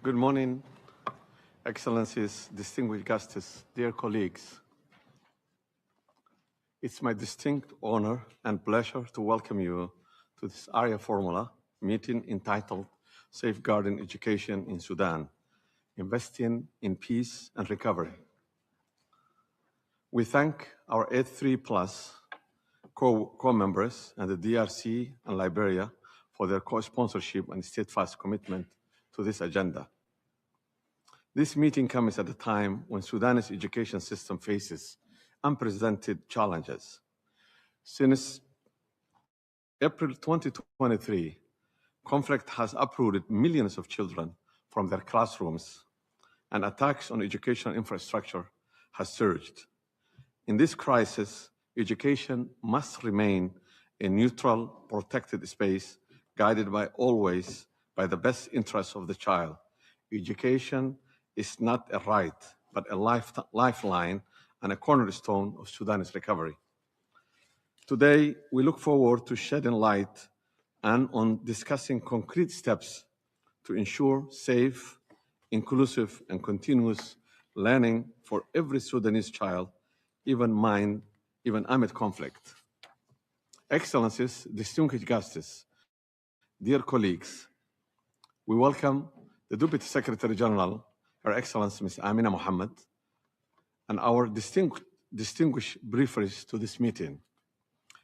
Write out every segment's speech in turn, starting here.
Good morning, Excellencies, distinguished guests, dear colleagues. It's my distinct honor and pleasure to welcome you to this Arria-Formula meeting entitled Safeguarding Education in Sudan, Investing in Peace and Recovery. We thank our 83+ co-members and the DRC and Liberia for their co-sponsorship and steadfast commitment to this agenda. This meeting comes at a time when Sudan's education system faces unprecedented challenges. Since April 2023, conflict has uprooted millions of children from their classrooms, and attacks on educational infrastructure has surged. In this crisis, education must remain a neutral, protected space, guided always by the best interests of the child. Education is not a right, but a lifeline and a cornerstone of Sudan's recovery. Today, we look forward to shedding light and on discussing concrete steps to ensure safe, inclusive, and continuous learning for every Sudanese child, even amid conflict. Excellencies, distinguished guests, dear colleagues, we welcome the Deputy Secretary General, Her Excellency Ms. Amina Mohammed, and our distinguished briefers to this meeting.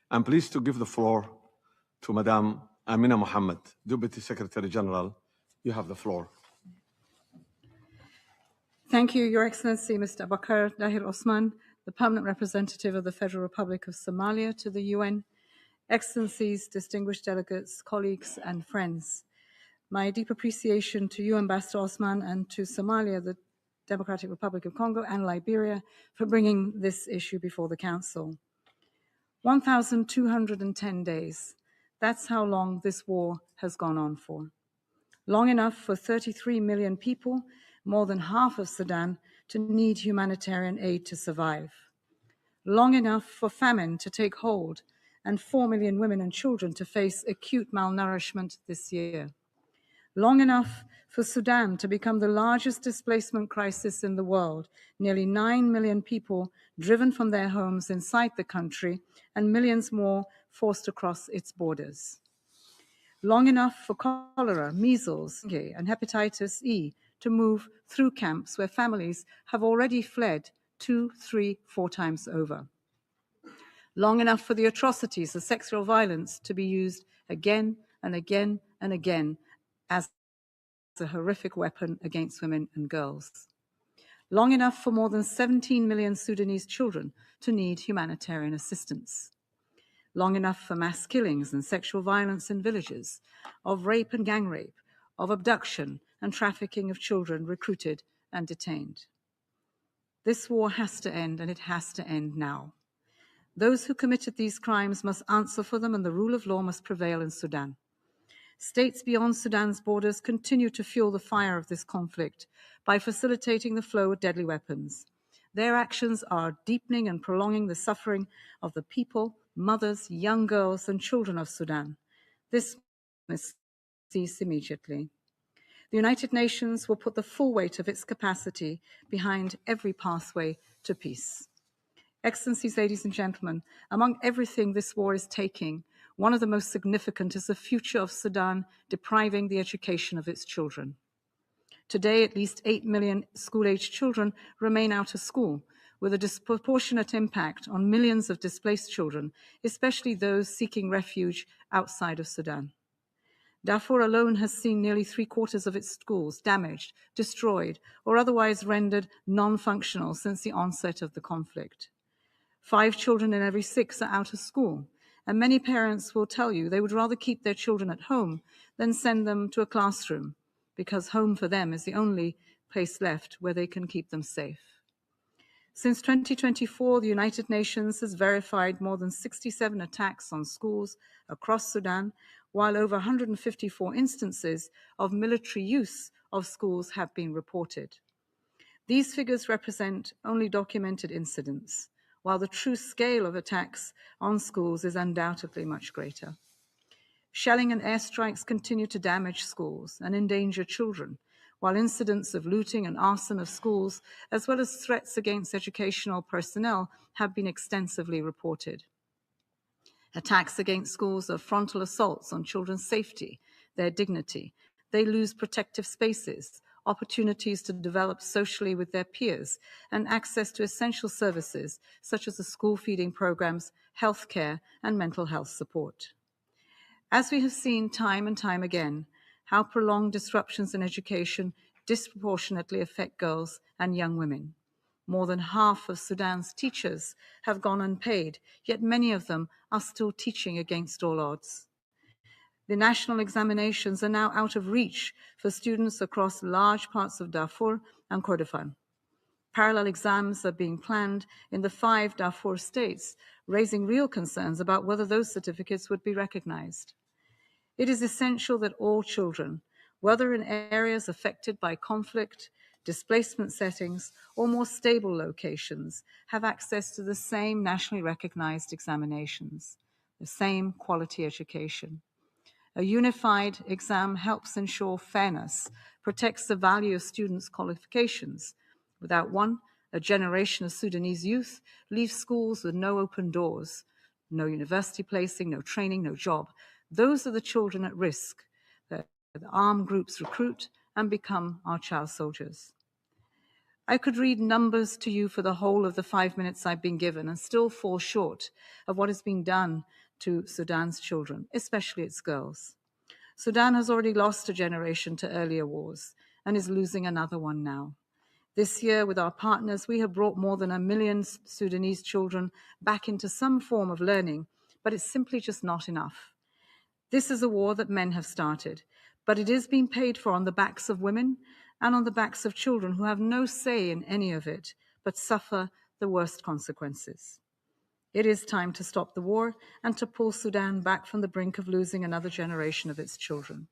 I'm pleased to give the floor to Madame Amina Mohammed, Deputy Secretary General. You have the floor. Thank you, Your Excellency, Mr. Abakar Dahir Osman, the Permanent Representative of the Federal Republic of Somalia to the UN, Excellencies, distinguished delegates, colleagues, and friends. My deep appreciation to you, Ambassador Osman, and to Somalia, the Democratic Republic of Congo, and Liberia for bringing this issue before the Council. 1,210 days. That's how long this war has gone on for. Long enough for 33 million people, more than half of Sudan, to need humanitarian aid to survive. Long enough for famine to take hold and 4 million women and children to face acute malnourishment this year. Long enough for Sudan to become the largest displacement crisis in the world, nearly 9 million people driven from their homes inside the country and millions more forced across its borders. Long enough for cholera, measles, and hepatitis E to move through camps where families have already fled 2, 3, 4 times over. Long enough for the atrocities of sexual violence to be used again and again and again as a horrific weapon against women and girls. Long enough for more than 17 million Sudanese children to need humanitarian assistance. Long enough for mass killings and sexual violence in villages, of rape and gang rape, of abduction and trafficking of children recruited and detained. This war has to end, and it has to end now. Those who committed these crimes must answer for them, and the rule of law must prevail in Sudan. States beyond Sudan's borders continue to fuel the fire of this conflict by facilitating the flow of deadly weapons. Their actions are deepening and prolonging the suffering of the people, mothers, young girls, and children of Sudan. This must cease immediately. The United Nations will put the full weight of its capacity behind every pathway to peace. Excellencies, ladies and gentlemen, among everything this war is taking, one of the most significant is the future of Sudan depriving the education of its children. Today, at least 8 million school-aged children remain out of school, with a disproportionate impact on millions of displaced children, especially those seeking refuge outside of Sudan. Darfur alone has seen nearly 3/4 of its schools damaged, destroyed, or otherwise rendered non-functional since the onset of the conflict. 5 children in every 6 are out of school, and many parents will tell you they would rather keep their children at home than send them to a classroom, because home for them is the only place left where they can keep them safe. Since 2024, the United Nations has verified more than 67 attacks on schools across Sudan, while over 154 instances of military use of schools have been reported. These figures represent only documented incidents, while the true scale of attacks on schools is undoubtedly much greater. Shelling and airstrikes continue to damage schools and endanger children, while incidents of looting and arson of schools, as well as threats against educational personnel, have been extensively reported. Attacks against schools are frontal assaults on children's safety, their dignity. They lose protective spaces, opportunities to develop socially with their peers, and access to essential services such as the school feeding programs, healthcare, and mental health support. As we have seen time and time again, how prolonged disruptions in education disproportionately affect girls and young women. More than half of Sudan's teachers have gone unpaid, yet many of them are still teaching against all odds. The national examinations are now out of reach for students across large parts of Darfur and Kordofan. Parallel exams are being planned in the 5 Darfur states, raising real concerns about whether those certificates would be recognized. It is essential that all children, whether in areas affected by conflict, displacement settings, or more stable locations, have access to the same nationally recognized examinations, the same quality education. A unified exam helps ensure fairness, protects the value of students' qualifications. Without one, a generation of Sudanese youth leaves schools with no open doors, no university placing, no training, no job. Those are the children at risk that the armed groups recruit and become our child soldiers. I could read numbers to you for the whole of the 5 minutes I've been given and still fall short of what is being done to Sudan's children, especially its girls. Sudan has already lost a generation to earlier wars and is losing another one now. This year, with our partners, we have brought more than 1 million Sudanese children back into some form of learning, but it's simply just not enough. This is a war that men have started, but it is being paid for on the backs of women and on the backs of children who have no say in any of it, but suffer the worst consequences. It is time to stop the war and to pull Sudan back from the brink of losing another generation of its children.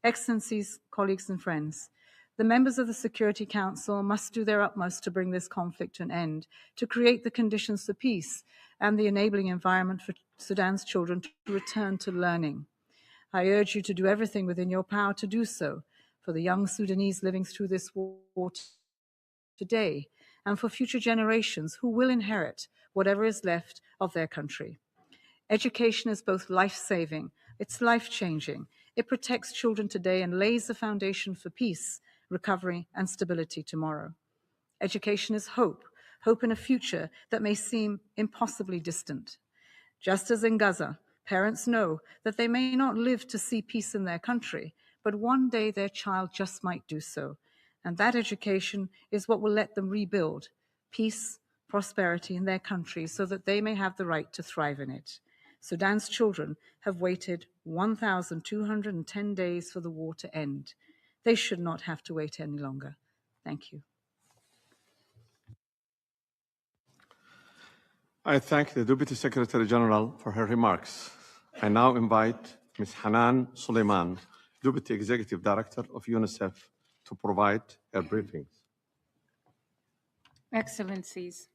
Excellencies, colleagues and friends, the members of the Security Council must do their utmost to bring this conflict to an end, to create the conditions for peace and the enabling environment for Sudan's children to return to learning. I urge you to do everything within your power to do so for the young Sudanese living through this war today and for future generations who will inherit whatever is left of their country. Education is both life-saving, it's life-changing. It protects children today and lays the foundation for peace, recovery, and stability tomorrow. Education is hope, hope in a future that may seem impossibly distant. Just as in Gaza, parents know that they may not live to see peace in their country, but one day their child just might do so. And that education is what will let them rebuild peace, prosperity in their country so that they may have the right to thrive in it. Sudan's children have waited 1,210 days for the war to end. They should not have to wait any longer. Thank you. I thank the Deputy Secretary General for her remarks. I now invite Ms. Hanan Suleiman, Deputy Executive Director of UNICEF, to provide her briefings. Excellencies,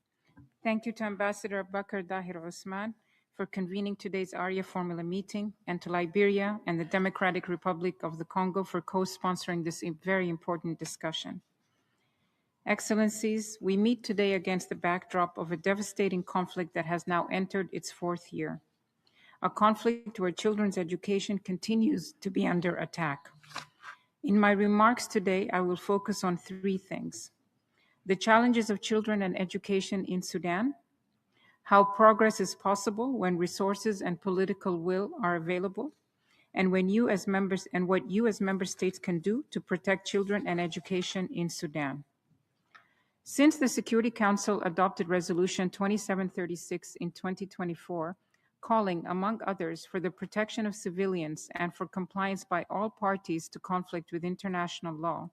thank you to Ambassador Bakr Dahir Osman for convening today's Arria-Formula meeting, and to Liberia and the Democratic Republic of the Congo for co-sponsoring this very important discussion. Excellencies, we meet today against the backdrop of a devastating conflict that has now entered its 4th year, a conflict where children's education continues to be under attack. In my remarks today, I will focus on 3 things: the challenges of children and education in Sudan, how progress is possible when resources and political will are available, and what you as member states can do to protect children and education in Sudan. Since the Security Council adopted Resolution 2736 in 2024, calling, among others, for the protection of civilians and for compliance by all parties to conflict with international law,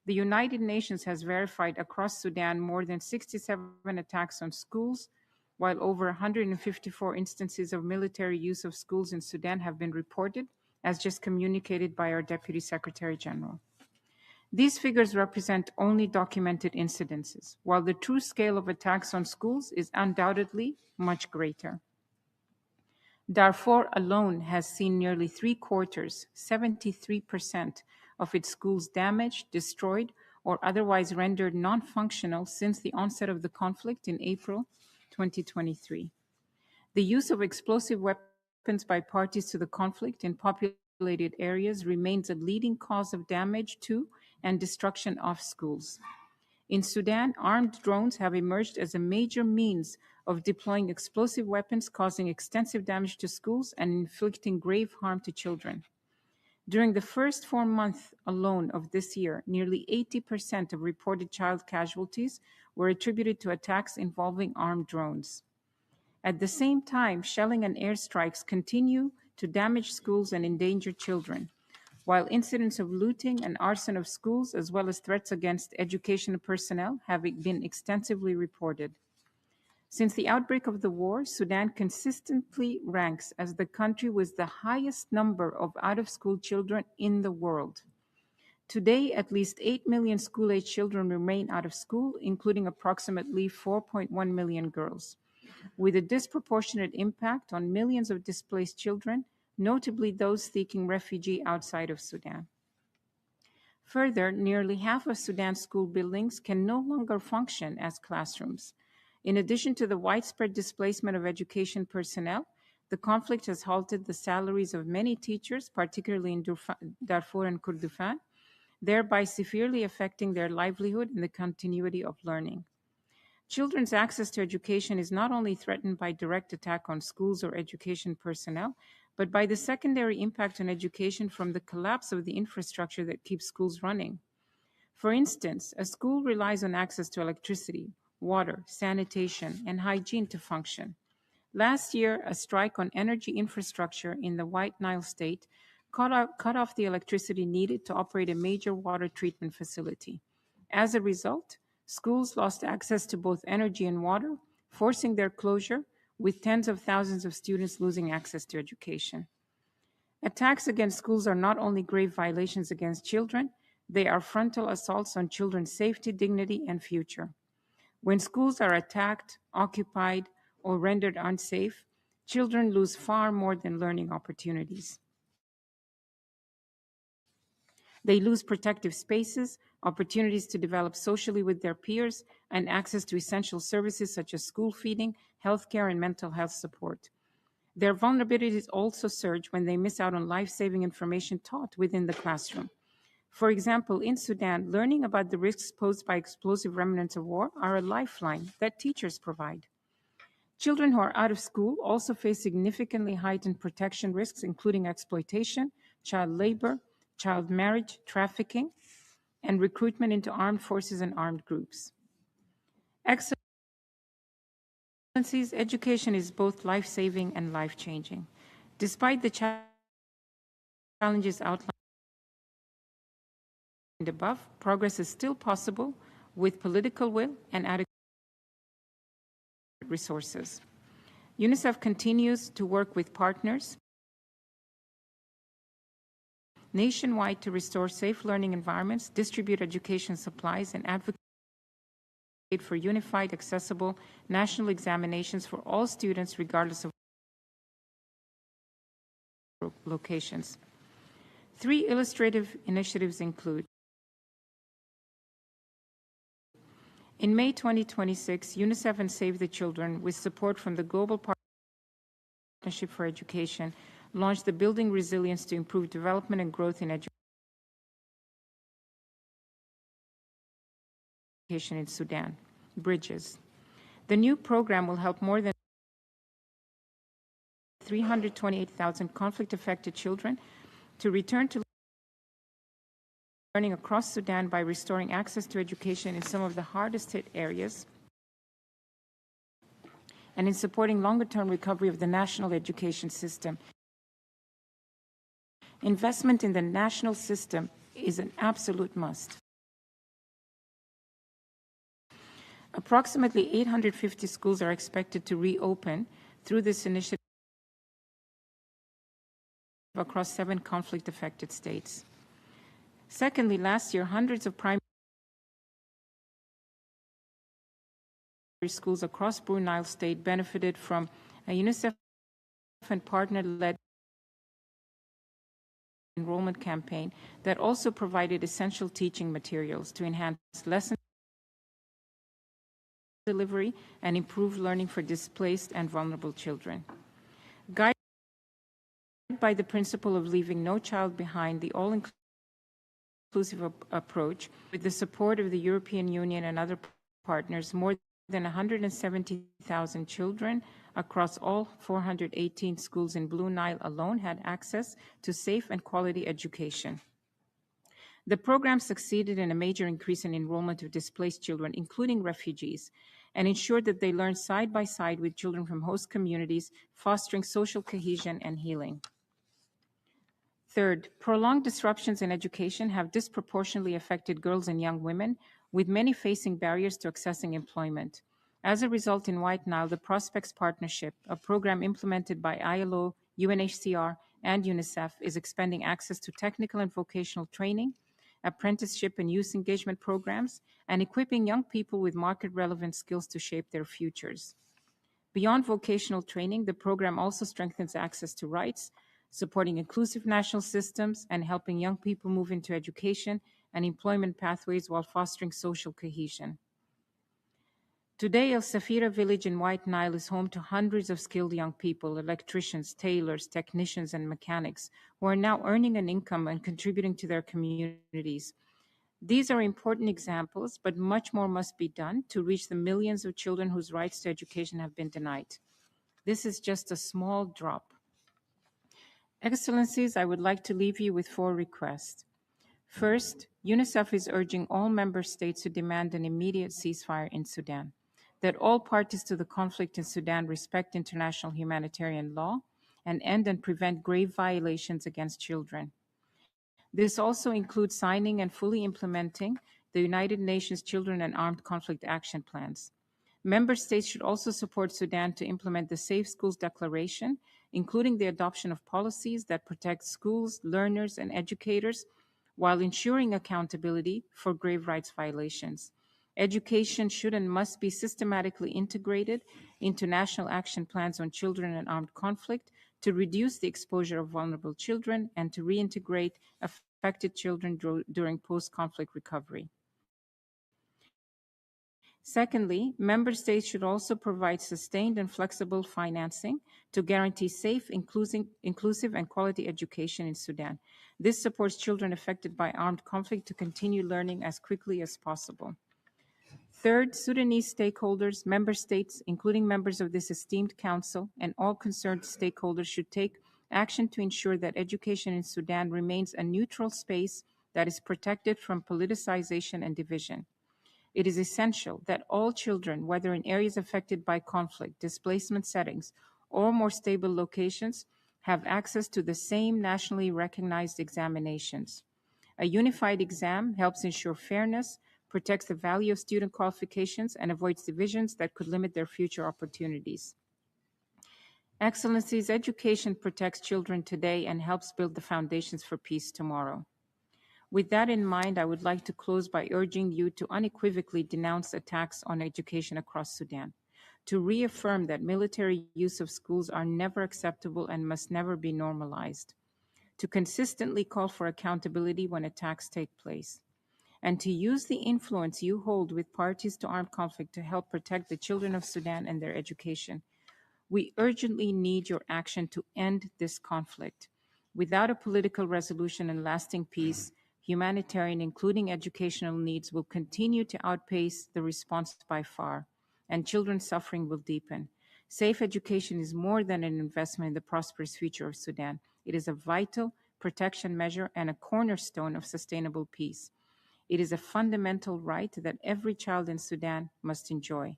the United Nations has verified across Sudan more than 67 attacks on schools, while over 154 instances of military use of schools in Sudan have been reported, as just communicated by our Deputy Secretary General. These figures represent only documented incidences, while the true scale of attacks on schools is undoubtedly much greater. Darfur alone has seen nearly 3/4, 73%, of its schools damaged, destroyed, or otherwise rendered non-functional since the onset of the conflict in April 2023. The use of explosive weapons by parties to the conflict in populated areas remains a leading cause of damage to and destruction of schools. In Sudan, armed drones have emerged as a major means of deploying explosive weapons, causing extensive damage to schools and inflicting grave harm to children. During the first 4 months alone of this year, nearly 80% of reported child casualties were attributed to attacks involving armed drones. At the same time, shelling and airstrikes continue to damage schools and endanger children, while incidents of looting and arson of schools, as well as threats against educational personnel, have been extensively reported. Since the outbreak of the war, Sudan consistently ranks as the country with the highest number of out-of-school children in the world. Today, at least 8 million school-age children remain out of school, including approximately 4.1 million girls, with a disproportionate impact on millions of displaced children, notably those seeking refuge outside of Sudan. Further, nearly half of Sudan's school buildings can no longer function as classrooms. In addition to the widespread displacement of education personnel, the conflict has halted the salaries of many teachers, particularly in Darfur and Kordofan, thereby severely affecting their livelihood and the continuity of learning. Children's access to education is not only threatened by direct attack on schools or education personnel, but by the secondary impact on education from the collapse of the infrastructure that keeps schools running. For instance, a school relies on access to electricity, water, sanitation, and hygiene to function. Last year, a strike on energy infrastructure in the White Nile state cut off the electricity needed to operate a major water treatment facility. As a result, schools lost access to both energy and water, forcing their closure, with tens of thousands of students losing access to education. Attacks against schools are not only grave violations against children, they are frontal assaults on children's safety, dignity, and future. When schools are attacked, occupied, or rendered unsafe, children lose far more than learning opportunities. They lose protective spaces, opportunities to develop socially with their peers, and access to essential services such as school feeding, healthcare, and mental health support. Their vulnerabilities also surge when they miss out on life-saving information taught within the classroom. For example, in Sudan, learning about the risks posed by explosive remnants of war are a lifeline that teachers provide. Children who are out of school also face significantly heightened protection risks, including exploitation, child labor, child marriage, trafficking, and recruitment into armed forces and armed groups. Excellencies, education is both life-saving and life-changing. Despite the challenges outlined above, progress is still possible with political will and adequate resources. UNICEF continues to work with partners nationwide to restore safe learning environments, distribute education supplies, and advocate for unified, accessible national examinations for all students regardless of locations. 3 illustrative initiatives include: in May 2026, UNICEF and Save the Children, with support from the Global Partnership for Education, launched the Building Resilience to Improve Development and Growth in Education in Sudan, Bridges. The new program will help more than 328,000 conflict-affected children to return to learning across Sudan by restoring access to education in some of the hardest hit areas and in supporting longer-term recovery of the national education system. Investment in the national system is an absolute must. Approximately 850 schools are expected to reopen through this initiative across 7 conflict-affected states. Secondly, last year, hundreds of primary schools across Blue Nile State benefited from a UNICEF and partner-led enrollment campaign that also provided essential teaching materials to enhance lesson delivery and improve learning for displaced and vulnerable children. Guided by the principle of leaving no child behind, the all-inclusive approach, with the support of the European Union and other partners, more than 170,000 children across all 418 schools in Blue Nile alone had access to safe and quality education. The program succeeded in a major increase in enrollment of displaced children, including refugees, and ensured that they learned side by side with children from host communities, fostering social cohesion and healing. Third, prolonged disruptions in education have disproportionately affected girls and young women, with many facing barriers to accessing employment. As a result, in White Nile, the Prospects Partnership, a program implemented by ILO, UNHCR, and UNICEF, is expanding access to technical and vocational training, apprenticeship and youth engagement programs, and equipping young people with market-relevant skills to shape their futures. Beyond vocational training, the program also strengthens access to rights, supporting inclusive national systems and helping young people move into education and employment pathways while fostering social cohesion. Today, El Safira village in White Nile is home to hundreds of skilled young people, electricians, tailors, technicians, and mechanics, who are now earning an income and contributing to their communities. These are important examples, but much more must be done to reach the millions of children whose rights to education have been denied. This is just a small drop. Excellencies, I would like to leave you with 4 requests. First, UNICEF is urging all member states to demand an immediate ceasefire in Sudan, that all parties to the conflict in Sudan respect international humanitarian law and end and prevent grave violations against children. This also includes signing and fully implementing the United Nations Children and Armed Conflict Action Plans. Member states should also support Sudan to implement the Safe Schools Declaration, including the adoption of policies that protect schools, learners, and educators, while ensuring accountability for grave rights violations. Education should and must be systematically integrated into national action plans on children and armed conflict to reduce the exposure of vulnerable children and to reintegrate affected children during post-conflict recovery. Secondly, member states should also provide sustained and flexible financing to guarantee safe, inclusive, and quality education in Sudan. This supports children affected by armed conflict to continue learning as quickly as possible. Third, Sudanese stakeholders, member states, including members of this esteemed council, and all concerned stakeholders should take action to ensure that education in Sudan remains a neutral space that is protected from politicization and division. It is essential that all children, whether in areas affected by conflict, displacement settings, or more stable locations, have access to the same nationally recognized examinations. A unified exam helps ensure fairness, protects the value of student qualifications, and avoids divisions that could limit their future opportunities. Excellencies, education protects children today and helps build the foundations for peace tomorrow. With that in mind, I would like to close by urging you to unequivocally denounce attacks on education across Sudan, to reaffirm that military use of schools are never acceptable and must never be normalized, to consistently call for accountability when attacks take place, and to use the influence you hold with parties to armed conflict to help protect the children of Sudan and their education. We urgently need your action to end this conflict. Without a political resolution and lasting peace, humanitarian, including educational needs, will continue to outpace the response by far, and children's suffering will deepen. Safe education is more than an investment in the prosperous future of Sudan. It is a vital protection measure and a cornerstone of sustainable peace. It is a fundamental right that every child in Sudan must enjoy.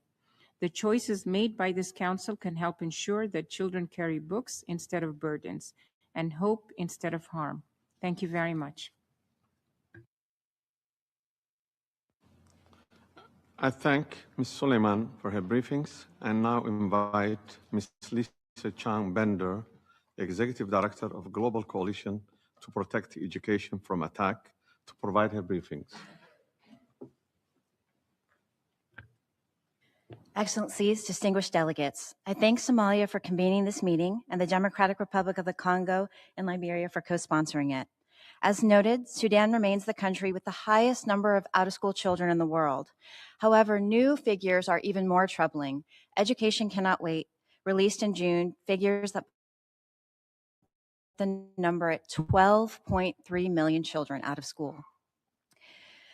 The choices made by this council can help ensure that children carry books instead of burdens and hope instead of harm. Thank you very much. I thank Ms. Suleiman for her briefings and now invite Ms. Lisa Chang Bender, Executive Director of Global Coalition to Protect Education from Attack, to provide her briefings. Excellencies, distinguished delegates, I thank Somalia for convening this meeting and the Democratic Republic of the Congo and Liberia for co-sponsoring it. As noted, Sudan remains the country with the highest number of out-of-school children in the world. However, new figures are even more troubling. Education Cannot Wait, released in June, figures that the number at 12.3 million children out of school.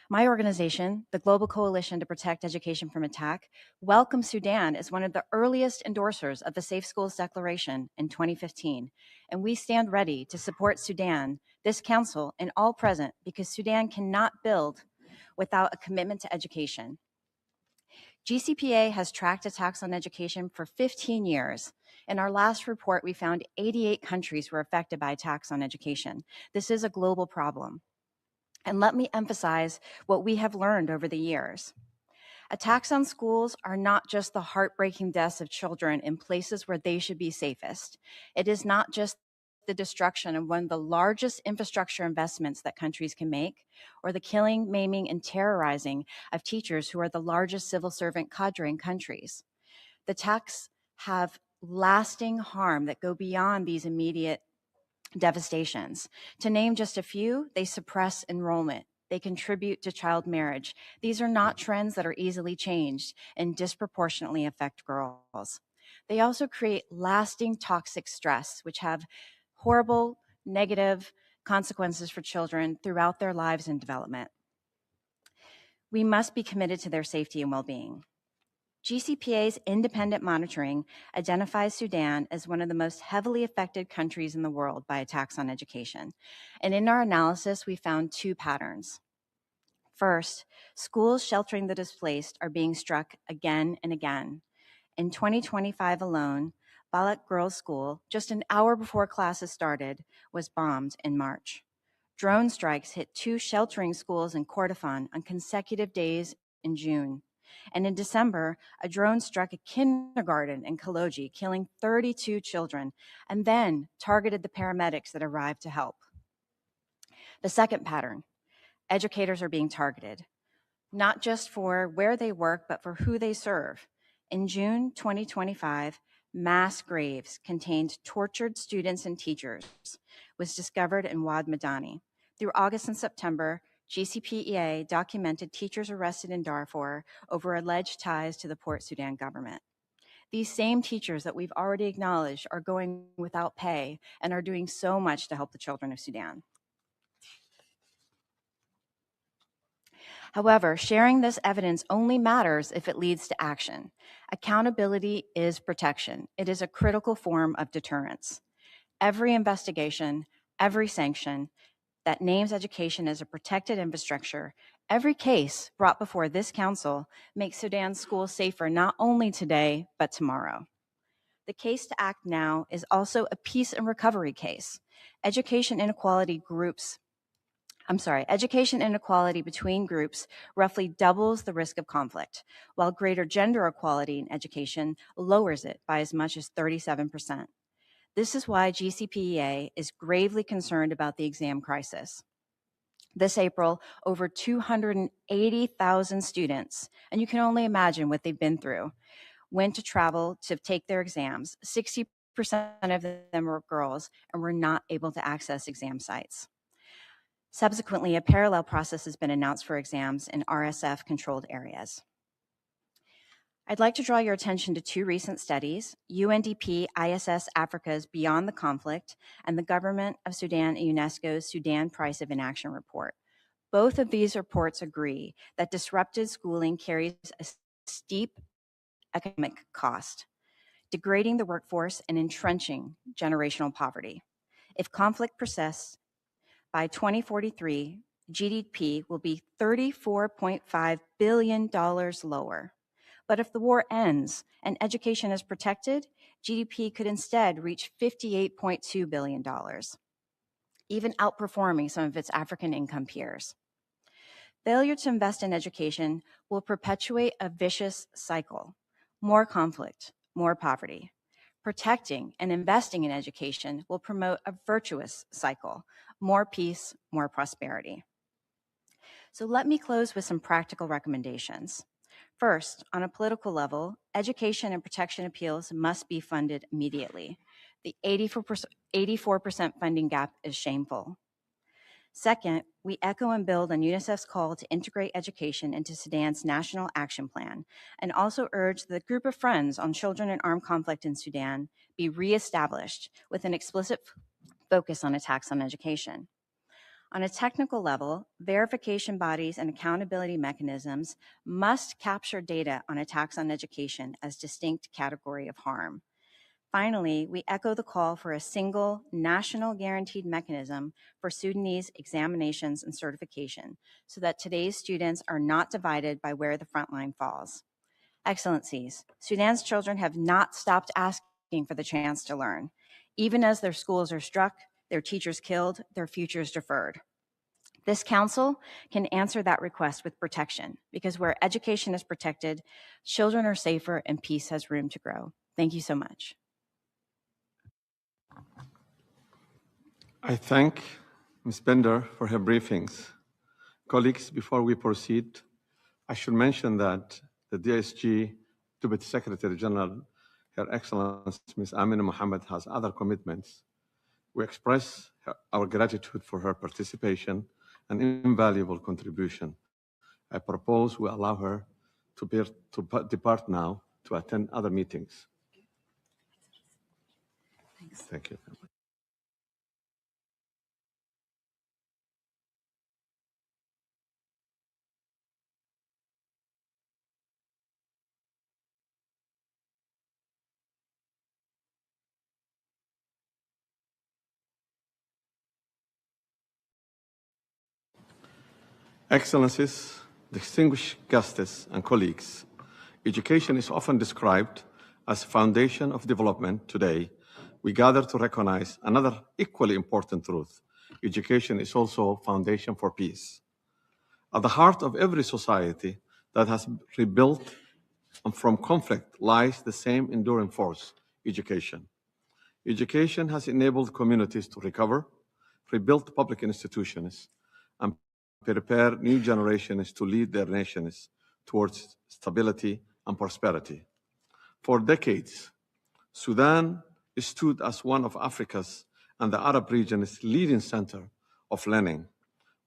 My organization, the Global Coalition to Protect Education from Attack, welcomes Sudan as one of the earliest endorsers of the Safe Schools Declaration in 2015, and we stand ready to support Sudan, this council, and all present, because Sudan cannot build without a commitment to education. GCPA has tracked attacks on education for 15 years. In our last report, we found 88 countries were affected by attacks on education. This is a global problem. And let me emphasize what we have learned over the years. Attacks on schools are not just the heartbreaking deaths of children in places where they should be safest. It is not just the destruction of one of the largest infrastructure investments that countries can make, or the killing, maiming, and terrorizing of teachers who are the largest civil servant cadre in countries. The attacks have lasting harm that go beyond these immediate devastations. To name just a few, they suppress enrollment. They contribute to child marriage. These are not trends that are easily changed and disproportionately affect girls. They also create lasting toxic stress, which have horrible negative consequences for children throughout their lives and development. We must be committed to their safety and well-being. GCPA's independent monitoring identifies Sudan as one of the most heavily affected countries in the world by attacks on education. And in our analysis, we found two patterns. First, schools sheltering the displaced are being struck again and again. In 2025 alone, Balak Girls' School, just an hour before classes started, was bombed in March. Drone strikes hit 2 sheltering schools in Kordofan on consecutive days in June. And in December, a drone struck a kindergarten in Kaloji, killing 32 children, and then targeted the paramedics that arrived to help. The second pattern, educators are being targeted, not just for where they work, but for who they serve. In June 2025, mass graves contained tortured students and teachers was discovered in Wad Madani. Through August and September, GCPEA documented teachers arrested in Darfur over alleged ties to the Port Sudan government. These same teachers that we've already acknowledged are going without pay and are doing so much to help the children of Sudan. However, sharing this evidence only matters if it leads to action. Accountability is protection. It is a critical form of deterrence. Every investigation, every sanction that names education as a protected infrastructure, every case brought before this council makes Sudan's schools safer not only today, but tomorrow. The case to act now is also a peace and recovery case. Education inequality between groups roughly doubles the risk of conflict, while greater gender equality in education lowers it by as much as 37%. This is why GCPEA is gravely concerned about the exam crisis. This April, over 280,000 students, and you can only imagine what they've been through, went to travel to take their exams. 60% of them were girls and were not able to access exam sites. Subsequently, a parallel process has been announced for exams in RSF-controlled areas. I'd like to draw your attention to 2 recent studies, UNDP ISS Africa's Beyond the Conflict and the Government of Sudan and UNESCO's Sudan Price of Inaction report. Both of these reports agree that disrupted schooling carries a steep economic cost, degrading the workforce and entrenching generational poverty. If conflict persists, by 2043, GDP will be $34.5 billion lower. But if the war ends and education is protected, GDP could instead reach $58.2 billion, even outperforming some of its African income peers. Failure to invest in education will perpetuate a vicious cycle: more conflict, more poverty. Protecting and investing in education will promote a virtuous cycle: more peace, more prosperity. So let me close with some practical recommendations. First, on a political level, education and protection appeals must be funded immediately. The 84% funding gap is shameful. Second, we echo and build on UNICEF's call to integrate education into Sudan's National Action Plan, and also urge the Group of Friends on Children in Armed Conflict in Sudan be reestablished with an explicit focus on attacks on education. On a technical level, verification bodies and accountability mechanisms must capture data on attacks on education as distinct category of harm. Finally, we echo the call for a single national guaranteed mechanism for Sudanese examinations and certification so that today's students are not divided by where the front line falls. Excellencies, Sudan's children have not stopped asking for the chance to learn, even as their schools are struck, their teachers killed, their futures deferred. This council can answer that request with protection, because where education is protected, children are safer and peace has room to grow. Thank you so much. I thank Ms. Bender for her briefings. Colleagues, before we proceed, I should mention that the DSG Deputy Secretary General, Her Excellency Ms. Amina Mohammed, has other commitments. We express our gratitude for her participation and invaluable contribution. I propose we allow her to depart now to attend other meetings. Thanks. Thank you. Excellencies, distinguished guests and colleagues, education is often described as a foundation of development. Today, we gather to recognize another equally important truth. Education is also a foundation for peace. At the heart of every society that has rebuilt from conflict lies the same enduring force, education. Education has enabled communities to recover, rebuild public institutions, and prepare new generations to lead their nations towards stability and prosperity. For decades, Sudan stood as one of Africa's and the Arab region's leading center of learning,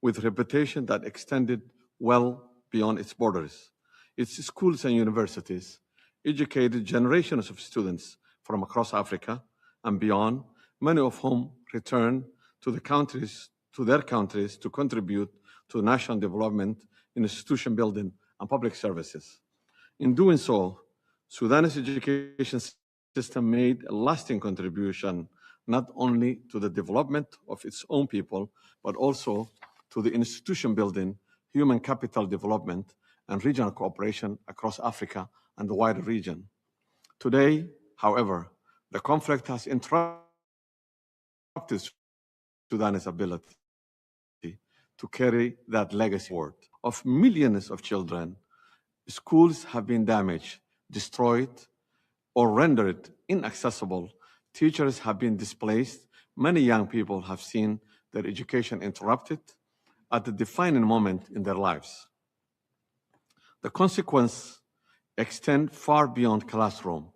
with a reputation that extended well beyond its borders. Its schools and universities educated generations of students from across Africa and beyond, many of whom returned to their countries to contribute to national development, institution building, and public services. In doing so, Sudan's education system made a lasting contribution not only to the development of its own people, but also to the institution building, human capital development, and regional cooperation across Africa and the wider region. Today, however, the conflict has interrupted Sudan's ability to carry that legacy forward. Of millions of children, schools have been damaged, destroyed, or rendered inaccessible. Teachers have been displaced. Many young people have seen their education interrupted at a defining moment in their lives. The consequences extend far beyond classroom.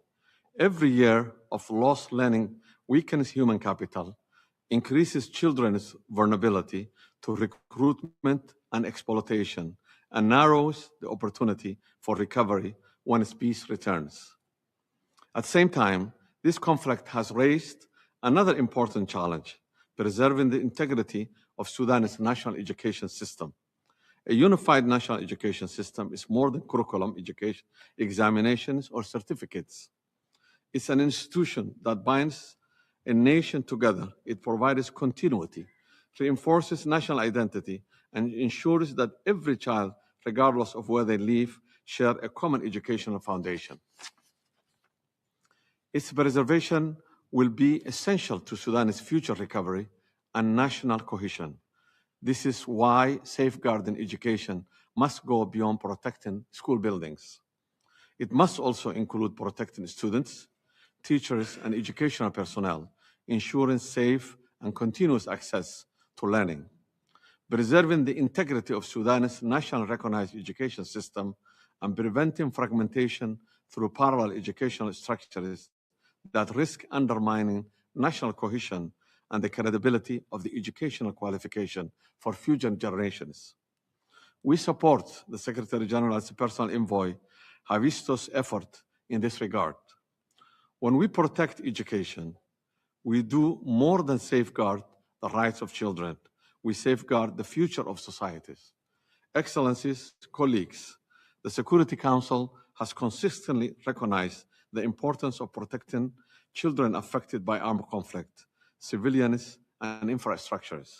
Every year of lost learning weakens human capital, increases children's vulnerability to recruitment and exploitation, and narrows the opportunity for recovery when peace returns. At the same time, this conflict has raised another important challenge: preserving the integrity of Sudan's national education system. A unified national education system is more than curriculum, education, examinations, or certificates. It's an institution that binds a nation together. It provides continuity, reinforces national identity, and ensures that every child, regardless of where they live, share a common educational foundation. Its preservation will be essential to Sudan's future recovery and national cohesion. This is why safeguarding education must go beyond protecting school buildings. It must also include protecting students, teachers, and educational personnel, ensuring safe and continuous access to learning. Preserving the integrity of Sudan's national recognized education system and preventing fragmentation through parallel educational structures that risk undermining national cohesion and the credibility of the educational qualification for future generations. We support the Secretary General's personal envoy, Havisto's effort in this regard. When we protect education, we do more than safeguard the rights of children. We safeguard the future of societies. Excellencies, colleagues, the Security Council has consistently recognized the importance of protecting children affected by armed conflict, civilians, and infrastructures.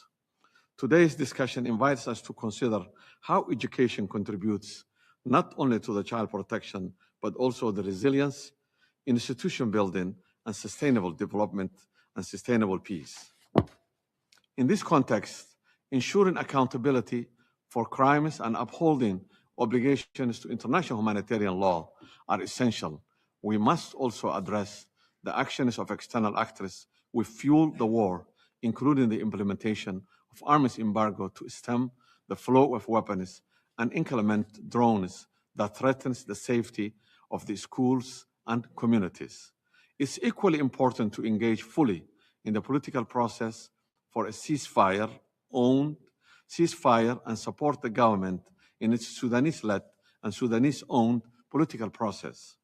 Today's discussion invites us to consider how education contributes not only to the child protection, but also the resilience, institution building, and sustainable development and sustainable peace. In this context, ensuring accountability for crimes and upholding obligations to international humanitarian law are essential. We must also address the actions of external actors who fuel the war, including the implementation of arms embargo to stem the flow of weapons and inclement drones that threatens the safety of the schools and communities. It's equally important to engage fully in the political process for a ceasefire and support the government in its Sudanese-led and Sudanese-owned political process.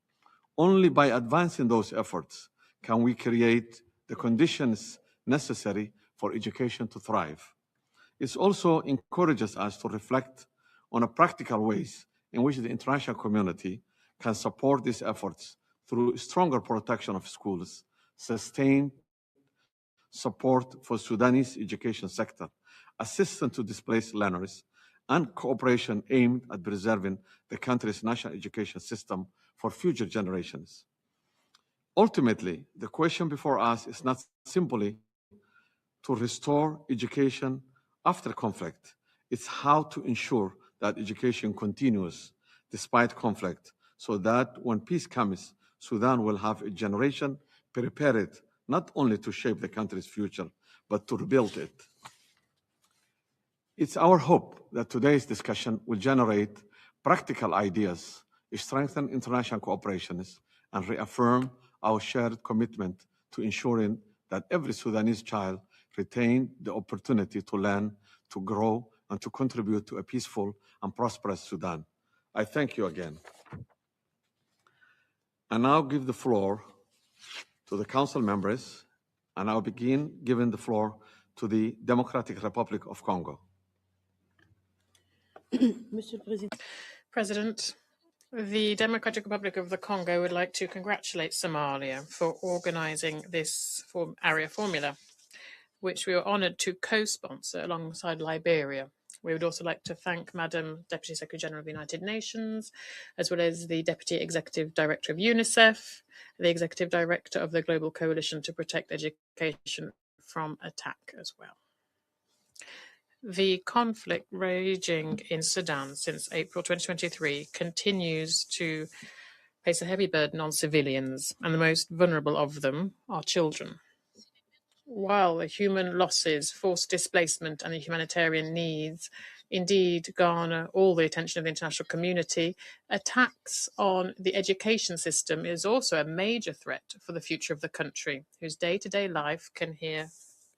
Only by advancing those efforts can we create the conditions necessary for education to thrive. It also encourages us to reflect on practical ways in which the international community can support these efforts through stronger protection of schools, sustained support for Sudanese education sector, assistance to displaced learners, and cooperation aimed at preserving the country's national education system for future generations. Ultimately, the question before us is not simply to restore education after conflict. It's how to ensure that education continues despite conflict, so that when peace comes, Sudan will have a generation prepared not only to shape the country's future, but to rebuild it. It's our hope that today's discussion will generate practical ideas, strengthen international cooperations, and reaffirm our shared commitment to ensuring that every Sudanese child retain the opportunity to learn, to grow, and to contribute to a peaceful and prosperous Sudan. I thank you again. I now give the floor to the council members, and I'll begin giving the floor to the Democratic Republic of Congo. President, the Democratic Republic of the Congo would like to congratulate Somalia for organizing this Arria-Formula, which we were honored to co-sponsor alongside Liberia. We would also like to thank Madam Deputy Secretary General of the United Nations, as well as the Deputy Executive Director of UNICEF, the Executive Director of the Global Coalition to Protect Education from Attack as well. The conflict raging in Sudan since April 2023 continues to place a heavy burden on civilians, and the most vulnerable of them are children. While the human losses, forced displacement, and the humanitarian needs indeed garner all the attention of the international community, attacks on the education system is also a major threat for the future of the country, whose day-to-day life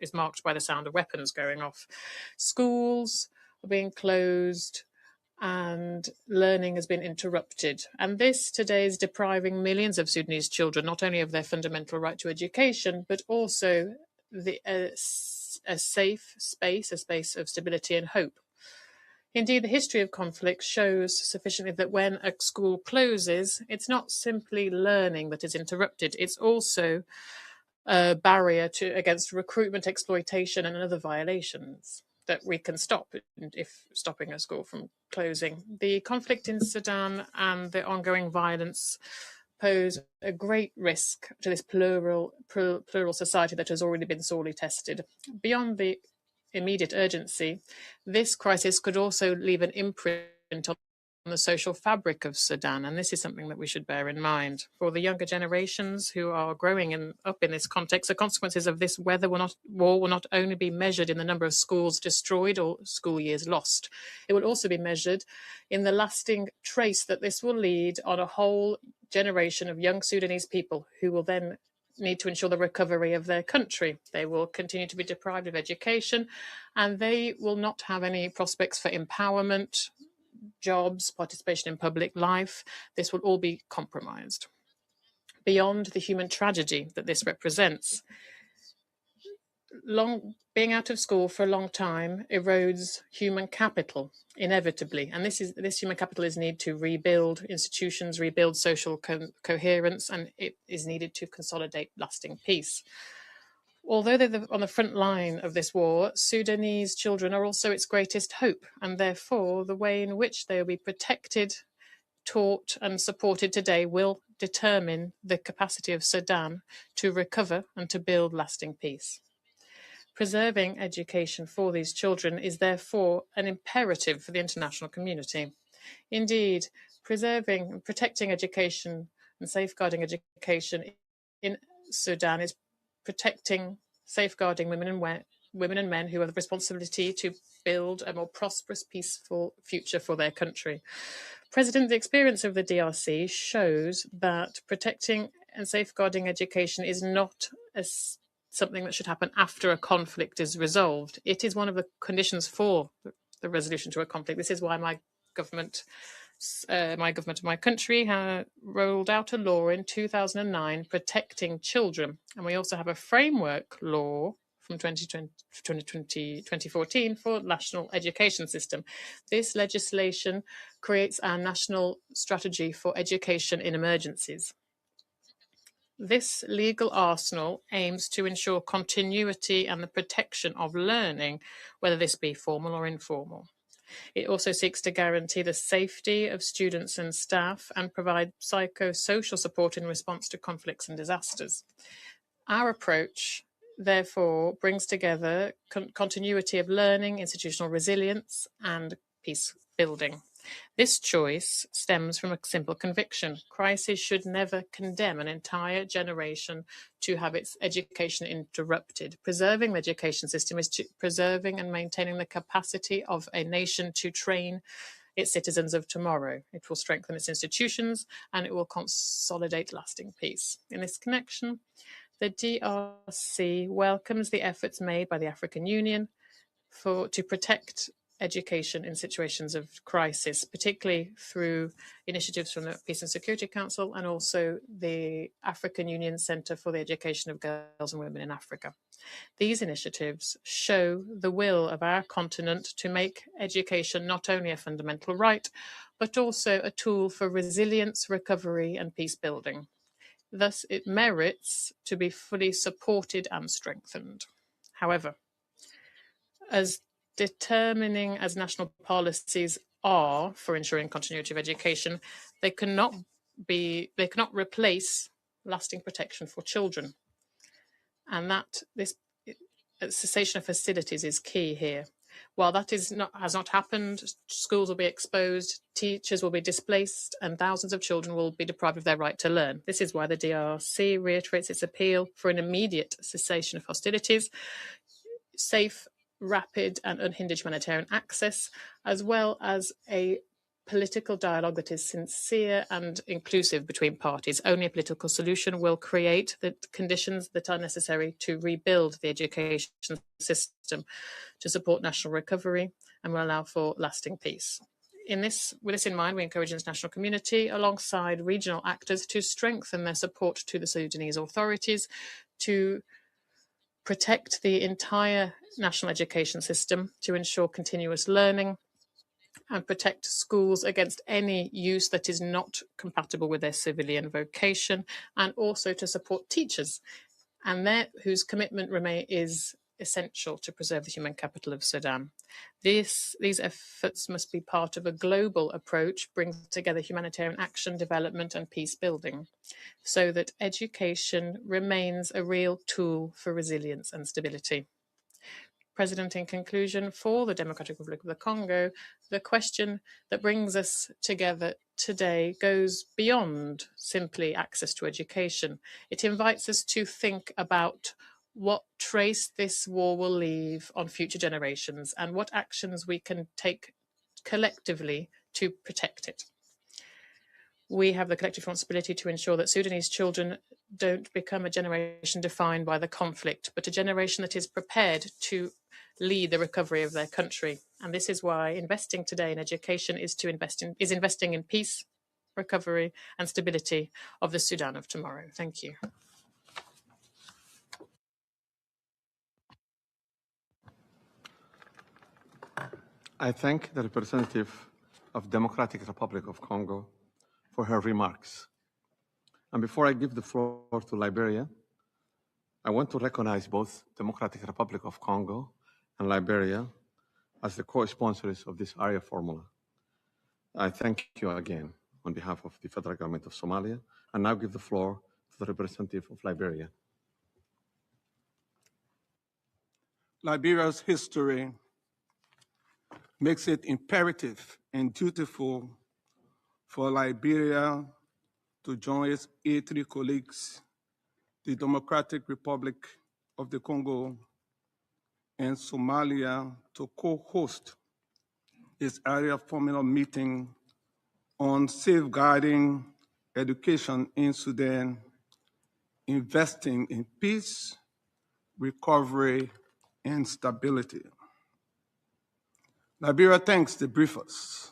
is marked by the sound of weapons going off. Schools are being closed and learning has been interrupted. And this today is depriving millions of Sudanese children not only of their fundamental right to education, but also a safe space, a space of stability and hope. Indeed, the history of conflict shows sufficiently that when a school closes, it's not simply learning that is interrupted, it's also a barrier against recruitment, exploitation, and other violations that we can stop if stopping a school from closing. The conflict in Sudan and the ongoing violence pose a great risk to this plural society that has already been sorely tested. Beyond the immediate urgency, this crisis could also leave an imprint on the social fabric of Sudan, and this is something that we should bear in mind. For the younger generations who are growing up in this context, the consequences of this war will not only be measured in the number of schools destroyed or school years lost, it will also be measured in the lasting trace that this will lead on a whole generation of young Sudanese people who will then need to ensure the recovery of their country. They will continue to be deprived of education, and they will not have any prospects for empowerment, jobs, participation in public life. This will all be compromised. Beyond the human tragedy that this represents, being out of school for a long time erodes human capital inevitably, and this human capital is needed to rebuild institutions, rebuild social coherence, and it is needed to consolidate lasting peace. Although they're on the front line of this war, Sudanese children are also its greatest hope, and therefore the way in which they will be protected, taught, and supported today will determine the capacity of Sudan to recover and to build lasting peace. Preserving education for these children is therefore an imperative for the international community. Indeed, preserving and protecting education and safeguarding education in Sudan is protecting, safeguarding women and men who have the responsibility to build a more prosperous, peaceful future for their country. President, the experience of the DRC shows that protecting and safeguarding education is not something that should happen after a conflict is resolved. It is one of the conditions for the resolution to a conflict. This is why my government of my country rolled out a law in 2009 protecting children. And we also have a framework law from 2014 for national education system. This legislation creates our national strategy for education in emergencies. This legal arsenal aims to ensure continuity and the protection of learning, whether this be formal or informal. It also seeks to guarantee the safety of students and staff and provide psychosocial support in response to conflicts and disasters. Our approach, therefore, brings together continuity of learning, institutional resilience, and peace building. This choice stems from a simple conviction. Crisis should never condemn an entire generation to have its education interrupted. Preserving the education system is preserving and maintaining the capacity of a nation to train its citizens of tomorrow. It will strengthen its institutions and it will consolidate lasting peace. In this connection, the DRC welcomes the efforts made by the African Union to protect education in situations of crisis, particularly through initiatives from the Peace and Security Council and also the African Union Centre for the Education of Girls and Women in Africa. These initiatives show the will of our continent to make education not only a fundamental right, but also a tool for resilience, recovery, and peace building. Thus, it merits to be fully supported and strengthened. However, as determining as national policies are for ensuring continuity of education, they cannot replace lasting protection for children. And that this cessation of hostilities is key here. While that has not happened, schools will be exposed, teachers will be displaced, and thousands of children will be deprived of their right to learn. This is why the DRC reiterates its appeal for an immediate cessation of hostilities, safe, rapid and unhindered humanitarian access, as well as a political dialogue that is sincere and inclusive between parties. Only a political solution will create the conditions that are necessary to rebuild the education system, to support national recovery, and will allow for lasting peace. With this in mind, we encourage the international community, alongside regional actors, to strengthen their support to the Sudanese authorities, to protect the entire national education system, to ensure continuous learning, and protect schools against any use that is not compatible with their civilian vocation, and also to support teachers, and whose commitment is essential to preserve the human capital of Sudan. These efforts must be part of a global approach, bringing together humanitarian action, development, and peace building, so that education remains a real tool for resilience and stability. President, in conclusion, for the Democratic Republic of the Congo, the question that brings us together today goes beyond simply access to education. It invites us to think about what trace this war will leave on future generations and what actions we can take collectively to protect it. We have the collective responsibility to ensure that Sudanese children don't become a generation defined by the conflict, but a generation that is prepared to lead the recovery of their country. And this is why investing today in education is investing in peace, recovery, and stability of the Sudan of tomorrow. Thank you. I thank the representative of Democratic Republic of Congo for her remarks. And before I give the floor to Liberia, I want to recognize both Democratic Republic of Congo and Liberia as the co-sponsors of this Arria-Formula. I thank you again on behalf of the federal government of Somalia, and now give the floor to the representative of Liberia. Liberia's history makes it imperative and dutiful for Liberia to join its A3 colleagues, the Democratic Republic of the Congo and Somalia, to co-host its Arria-Formula meeting on safeguarding education in Sudan, investing in peace, recovery, and stability. Liberia thanks the briefers.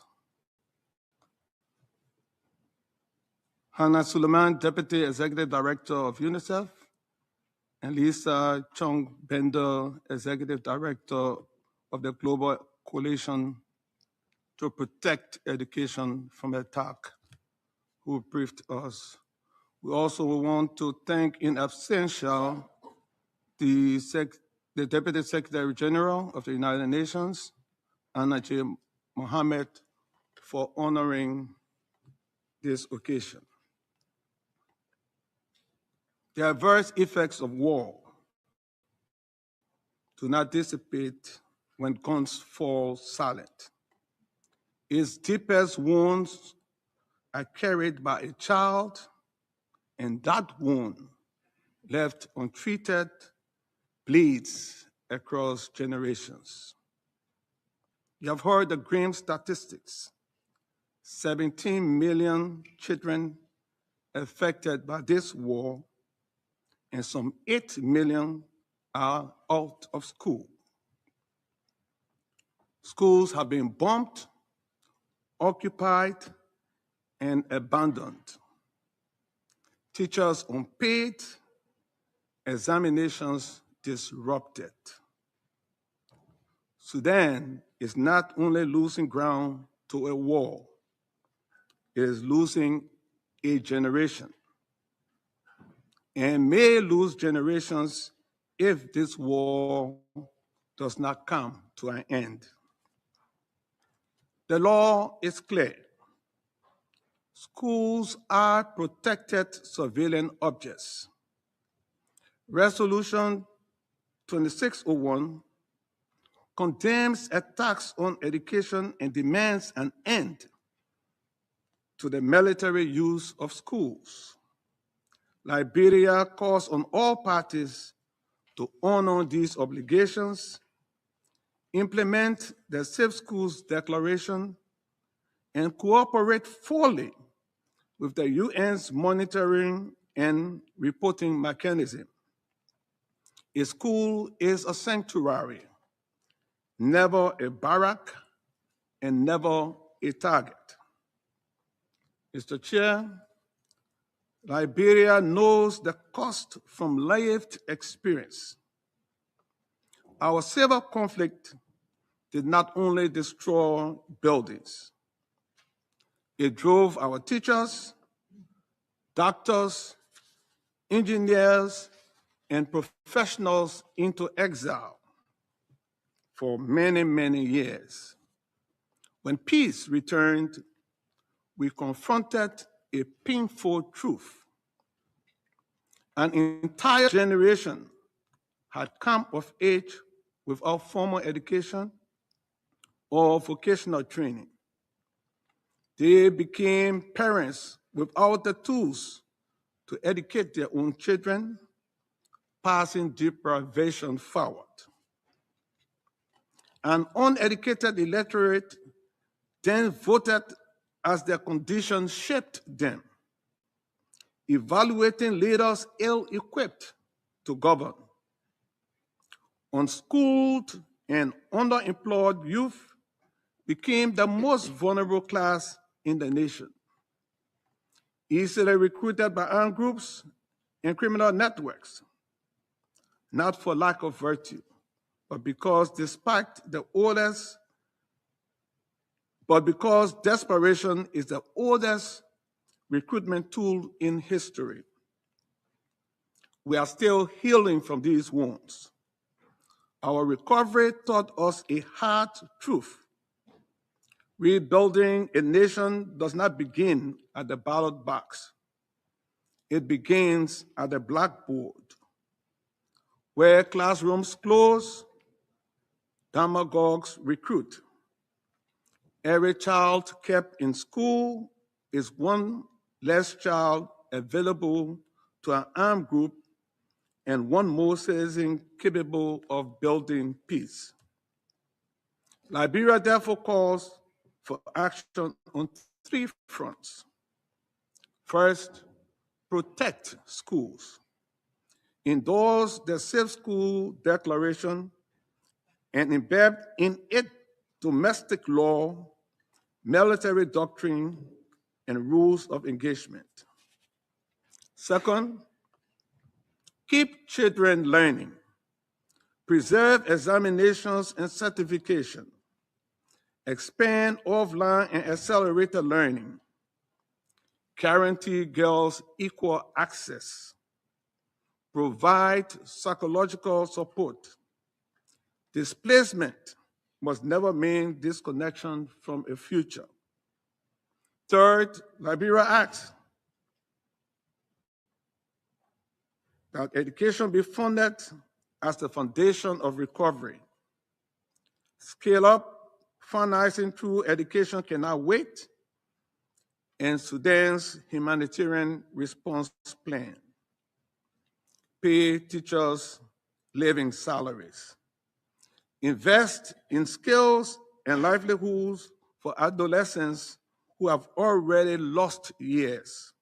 Hannah Suleiman, Deputy Executive Director of UNICEF, and Lisa Chung Bender, Executive Director of the Global Coalition to Protect Education from Attack, who briefed us. We also want to thank in absentia the Deputy Secretary General of the United Nations, Anna J. Mohammed, for honoring this occasion. The adverse effects of war do not dissipate when guns fall silent. Its deepest wounds are carried by a child, and that wound, left untreated, bleeds across generations. You have heard the grim statistics. 17 million children affected by this war, and some 8 million are out of school. Schools have been bombed, occupied, and abandoned. Teachers unpaid, examinations disrupted. Sudan is not only losing ground to a war, it is losing a generation, and may lose generations if this war does not come to an end. The law is clear. Schools are protected civilian objects. Resolution 2601 condemns attacks on education and demands an end to the military use of schools. Liberia calls on all parties to honor these obligations, implement the Safe Schools Declaration, and cooperate fully with the UN's monitoring and reporting mechanism. A school is a sanctuary, never a barrack, and never a target. Mr. Chair, Liberia knows the cost from lived experience. Our civil conflict did not only destroy buildings, it drove our teachers, doctors, engineers, and professionals into exile for many, many years. When peace returned, we confronted a painful truth. An entire generation had come of age without formal education or vocational training. They became parents without the tools to educate their own children, passing deprivation forward. An uneducated electorate then voted as their conditions shaped them, evaluating leaders ill-equipped to govern. Unschooled and underemployed youth became the most vulnerable class in the nation, easily recruited by armed groups and criminal networks, not for lack of virtue, but because desperation is the oldest recruitment tool in history. We are still healing from these wounds. Our recovery taught us a hard truth. Rebuilding a nation does not begin at the ballot box. It begins at the blackboard. Where classrooms close, demagogues recruit. Every child kept in school is one less child available to an armed group and one more citizen capable of building peace. Liberia therefore calls for action on 3 fronts. First, protect schools. Endorse the Safe School Declaration and embed in it domestic law, military doctrine, and rules of engagement. Second, keep children learning. Preserve examinations and certification. Expand offline and accelerated learning. Guarantee girls equal access. Provide psychological support. Displacement must never mean disconnection from a future. Third, Liberia asks that education be funded as the foundation of recovery. Scale up financing through education cannot wait, and Sudan's humanitarian response plan. Pay teachers living salaries. Invest in skills and livelihoods for adolescents who have already lost years.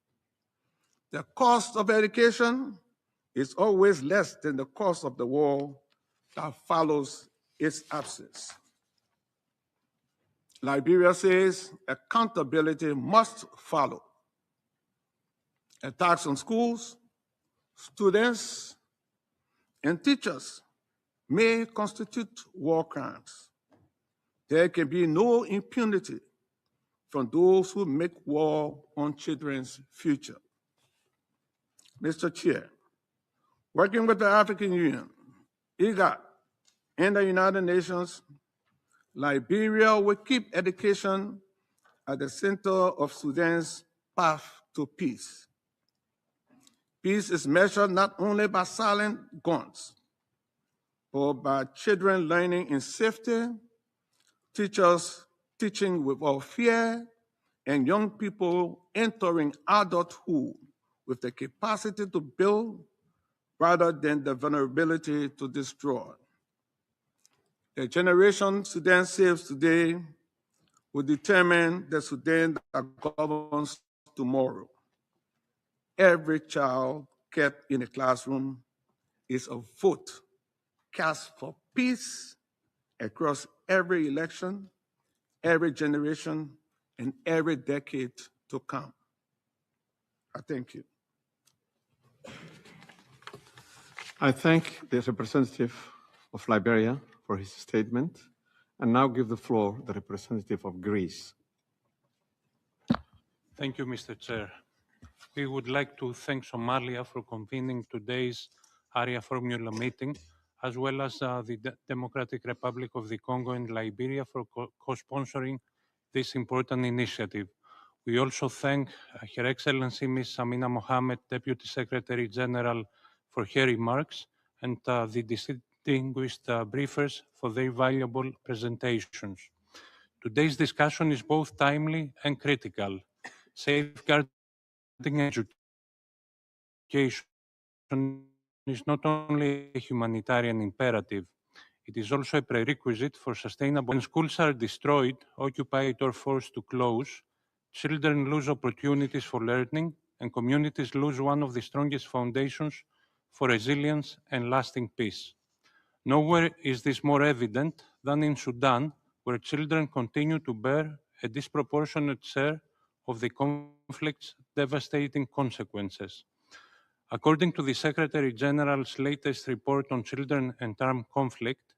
The cost of education is always less than the cost of the war that follows its absence. Liberia says accountability must follow. Attacks on schools, students, and teachers may constitute war crimes. There can be no impunity from those who make war on children's future. Mr. Chair, working with the African Union, IGAD, and the United Nations, Liberia will keep education at the center of Sudan's path to peace. Peace is measured not only by silent guns, but by children learning in safety, teachers teaching without fear, and young people entering adulthood with the capacity to build rather than the vulnerability to destroy. The generation Sudan saves today will determine the Sudan that governs tomorrow. Every child kept in a classroom is a vote cast for peace across every election, every generation, and every decade to come. I thank you. I thank the representative of Liberia for his statement, and now give the floor to the representative of Greece. Thank you, Mr. Chair. We would like to thank Somalia for convening today's Arria-Formula meeting, as well as the Democratic Republic of the Congo and Liberia for co-sponsoring this important initiative. We also thank Her Excellency Ms. Amina Mohamed, Deputy Secretary General, for her remarks, and the distinguished briefers for their valuable presentations. Today's discussion is both timely and critical. Safeguarding education is not only a humanitarian imperative, it is also a prerequisite for sustainable. When schools are destroyed, occupied, or forced to close, children lose opportunities for learning, and communities lose one of the strongest foundations for resilience and lasting peace. Nowhere is this more evident than in Sudan, where children continue to bear a disproportionate share of the conflict's devastating consequences. According to the Secretary General's latest report on children and armed conflict,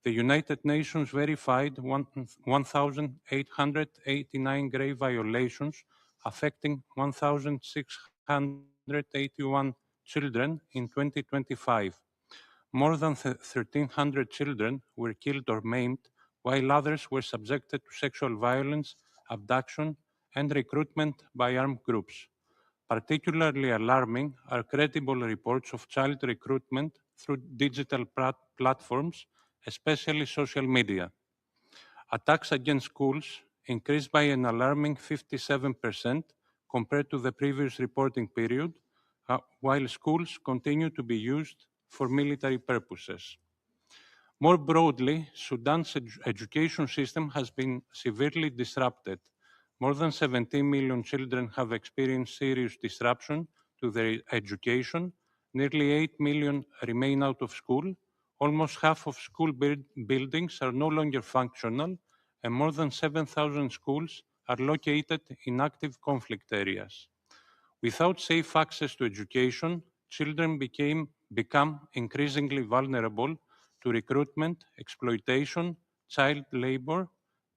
the United Nations verified 1,889 grave violations affecting 1,681 children in 2025. More than 1,300 children were killed or maimed, while others were subjected to sexual violence, abduction, and recruitment by armed groups. Particularly alarming are credible reports of child recruitment through digital platforms, especially social media. Attacks against schools increased by an alarming 57% compared to the previous reporting period, while schools continue to be used for military purposes. More broadly, Sudan's education system has been severely disrupted. More than 17 million children have experienced serious disruption to their education. Nearly 8 million remain out of school. Almost half of school buildings are no longer functional, and more than 7,000 schools are located in active conflict areas. Without safe access to education, children become increasingly vulnerable to recruitment, exploitation, child labor,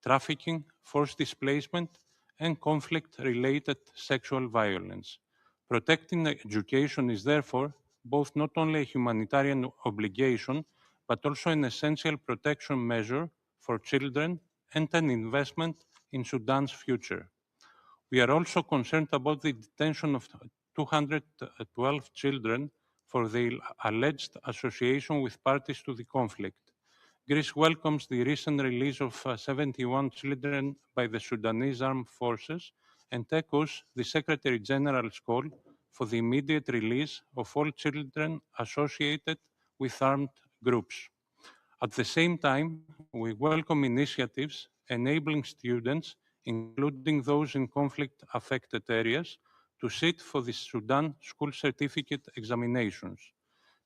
trafficking, forced displacement, and conflict-related sexual violence. Protecting education is therefore both not only a humanitarian obligation, but also an essential protection measure for children and an investment in Sudan's future. We are also concerned about the detention of 212 children for their alleged association with parties to the conflict. Greece welcomes the recent release of 71 children by the Sudanese armed forces and echoes the Secretary General's call for the immediate release of all children associated with armed groups. At the same time, we welcome initiatives enabling students, including those in conflict-affected areas, to sit for the Sudan school certificate examinations.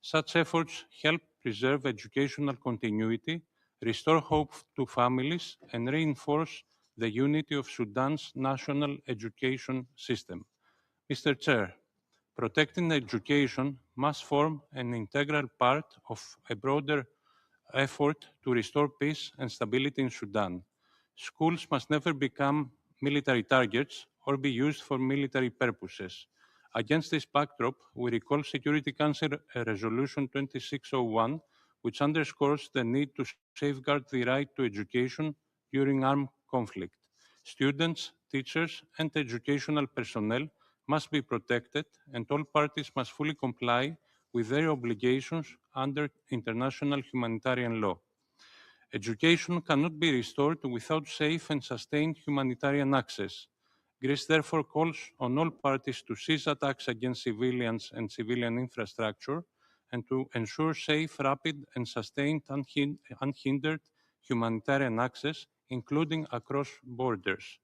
Such efforts help preserve educational continuity, restore hope to families, and reinforce the unity of Sudan's national education system. Mr. Chair, protecting education must form an integral part of a broader effort to restore peace and stability in Sudan. Schools must never become military targets or be used for military purposes. Against this backdrop, we recall Security Council Resolution 2601, which underscores the need to safeguard the right to education during armed conflict. Students, teachers, and educational personnel must be protected, and all parties must fully comply with their obligations under international humanitarian law. Education cannot be restored without safe and sustained humanitarian access. Greece therefore calls on all parties to cease attacks against civilians and civilian infrastructure and to ensure safe, rapid, and sustained unhindered humanitarian access, including across borders.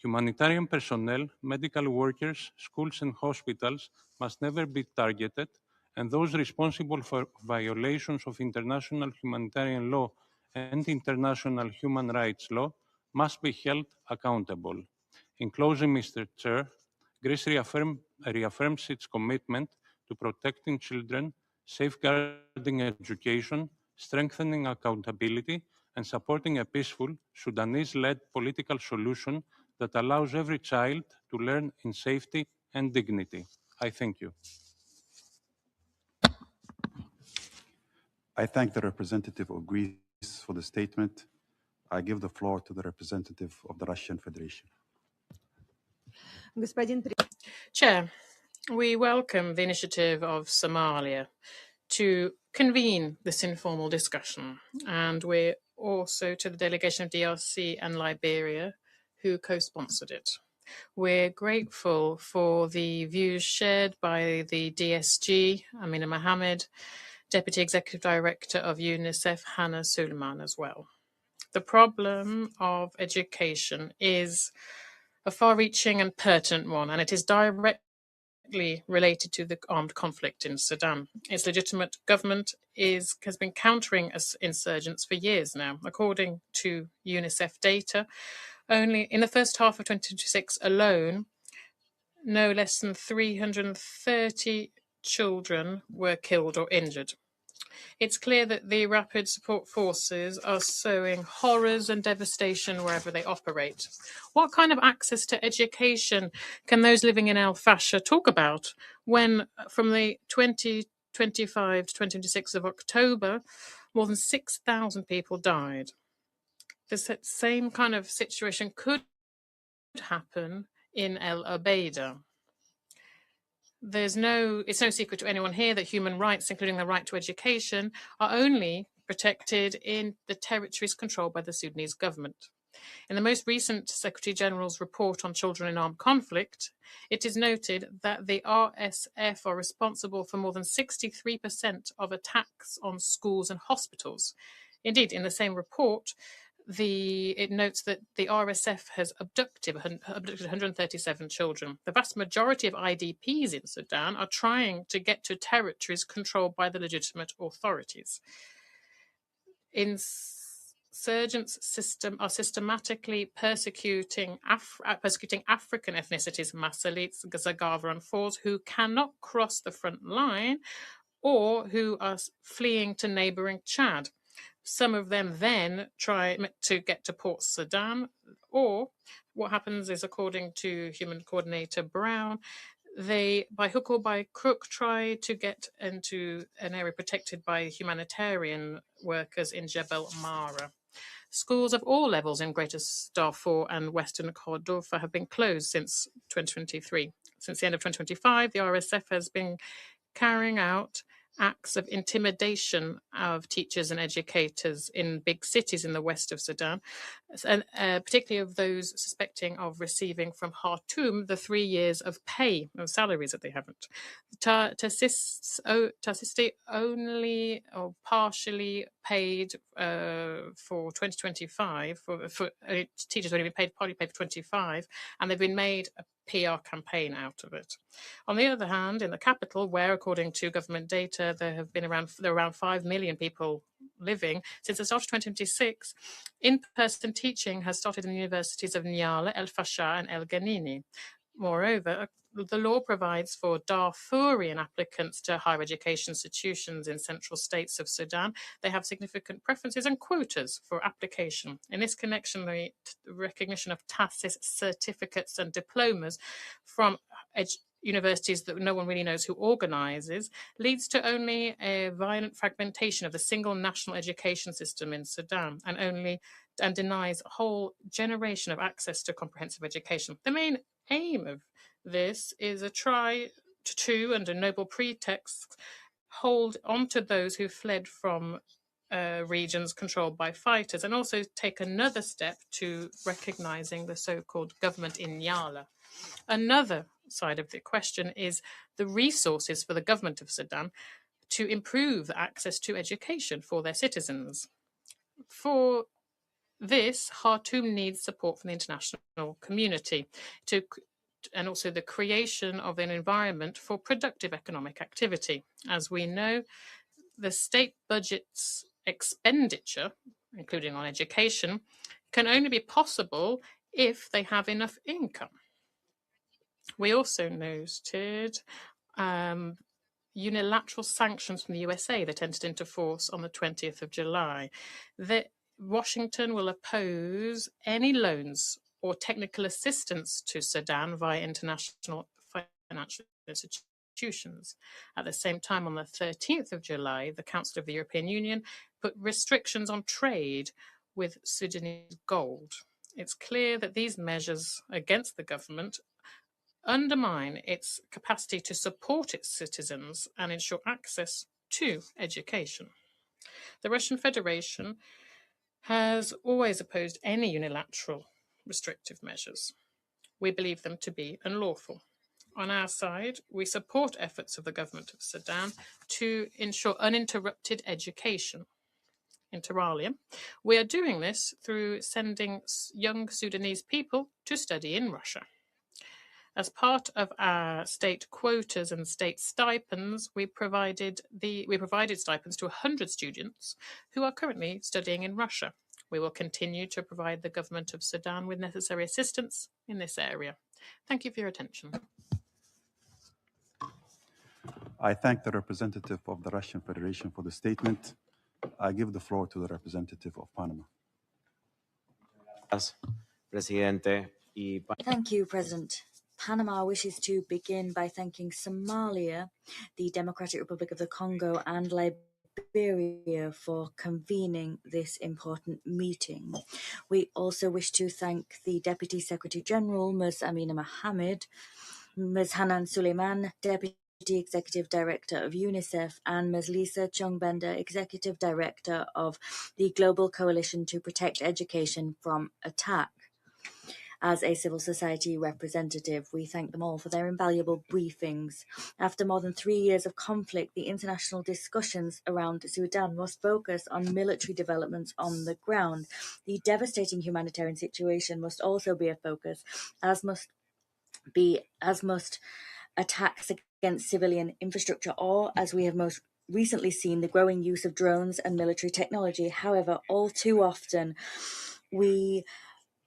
Humanitarian personnel, medical workers, schools and hospitals must never be targeted, and those responsible for violations of international humanitarian law and international human rights law must be held accountable. In closing, Mr. Chair, Greece reaffirms its commitment to protecting children, safeguarding education, strengthening accountability, and supporting a peaceful, Sudanese-led political solution that allows every child to learn in safety and dignity. I thank you. I thank the representative of Greece for the statement. I give the floor to the representative of the Russian Federation. Chair, we welcome the initiative of Somalia to convene this informal discussion, and we're also to the delegation of DRC and Liberia who co-sponsored it. We're grateful for the views shared by the DSG, Amina Mohammed, Deputy Executive Director of UNICEF, Hannah Suleiman as well. The problem of education is a far-reaching and pertinent one, and it is directly related to the armed conflict in Sudan. Its legitimate government has been countering insurgents for years now. According to UNICEF data, only in the first half of 2026 alone, no less than 330 children were killed or injured. It's clear that the rapid support forces are sowing horrors and devastation wherever they operate. What kind of access to education can those living in El Fasher talk about when, from the 2025 to 2026 of October, more than 6,000 people died? The same kind of situation could happen in El Obeida. It's no secret to anyone here that human rights, including the right to education, are only protected in the territories controlled by the Sudanese government. In the most recent Secretary General's report on children in armed conflict, it is noted that the RSF are responsible for more than 63% of attacks on schools and hospitals. Indeed, in the same report, it notes that the RSF has abducted 137 children. The vast majority of IDPs in Sudan are trying to get to territories controlled by the legitimate authorities. Insurgents are systematically persecuting African ethnicities, Masalits, Zagava, and Fors, who cannot cross the front line or who are fleeing to neighboring Chad. Some of them then try to get to Port Sudan, or what happens is, according to Human Coordinator Brown, they, by hook or by crook, try to get into an area protected by humanitarian workers in Jebel Mara. Schools of all levels in Greater Darfur and Western Kordofan have been closed since 2023. Since the end of 2025, the RSF has been carrying out acts of intimidation of teachers and educators in big cities in the west of Sudan, and particularly of those suspecting of receiving from Khartoum the 3 years of pay, of salaries that they haven't. Tassisti only or partially paid for 2025, for teachers only been partly paid for 25, and they've been made a PR campaign out of it. On the other hand, in the capital, where, according to government data, there are around 5 million people living, since the start of 2026, in-person teaching has started in the universities of Niala, El Fasher, and El Ganini. Moreover, the law provides for Darfurian applicants to higher education institutions in central states of Sudan. They have significant preferences and quotas for application. In this connection, the recognition of TASIS certificates and diplomas from universities that no one really knows who organizes leads to only a violent fragmentation of the single national education system in Sudan, and denies a whole generation of access to comprehensive education. The main aim of this is a try to, under noble pretext, hold on to those who fled from regions controlled by fighters, and also take another step to recognizing the so-called government in Nyala. Another side of the question is the resources for the government of Sudan to improve access to education for their citizens. For this, Khartoum needs support from the international community and also the creation of an environment for productive economic activity. As we know, the state budget's expenditure, including on education, can only be possible if they have enough income. We also noted unilateral sanctions from the USA that entered into force on the 20th of July. Washington will oppose any loans or technical assistance to Sudan via international financial institutions. At the same time, on the 13th of July, the Council of the European Union put restrictions on trade with Sudanese gold. It's clear that these measures against the government undermine its capacity to support its citizens and ensure access to education. The Russian Federation has always opposed any unilateral restrictive measures. We believe them to be unlawful. On our side, we support efforts of the government of Sudan to ensure uninterrupted education. inter alia. We are doing this through sending young Sudanese people to study in Russia. As part of our state quotas and state stipends, we provided stipends to 100 students who are currently studying in Russia. We will continue to provide the government of Sudan with necessary assistance in this area. Thank you for your attention. I thank the representative of the Russian Federation for the statement. I give the floor to the representative of Panama. Thank you, President. Panama wishes to begin by thanking Somalia, the Democratic Republic of the Congo, and Liberia for convening this important meeting. We also wish to thank the Deputy Secretary General, Ms. Amina Mohammed, Ms. Hanan Suleiman, Deputy Executive Director of UNICEF, and Ms. Lisa Chung-Bender, Executive Director of the Global Coalition to Protect Education from Attack. As a civil society representative, we thank them all for their invaluable briefings. After more than 3 years of conflict, the international discussions around Sudan must focus on military developments on the ground. The devastating humanitarian situation must also be a focus, as must attacks against civilian infrastructure, or, as we have most recently seen, the growing use of drones and military technology. However, all too often, we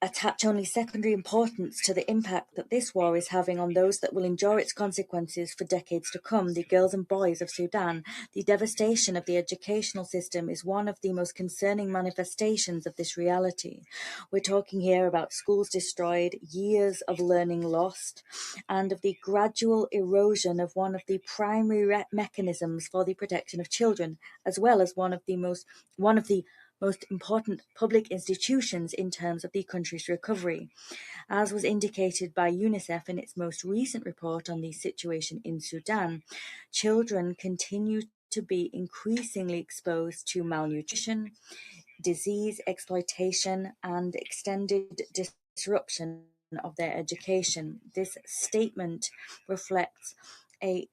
attach only secondary importance to the impact that this war is having on those that will endure its consequences for decades to come, the girls and boys of Sudan. The devastation of the educational system is one of the most concerning manifestations of this reality. We're talking here about schools destroyed, years of learning lost, and of the gradual erosion of one of the primary mechanisms for the protection of children, as well as one of the most important public institutions in terms of the country's recovery. As was indicated by UNICEF in its most recent report on the situation in Sudan, children continue to be increasingly exposed to malnutrition, disease, exploitation, and extended disruption of their education. This statement reflects a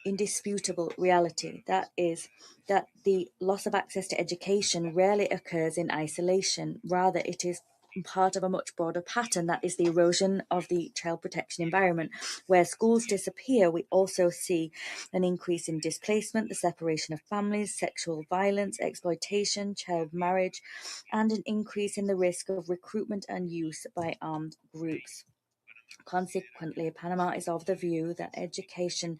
indisputable reality, that is, that the loss of access to education rarely occurs in isolation. Rather, it is part of a much broader pattern, that is the erosion of the child protection environment. Where schools disappear, we also see an increase in displacement, the separation of families, sexual violence, exploitation, child marriage, and an increase in the risk of recruitment and use by armed groups. Consequently, Panama is of the view that education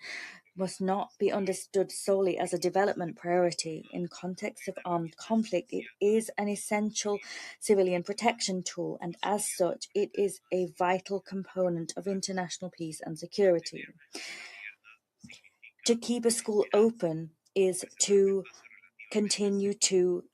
must not be understood solely as a development priority. In context of armed conflict, it is an essential civilian protection tool, and as such, it is a vital component of international peace and security. To keep a school open is to continue to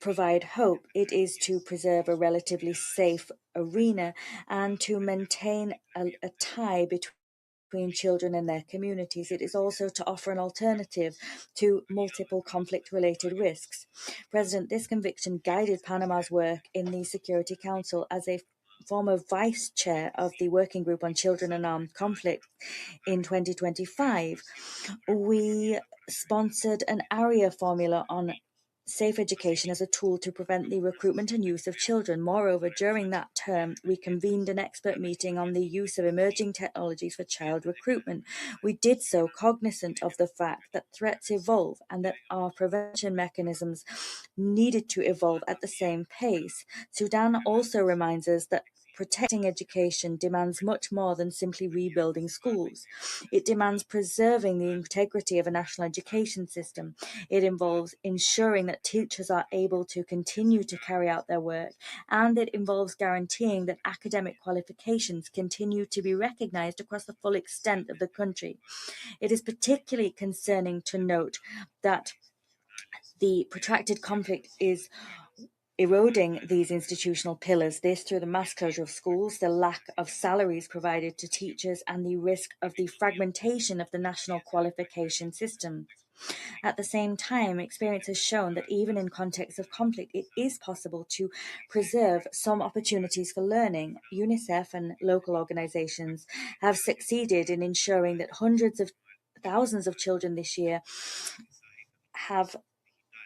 provide hope. It is to preserve a relatively safe arena and to maintain a tie between children and their communities. It is also to offer an alternative to multiple conflict-related risks. President, this conviction guided Panama's work in the Security Council. As a former vice chair of the Working Group on Children and Armed Conflict in 2025, we sponsored an Arria-Formula on safe education as a tool to prevent the recruitment and use of children. Moreover, during that term, we convened an expert meeting on the use of emerging technologies for child recruitment. We did so cognizant of the fact that threats evolve and that our prevention mechanisms needed to evolve at the same pace. Sudan also reminds us that protecting education demands much more than simply rebuilding schools. It demands preserving the integrity of a national education system. It involves ensuring that teachers are able to continue to carry out their work, and it involves guaranteeing that academic qualifications continue to be recognized across the full extent of the country. It is particularly concerning to note that the protracted conflict is eroding these institutional pillars, this through the mass closure of schools, the lack of salaries provided to teachers, and the risk of the fragmentation of the national qualification system. At the same time, experience has shown that even in contexts of conflict, it is possible to preserve some opportunities for learning. UNICEF and local organizations have succeeded in ensuring that hundreds of thousands of children this year have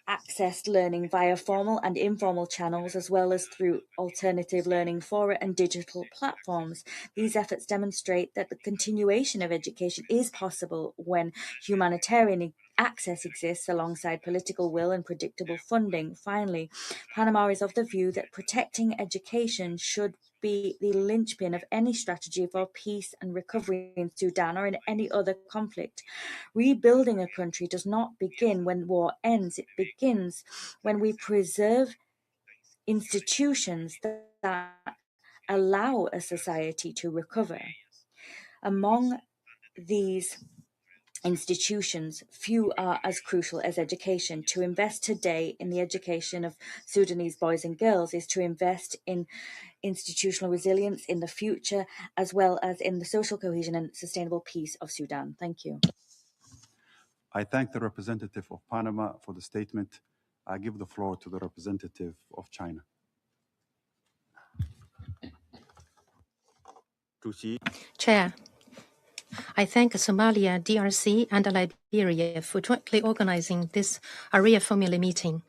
accessed learning via formal and informal channels, as well as through alternative learning fora and digital platforms. These efforts demonstrate that the continuation of education is possible when humanitarian access exists alongside political will and predictable funding. Finally, Panama is of the view that protecting education should be the linchpin of any strategy for peace and recovery in Sudan or in any other conflict. Rebuilding a country does not begin when war ends. It begins when we preserve institutions that allow a society to recover. Among these institutions, few are as crucial as education. To invest today in the education of Sudanese boys and girls is to invest in institutional resilience in the future, as well as in the social cohesion and sustainable peace of Sudan. Thank you. I thank the representative of Panama for the statement. I give the floor to the representative of China. Chair, I thank Somalia, DRC, and Liberia for jointly organizing this Arria-Formula meeting.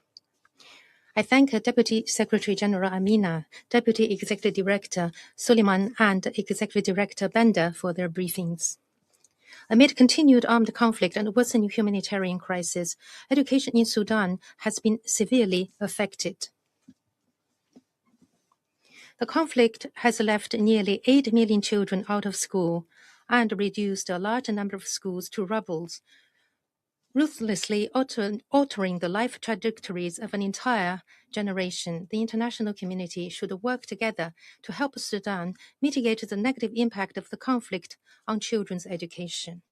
I thank Deputy Secretary General Amina, Deputy Executive Director Suleiman, and Executive Director Bender for their briefings. Amid continued armed conflict and worsening humanitarian crisis, education in Sudan has been severely affected. The conflict has left nearly 8 million children out of school and reduced a large number of schools to rubble, ruthlessly altering the life trajectories of an entire generation. The international community should work together to help Sudan mitigate the negative impact of the conflict on children's education.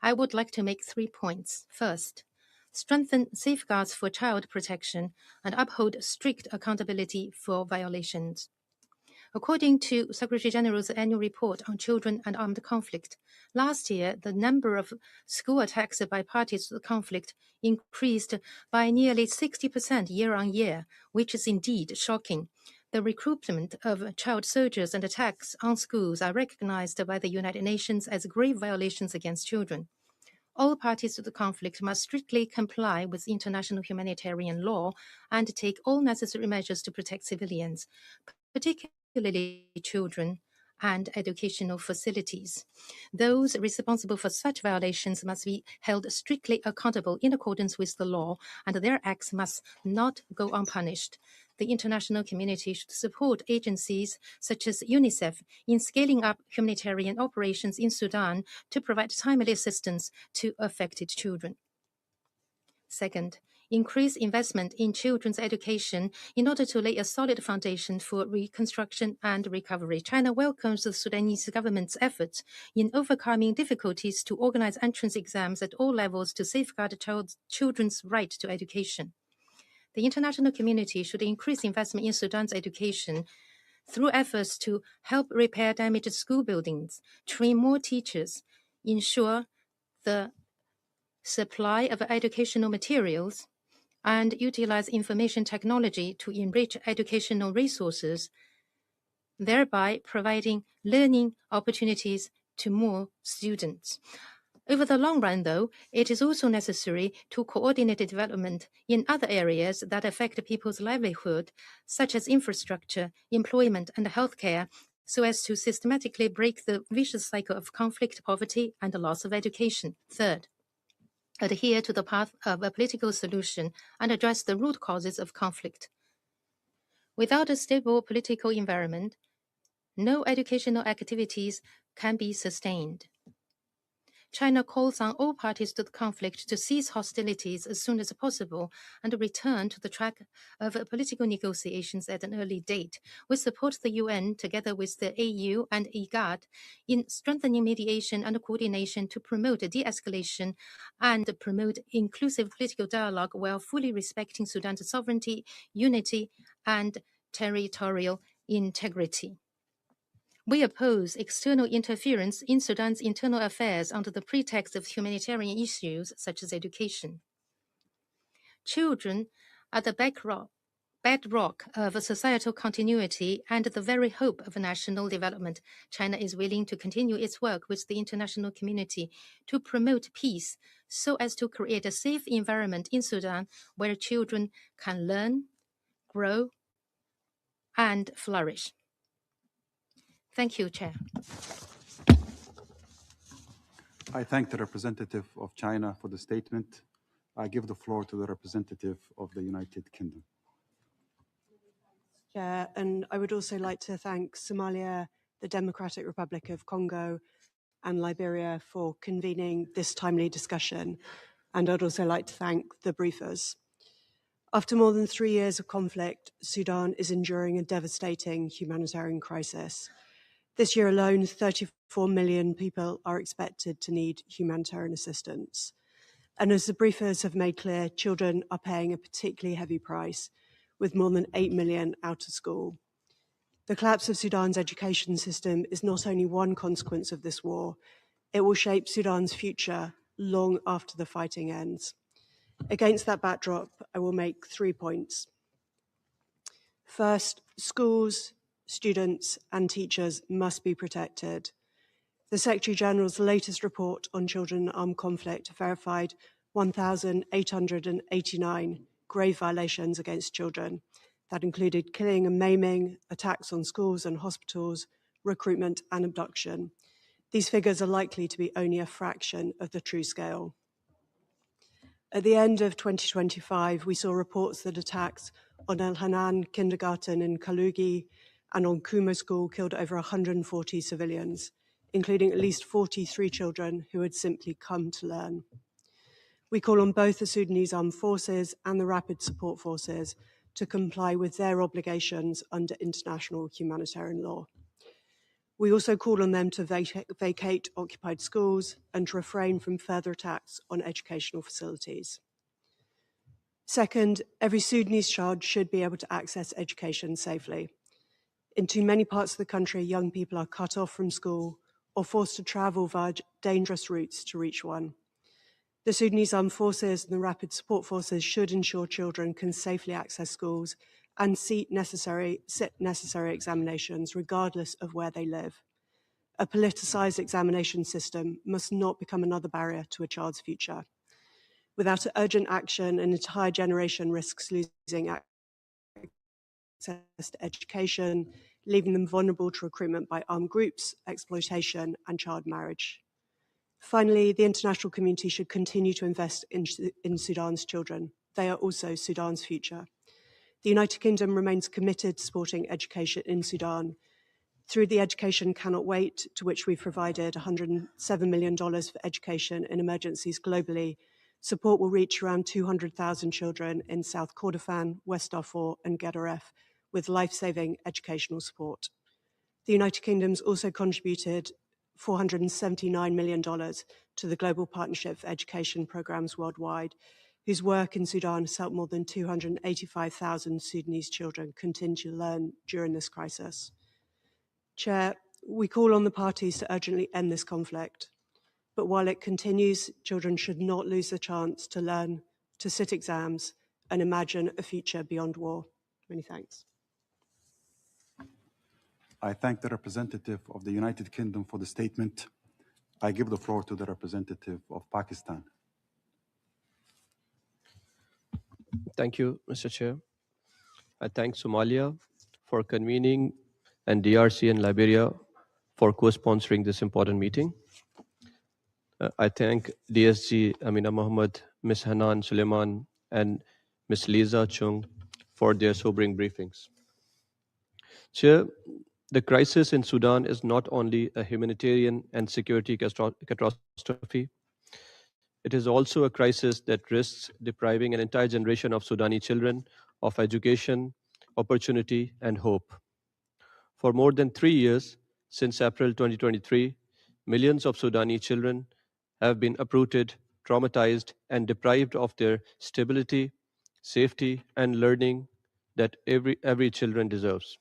I would like to make 3 points. First, strengthen safeguards for child protection and uphold strict accountability for violations. According to Secretary General's annual report on children and armed conflict, last year the number of school attacks by parties to the conflict increased by nearly 60% year-on-year, which is indeed shocking. The recruitment of child soldiers and attacks on schools are recognized by the United Nations as grave violations against children. All parties to the conflict must strictly comply with international humanitarian law and take all necessary measures to protect civilians, particularly children and educational facilities. Those responsible for such violations must be held strictly accountable in accordance with the law, and their acts must not go unpunished. The international community should support agencies such as UNICEF in scaling up humanitarian operations in Sudan to provide timely assistance to affected children. Second, increase investment in children's education in order to lay a solid foundation for reconstruction and recovery. China welcomes the Sudanese government's efforts in overcoming difficulties to organize entrance exams at all levels to safeguard children's right to education. The international community should increase investment in Sudan's education through efforts to help repair damaged school buildings, train more teachers, ensure the supply of educational materials, and utilize information technology to enrich educational resources, thereby providing learning opportunities to more students. Over the long run, though, it is also necessary to coordinate development in other areas that affect people's livelihood, such as infrastructure, employment, and healthcare, so as to systematically break the vicious cycle of conflict, poverty, and the loss of education. Third, adhere to the path of a political solution and address the root causes of conflict. Without a stable political environment, no educational activities can be sustained. China calls on all parties to the conflict to cease hostilities as soon as possible and return to the track of political negotiations at an early date. We support the UN, together with the AU and IGAD, in strengthening mediation and coordination to promote de-escalation and promote inclusive political dialogue while fully respecting Sudan's sovereignty, unity, and territorial integrity. We oppose external interference in Sudan's internal affairs under the pretext of humanitarian issues such as education. Children are the bedrock of societal continuity and the very hope of national development, China is willing to continue its work with the international community to promote peace so as to create a safe environment in Sudan where children can learn, grow, and flourish. Thank you, Chair. I thank the representative of China for the statement. I give the floor to the representative of the United Kingdom. Chair, and I would also like to thank Somalia, the Democratic Republic of Congo, and Liberia for convening this timely discussion. And I'd also like to thank the briefers. After more than 3 years of conflict, Sudan is enduring a devastating humanitarian crisis. This year alone, 34 million people are expected to need humanitarian assistance. And as the briefers have made clear, children are paying a particularly heavy price, with more than 8 million out of school. The collapse of Sudan's education system is not only one consequence of this war, it will shape Sudan's future long after the fighting ends. Against that backdrop, I will make 3 points. First, schools, students, and teachers must be protected. The Secretary-General's latest report on children in armed conflict verified 1,889 grave violations against children. That included killing and maiming, attacks on schools and hospitals, recruitment and abduction. These figures are likely to be only a fraction of the true scale. At the end of 2025, we saw reports that attacks on Al Hanan kindergarten in Kalugi and on Kuma school killed over 140 civilians, including at least 43 children who had simply come to learn. We call on both the Sudanese Armed Forces and the Rapid Support Forces to comply with their obligations under international humanitarian law. We also call on them to vacate occupied schools and to refrain from further attacks on educational facilities. Second, every Sudanese child should be able to access education safely. In too many parts of the country, young people are cut off from school or forced to travel via dangerous routes to reach one. The Sudanese Armed Forces and the Rapid Support Forces should ensure children can safely access schools and sit necessary examinations regardless of where they live. A politicized examination system must not become another barrier to a child's future. Without urgent action, an entire generation risks losing access to education, leaving them vulnerable to recruitment by armed groups, exploitation, and child marriage. Finally, the international community should continue to invest in Sudan's children. They are also Sudan's future. The United Kingdom remains committed to supporting education in Sudan. Through the Education Cannot Wait, to which we've provided $107 million for education in emergencies globally, support will reach around 200,000 children in South Kordofan, West Darfur, and Gedaref with life-saving educational support. The United Kingdom's also contributed $479 million to the Global Partnership for Education Programs Worldwide, whose work in Sudan has helped more than 285,000 Sudanese children continue to learn during this crisis. Chair, we call on the parties to urgently end this conflict. But while it continues, children should not lose the chance to learn, to sit exams, and imagine a future beyond war. Many thanks. I thank the representative of the United Kingdom for the statement. I give the floor to the representative of Pakistan. Thank you, Mr. Chair. I thank Somalia for convening and DRC and Liberia for co-sponsoring this important meeting. I thank DSG Amina Mohammed, Ms. Hanan Suleiman, and Ms. Lisa Chung for their sobering briefings. Chair, the crisis in Sudan is not only a humanitarian and security catastrophe, it is also a crisis that risks depriving an entire generation of Sudani children of education, opportunity, and hope. For more than 3 years, since April 2023, millions of Sudani children have been uprooted, traumatized, and deprived of their stability, safety, and learning that every children deserves.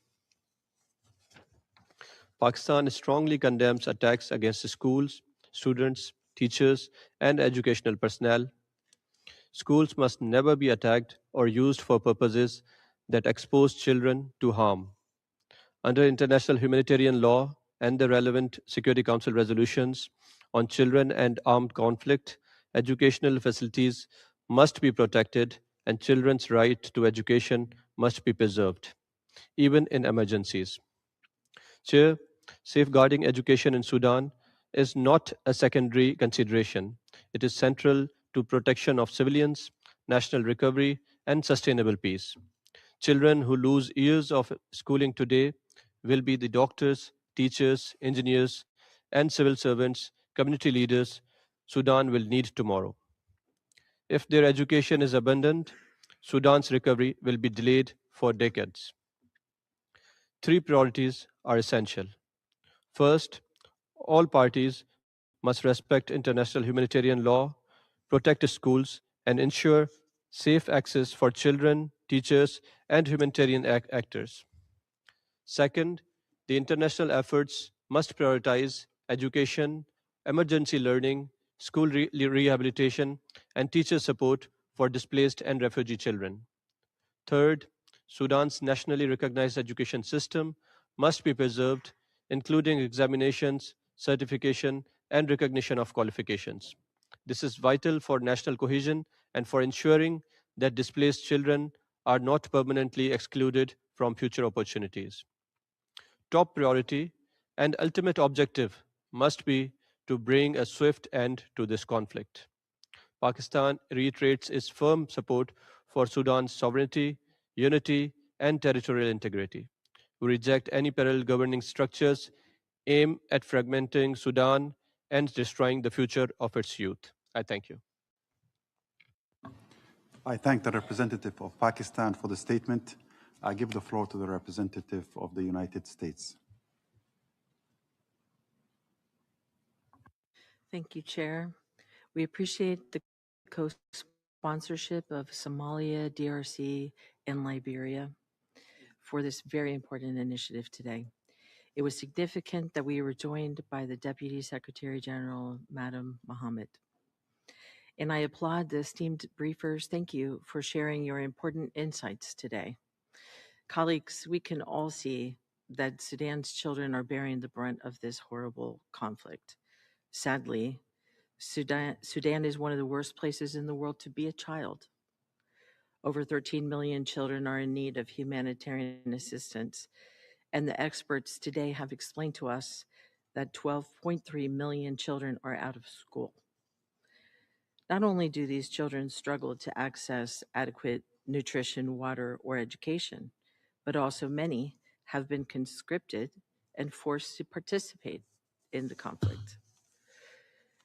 Pakistan strongly condemns attacks against schools, students, teachers, and educational personnel. Schools must never be attacked or used for purposes that expose children to harm. Under international humanitarian law and the relevant Security Council resolutions on children and armed conflict, educational facilities must be protected and children's right to education must be preserved, even in emergencies. Chair, safeguarding education in Sudan is not a secondary consideration. It is central to protection of civilians, national recovery, and sustainable peace. Children who lose years of schooling today will be the doctors, teachers, engineers, and civil servants, community leaders Sudan will need tomorrow. If their education is abandoned, Sudan's recovery will be delayed for decades. Three priorities are essential. First, all parties must respect international humanitarian law, protect schools, and ensure safe access for children, teachers, and humanitarian actors. Second, the international efforts must prioritize education, emergency learning, school rehabilitation, and teacher support for displaced and refugee children. Third, Sudan's nationally recognized education system must be preserved, including examinations, certification, and recognition of qualifications. This is vital for national cohesion and for ensuring that displaced children are not permanently excluded from future opportunities. Top priority and ultimate objective must be to bring a swift end to this conflict. Pakistan reiterates its firm support for Sudan's sovereignty, unity, and territorial integrity. We reject any parallel governing structures aimed at fragmenting Sudan and destroying the future of its youth. I thank you. I thank the representative of Pakistan for the statement. I give the floor to the representative of the United States. Thank you, Chair. We appreciate the co-sponsorship of Somalia, DRC, and Liberia for this very important initiative today. It was significant that we were joined by the Deputy Secretary General, Madam Mohammed. And I applaud the esteemed briefers. Thank you for sharing your important insights today. Colleagues, we can all see that Sudan's children are bearing the brunt of this horrible conflict. Sadly, Sudan is one of the worst places in the world to be a child. Over 13 million children are in need of humanitarian assistance, and the experts today have explained to us that 12.3 million children are out of school. Not only do these children struggle to access adequate nutrition, water, or education, but also many have been conscripted and forced to participate in the conflict.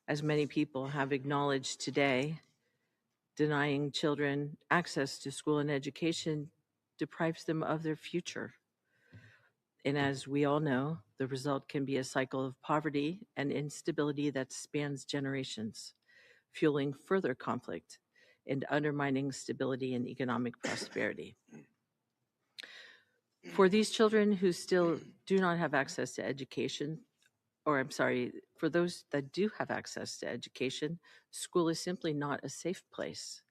As many people have acknowledged today, denying children access to school and education deprives them of their future. And as we all know, the result can be a cycle of poverty and instability that spans generations, fueling further conflict and undermining stability and economic prosperity. For these children who still do not have access to education, for those that do have access to education, school is simply not a safe place.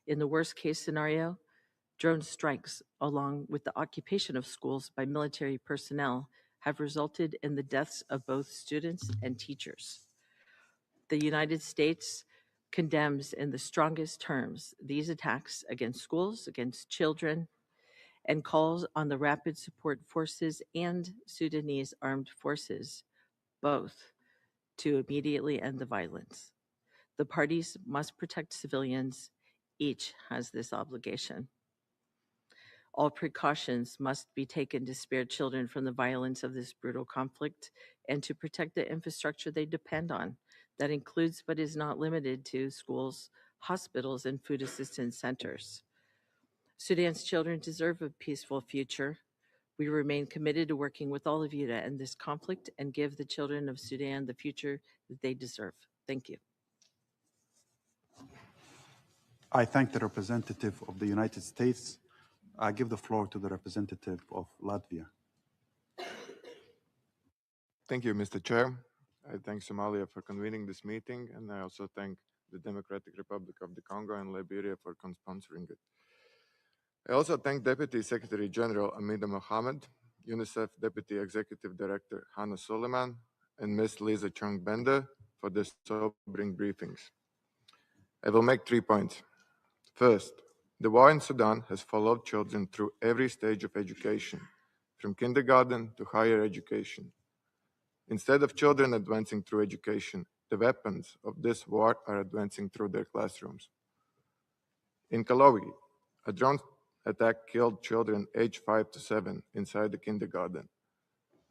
In the worst case scenario, drone strikes, along with the occupation of schools by military personnel, have resulted in the deaths of both students and teachers. The United States condemns in the strongest terms these attacks against schools, against children, and calls on the Rapid Support Forces and Sudanese Armed Forces, both, to immediately end the violence. The parties must protect civilians. Each has this obligation. All precautions must be taken to spare children from the violence of this brutal conflict and to protect the infrastructure they depend on. That includes, but is not limited to, schools, hospitals, and food assistance centers. Sudan's children deserve a peaceful future. We remain committed to working with all of you to end this conflict and give the children of Sudan the future that they deserve. Thank you. I thank the representative of the United States. I give the floor to the representative of Latvia. Thank you, Mr. Chair. I thank Somalia for convening this meeting, and I also thank the Democratic Republic of the Congo and Liberia for sponsoring it. I also thank Deputy Secretary General Amina Mohammed, UNICEF Deputy Executive Director Hannah Suleiman, and Ms. Lisa Chung-Bender for their sobering briefings. I will make 3 points. First, the war in Sudan has followed children through every stage of education, from kindergarten to higher education. Instead of children advancing through education, the weapons of this war are advancing through their classrooms. In Kalawi, a drone attack killed children aged 5 to 7 inside the kindergarten.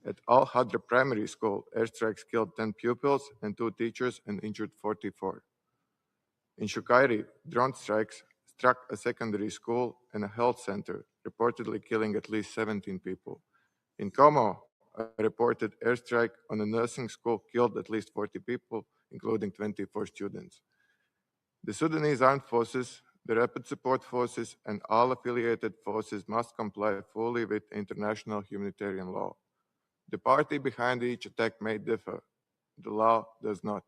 At Al-Hadra Primary School, airstrikes killed 10 pupils and 2 teachers and injured 44. In Shukairi, drone strikes struck a secondary school and a health center, reportedly killing at least 17 people. In Como, a reported airstrike on a nursing school killed at least 40 people, including 24 students. The Sudanese armed forces, the rapid support forces, and all affiliated forces must comply fully with international humanitarian law. The party behind each attack may differ. The law does not.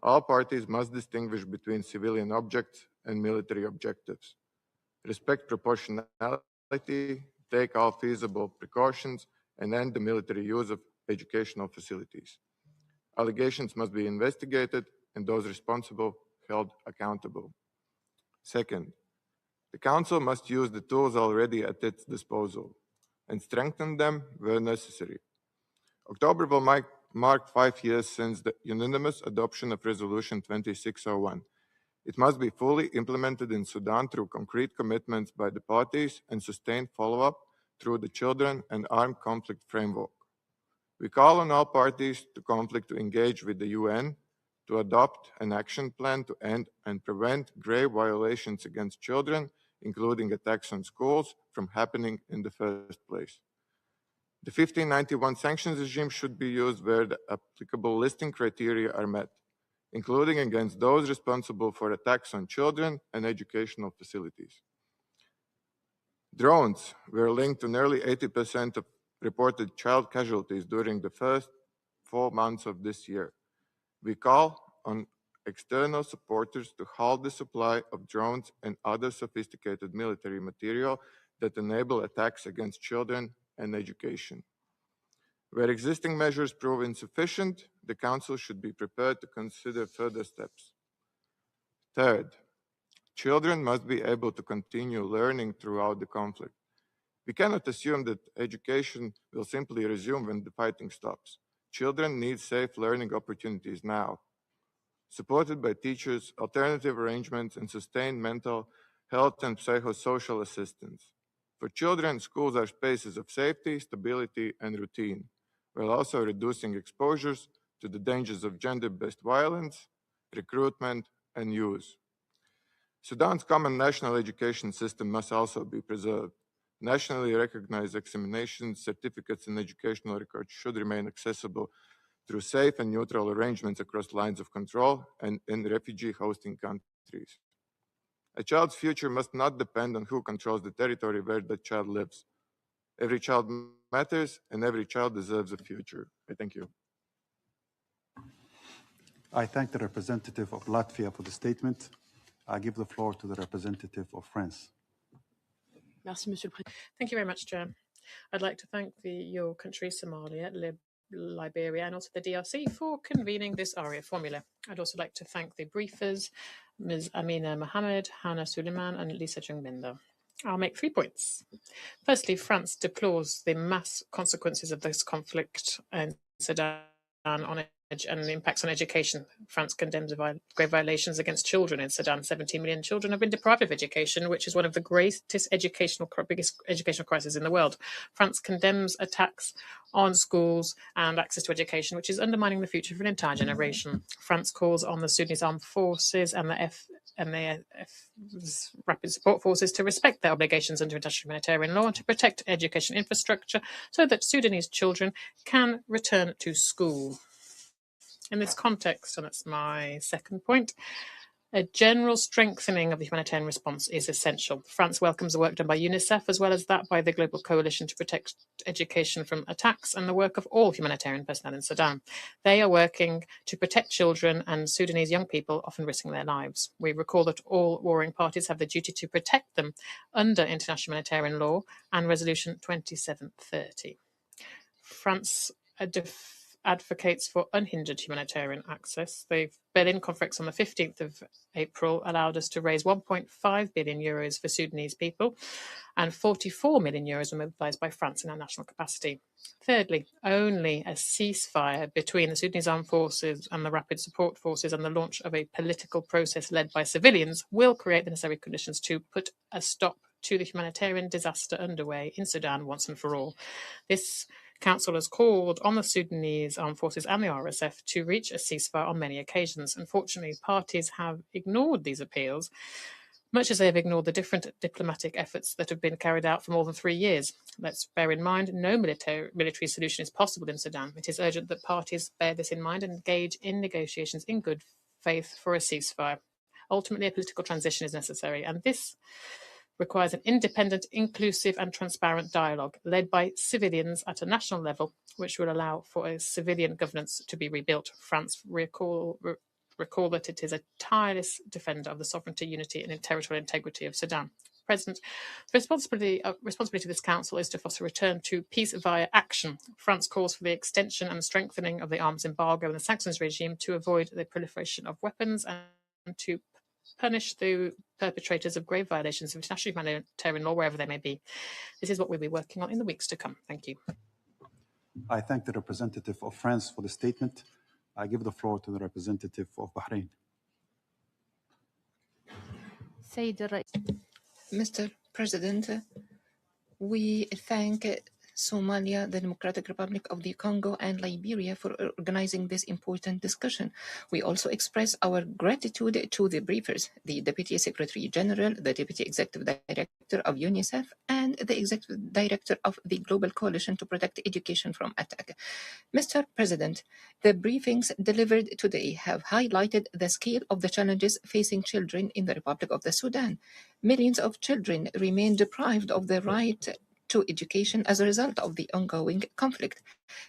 All parties must distinguish between civilian objects and military objectives. Respect proportionality, take all feasible precautions, and end the military use of educational facilities. Allegations must be investigated and those responsible held accountable. Second, the Council must use the tools already at its disposal and strengthen them where necessary. October will mark 5 years since the unanimous adoption of Resolution 2601. It must be fully implemented in Sudan through concrete commitments by the parties and sustained follow-up through the Children and Armed Conflict Framework. We call on all parties to conflict to engage with the UN to adopt an action plan to end and prevent grave violations against children, including attacks on schools, from happening in the first place. The 1591 sanctions regime should be used where the applicable listing criteria are met, including against those responsible for attacks on children and educational facilities. Drones were linked to nearly 80% of reported child casualties during the first 4 months of this year. We call on external supporters to halt the supply of drones and other sophisticated military material that enable attacks against children and education. Where existing measures prove insufficient, the Council should be prepared to consider further steps. Third, children must be able to continue learning throughout the conflict. We cannot assume that education will simply resume when the fighting stops. Children need safe learning opportunities now, supported by teachers, alternative arrangements, and sustained mental health and psychosocial assistance. For children, schools are spaces of safety, stability, and routine, while also reducing exposures to the dangers of gender-based violence, recruitment, and use. Sudan's common national education system must also be preserved. Nationally recognized examinations, certificates, and educational records should remain accessible through safe and neutral arrangements across lines of control and in refugee hosting countries. A child's future must not depend on who controls the territory where the child lives. Every child matters, and every child deserves a future. I thank you. I thank the representative of Latvia for the statement. I give the floor to the representative of France. Thank you very much, Chair. I'd like to thank your country, Somalia, Liberia, and also the DRC for convening this Arria-Formula. I'd also like to thank the briefers, Ms. Amina Mohammed, Hannah Suleiman, and Lisa Chung-Bender. I'll make 3 points. Firstly, France deplores the mass consequences of this conflict in Sudan and the impacts on education. France condemns grave violations against children in Sudan. 17 million children have been deprived of education, which is one of the biggest educational crises in the world. France condemns attacks on schools and access to education, which is undermining the future of an entire generation. France calls on the Sudanese armed forces and the rapid support forces to respect their obligations under international humanitarian law and to protect education infrastructure so that Sudanese children can return to school. In this context, and that's my second point, A general strengthening of the humanitarian response is essential. France welcomes the work done by UNICEF, as well as that by the Global Coalition to Protect Education from Attacks and the work of all humanitarian personnel in Sudan. They are working to protect children and Sudanese young people, often risking their lives. We recall that all warring parties have the duty to protect them under international humanitarian law and Resolution 2730. France advocates for unhindered humanitarian access. The Berlin conference on the 15th of April allowed us to raise 1.5 billion euros for Sudanese people, and 44 million euros were mobilized by France in our national capacity. Thirdly, only a ceasefire between the Sudanese armed forces and the rapid support forces and the launch of a political process led by civilians will create the necessary conditions to put a stop to the humanitarian disaster underway in Sudan once and for all. This Council has called on the Sudanese armed forces and the RSF to reach a ceasefire on many occasions. Unfortunately, parties have ignored these appeals, much as they have ignored the different diplomatic efforts that have been carried out for more than 3 years. Let's bear in mind, no military solution is possible in Sudan. It is urgent that parties bear this in mind and engage in negotiations in good faith for a ceasefire. Ultimately, a political transition is necessary, and this requires an independent, inclusive and transparent dialogue led by civilians at a national level, which will allow for a civilian governance to be rebuilt. France recall that it is a tireless defender of the sovereignty, unity and territorial integrity of Sudan. President, the responsibility of this Council is to foster a return to peace via action. France calls for the extension and strengthening of the arms embargo and the sanctions regime to avoid the proliferation of weapons and to punish the perpetrators of grave violations of international humanitarian law wherever they may be. This is what we'll be working on in the weeks to come. Thank you. I thank the representative of France for the statement. I give the floor to the representative of Bahrain. Mr. President, we thank Somalia, the Democratic Republic of the Congo, and Liberia for organizing this important discussion. We also express our gratitude to the briefers, the Deputy Secretary General, the Deputy Executive Director of UNICEF, and the Executive Director of the Global Coalition to Protect Education from Attack. Mr. President, the briefings delivered today have highlighted the scale of the challenges facing children in the Republic of the Sudan. Millions of children remain deprived of their right to education as a result of the ongoing conflict.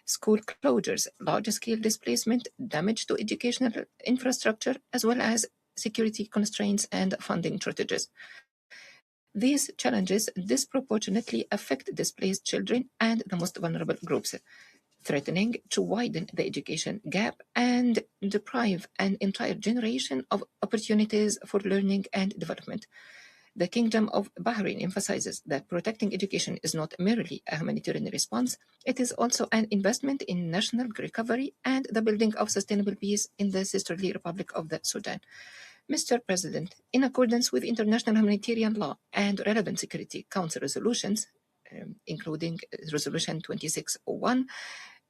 School closures, large-scale displacement, damage to educational infrastructure, as well as security constraints and funding shortages. These challenges disproportionately affect displaced children and the most vulnerable groups, threatening to widen the education gap and deprive an entire generation of opportunities for learning and development. The Kingdom of Bahrain emphasizes that protecting education is not merely a humanitarian response, it is also an investment in national recovery and the building of sustainable peace in the sisterly Republic of the Sudan. Mr. President, in accordance with international humanitarian law and relevant Security Council resolutions, including Resolution 2601,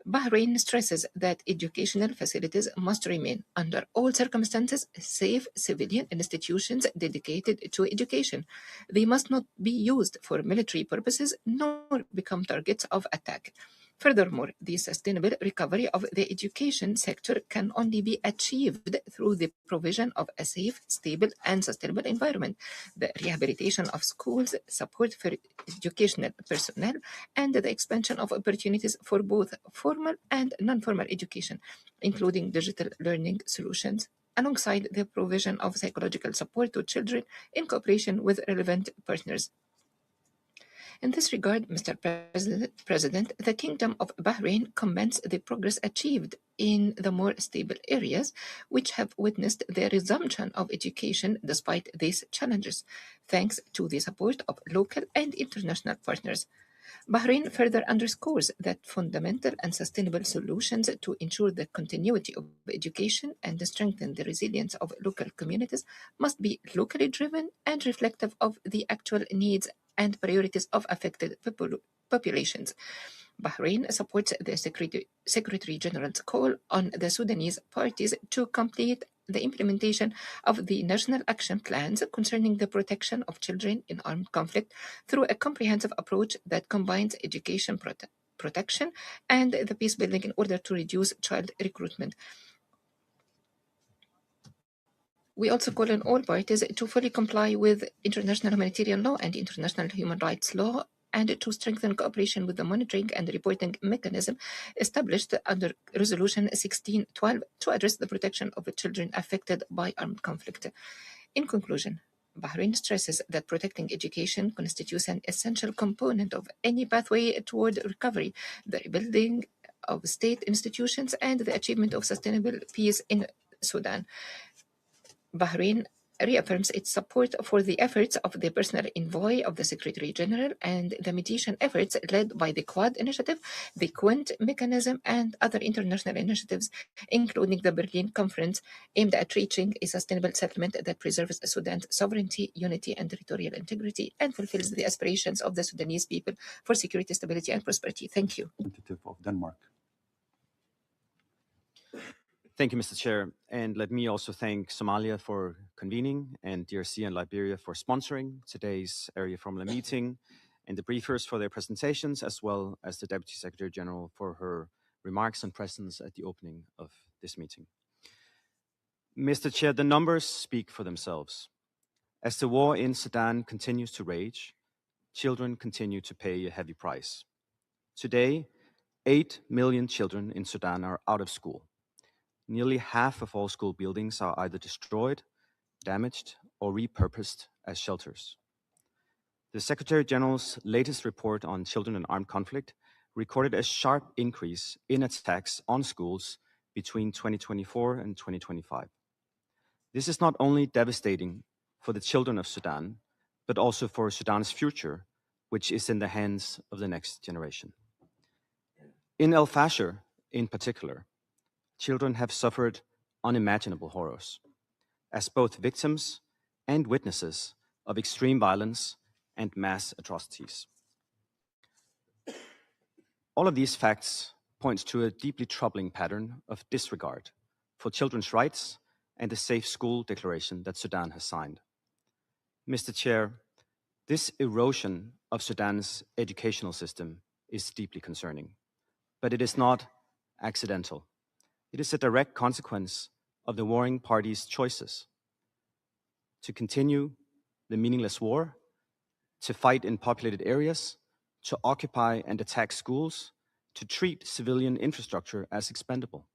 Bahrain stresses that educational facilities must remain, under all circumstances, safe civilian institutions dedicated to education. They must not be used for military purposes nor become targets of attack. Furthermore, the sustainable recovery of the education sector can only be achieved through the provision of a safe, stable, and sustainable environment, the rehabilitation of schools, support for educational personnel, and the expansion of opportunities for both formal and non-formal education, including digital learning solutions, alongside the provision of psychological support to children in cooperation with relevant partners. In this regard, Mr. President, the Kingdom of Bahrain commends the progress achieved in the more stable areas, which have witnessed the resumption of education despite these challenges, thanks to the support of local and international partners. Bahrain further underscores that fundamental and sustainable solutions to ensure the continuity of education and strengthen the resilience of local communities must be locally driven and reflective of the actual needs and priorities of affected populations. Bahrain supports the Secretary General's call on the Sudanese parties to complete the implementation of the national action plans concerning the protection of children in armed conflict through a comprehensive approach that combines education protection and the peace building in order to reduce child recruitment. We also call on all parties to fully comply with international humanitarian law and international human rights law, and to strengthen cooperation with the monitoring and reporting mechanism established under Resolution 1612 to address the protection of children affected by armed conflict. In conclusion, Bahrain stresses that protecting education constitutes an essential component of any pathway toward recovery, the rebuilding of state institutions, and the achievement of sustainable peace in Sudan. Bahrain reaffirms its support for the efforts of the personal envoy of the Secretary General and the mediation efforts led by the Quad Initiative, the Quint Mechanism, and other international initiatives, including the Berlin Conference, aimed at reaching a sustainable settlement that preserves Sudan's sovereignty, unity, and territorial integrity, and fulfills the aspirations of the Sudanese people for security, stability, and prosperity. Thank you. Representative of Denmark. Thank you, Mr. Chair. And let me also thank Somalia for convening and DRC and Liberia for sponsoring today's Arria-Formula meeting, and the briefers for their presentations, as well as the Deputy Secretary General for her remarks and presence at the opening of this meeting. Mr. Chair, the numbers speak for themselves. As the war in Sudan continues to rage, children continue to pay a heavy price. Today, 8 million children in Sudan are out of school. Nearly half of all school buildings are either destroyed, damaged, or repurposed as shelters. The Secretary General's latest report on children in armed conflict recorded a sharp increase in attacks on schools between 2024 and 2025. This is not only devastating for the children of Sudan, but also for Sudan's future, which is in the hands of the next generation. In El Fasher, in particular, children have suffered unimaginable horrors as both victims and witnesses of extreme violence and mass atrocities. All of these facts point to a deeply troubling pattern of disregard for children's rights and the Safe School Declaration that Sudan has signed. Mr. Chair, this erosion of Sudan's educational system is deeply concerning, but it is not accidental. It is a direct consequence of the warring parties' choices to continue the meaningless war, to fight in populated areas, to occupy and attack schools, to treat civilian infrastructure as expendable.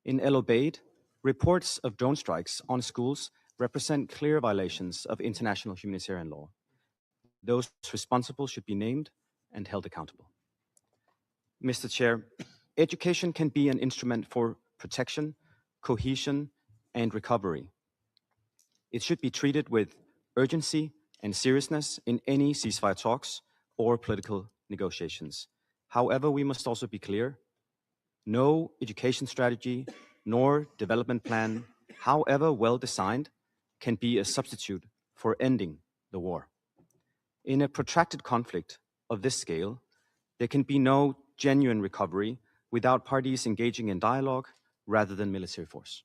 In El Obeid, reports of drone strikes on schools represent clear violations of international humanitarian law. Those responsible should be named and held accountable. Mr. Chair, education can be an instrument for protection, cohesion, and recovery. It should be treated with urgency and seriousness in any ceasefire talks or political negotiations. However, we must also be clear, no education strategy nor development plan, however well designed, can be a substitute for ending the war. In a protracted conflict of this scale, there can be no genuine recovery without parties engaging in dialogue rather than military force.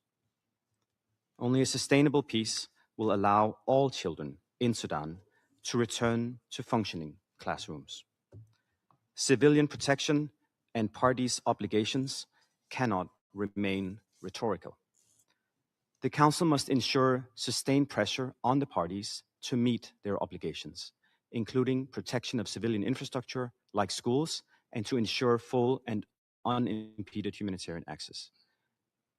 Only a sustainable peace will allow all children in Sudan to return to functioning classrooms. Civilian protection and parties' obligations cannot remain rhetorical. The Council must ensure sustained pressure on the parties to meet their obligations, including protection of civilian infrastructure like schools, and to ensure full and unimpeded humanitarian access.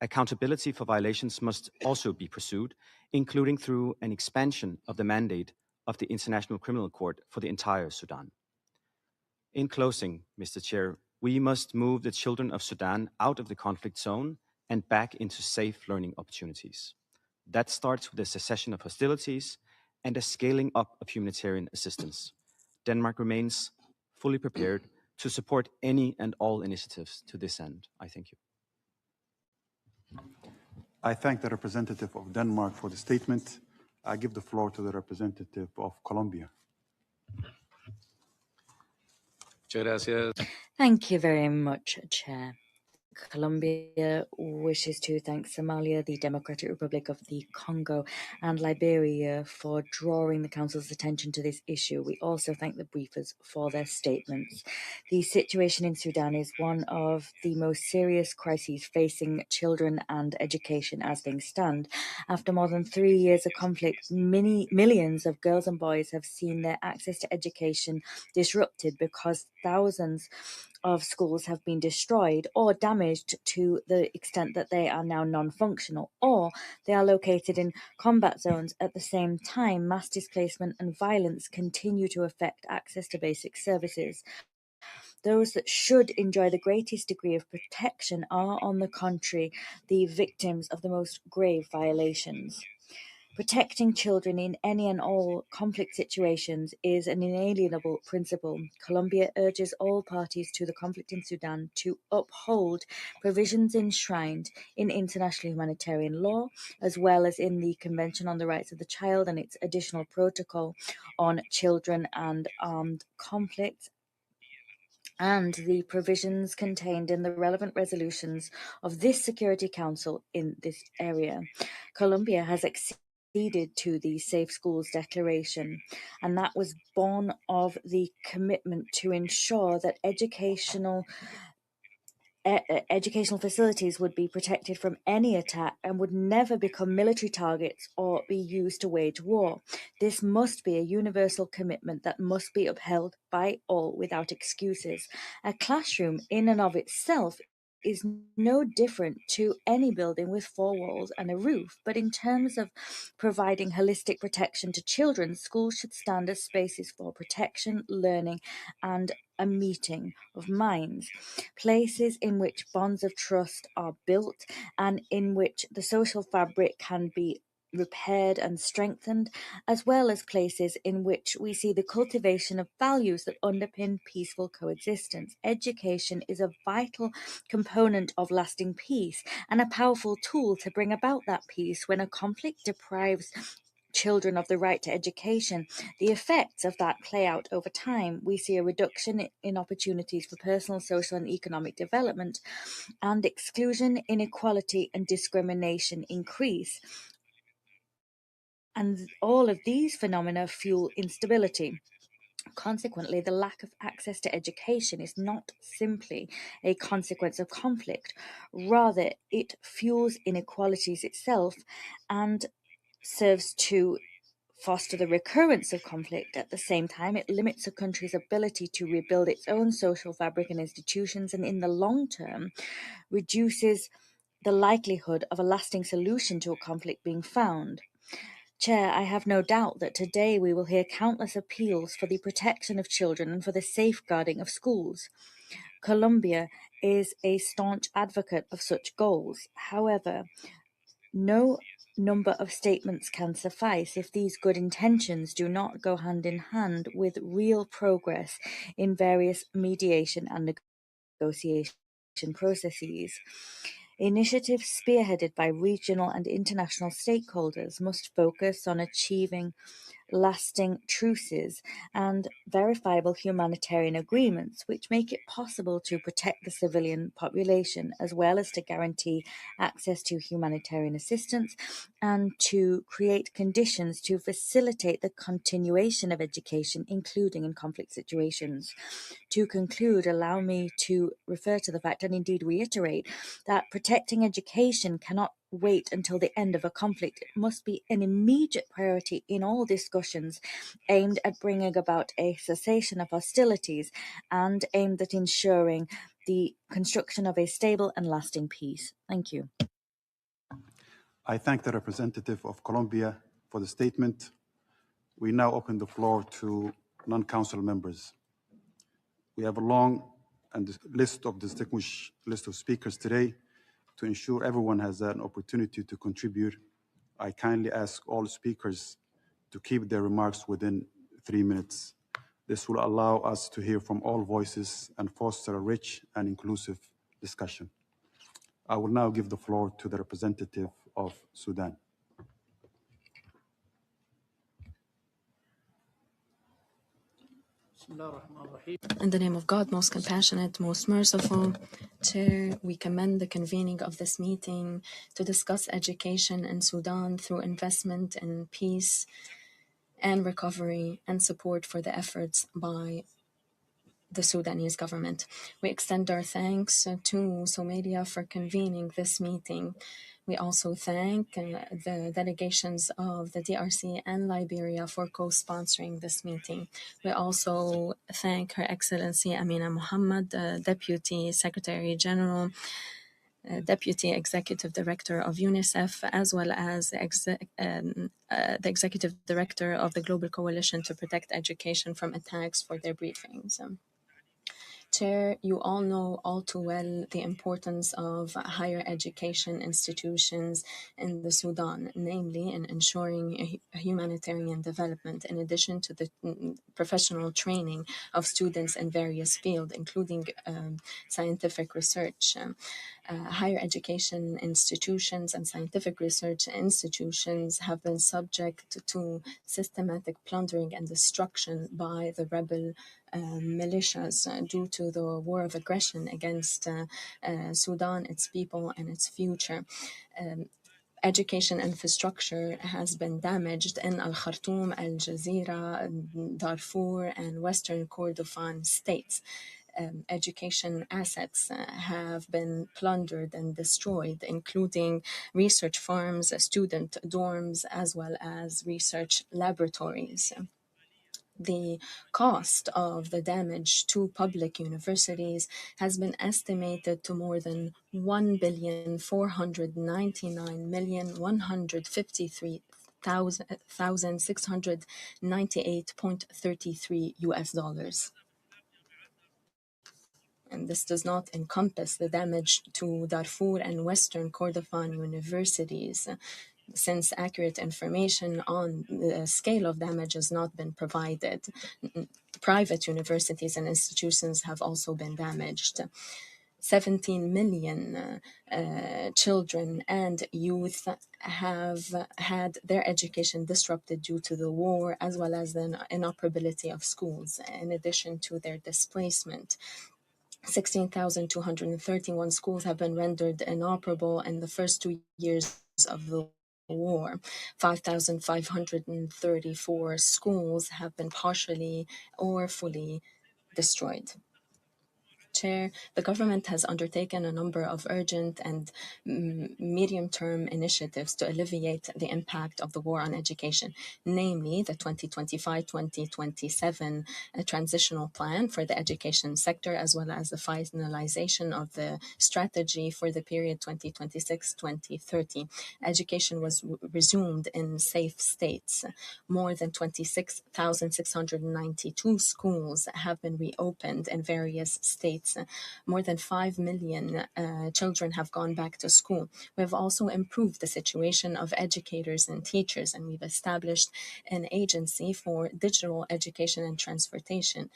Accountability for violations must also be pursued, including through an expansion of the mandate of the International Criminal Court for the entire Sudan. In closing, Mr. Chair, we must move the children of Sudan out of the conflict zone and back into safe learning opportunities. That starts with a cessation of hostilities and a scaling up of humanitarian assistance. Denmark remains fully prepared to support any and all initiatives to this end. I thank you. I thank the representative of Denmark for the statement. I give the floor to the representative of Colombia. Thank you very much, Chair. Colombia wishes to thank Somalia, the Democratic Republic of the Congo, and Liberia for drawing the Council's attention to this issue. We also thank the briefers for their statements. The situation in Sudan is one of the most serious crises facing children and education as things stand. After more than 3 years of conflict, millions of girls and boys have seen their access to education disrupted because thousands of schools have been destroyed or damaged to the extent that they are now non-functional, or they are located in combat zones. At the same time, mass displacement and violence continue to affect access to basic services. Those that should enjoy the greatest degree of protection are, on the contrary, the victims of the most grave violations. Protecting children in any and all conflict situations is an inalienable principle. Colombia urges all parties to the conflict in Sudan to uphold provisions enshrined in international humanitarian law, as well as in the Convention on the Rights of the Child and its additional protocol on children and armed conflicts, and the provisions contained in the relevant resolutions of this Security Council in this area. Colombia has acceded to the Safe Schools Declaration, and that was born of the commitment to ensure that educational facilities would be protected from any attack and would never become military targets or be used to wage war. This must be a universal commitment that must be upheld by all without excuses. A classroom in and of itself is no different to any building with 4 walls and a roof, but in terms of providing holistic protection to children, schools should stand as spaces for protection, learning, and a meeting of minds, places in which bonds of trust are built and in which the social fabric can be repaired and strengthened, as well as places in which we see the cultivation of values that underpin peaceful coexistence. Education is a vital component of lasting peace and a powerful tool to bring about that peace. When a conflict deprives children of the right to education, the effects of that play out over time. We see a reduction in opportunities for personal, social, and economic development, and exclusion, inequality, and discrimination increase. And all of these phenomena fuel instability. Consequently, the lack of access to education is not simply a consequence of conflict. Rather, it fuels inequalities itself and serves to foster the recurrence of conflict. At the same time, it limits a country's ability to rebuild its own social fabric and institutions, and in the long term, reduces the likelihood of a lasting solution to a conflict being found. Chair, I have no doubt that today we will hear countless appeals for the protection of children and for the safeguarding of schools. Colombia is a staunch advocate of such goals. However, no number of statements can suffice if these good intentions do not go hand in hand with real progress in various mediation and negotiation processes. Initiatives spearheaded by regional and international stakeholders must focus on achieving lasting truces and verifiable humanitarian agreements which make it possible to protect the civilian population, as well as to guarantee access to humanitarian assistance and to create conditions to facilitate the continuation of education, including in conflict situations. To conclude, allow me to refer to the fact, and indeed reiterate, that protecting education cannot wait until the end of a conflict. It must be an immediate priority in all discussions aimed at bringing about a cessation of hostilities and aimed at ensuring the construction of a stable and lasting peace. Thank you. I thank the representative of Colombia for the statement. We now open the floor to non-council members. We have a long distinguished list of speakers today. To ensure everyone has an opportunity to contribute, I kindly ask all speakers to keep their remarks within 3 minutes. This will allow us to hear from all voices and foster a rich and inclusive discussion. I will now give the floor to the representative of Sudan. In the name of God, most compassionate, most merciful, Chair, we commend the convening of this meeting to discuss education in Sudan through investment in peace and recovery and support for the efforts by the Sudanese government. We extend our thanks to Somalia for convening this meeting. We also thank the delegations of the DRC and Liberia for co-sponsoring this meeting. We also thank Her Excellency Amina Mohammed, Deputy Secretary General, Deputy Executive Director of UNICEF, as well as the Executive Director of the Global Coalition to Protect Education from Attacks for their briefings. Chair, you all know all too well the importance of higher education institutions in the Sudan, namely in ensuring a humanitarian development, in addition to the professional training of students in various fields, including scientific research. Higher education institutions and scientific research institutions have been subject to systematic plundering and destruction by the rebel militias due to the war of aggression against Sudan, its people, and its future. Education infrastructure has been damaged in Al Khartoum, Al Jazeera, Darfur, and Western Kordofan states. Education assets have been plundered and destroyed, including research farms, student dorms, as well as research laboratories. The cost of the damage to public universities has been estimated to more than $1,499,153,698.33 and this does not encompass the damage to Darfur and Western Kordofan universities, since accurate information on the scale of damage has not been provided. Private universities and institutions have also been damaged. 17 million children and youth have had their education disrupted due to the war, as well as the inoperability of schools, in addition to their displacement. 16,231 schools have been rendered inoperable in the first 2 years of the war. 5,534 schools have been partially or fully destroyed. Chair, the government has undertaken a number of urgent and medium-term initiatives to alleviate the impact of the war on education, namely the 2025-2027 transitional plan for the education sector, as well as the finalization of the strategy for the period 2026-2030. Education was resumed in safe states. More than 26,692 schools have been reopened in various states. More than 5 million children have gone back to school. We have also improved the situation of educators and teachers, and we've established an agency for digital education and transformation,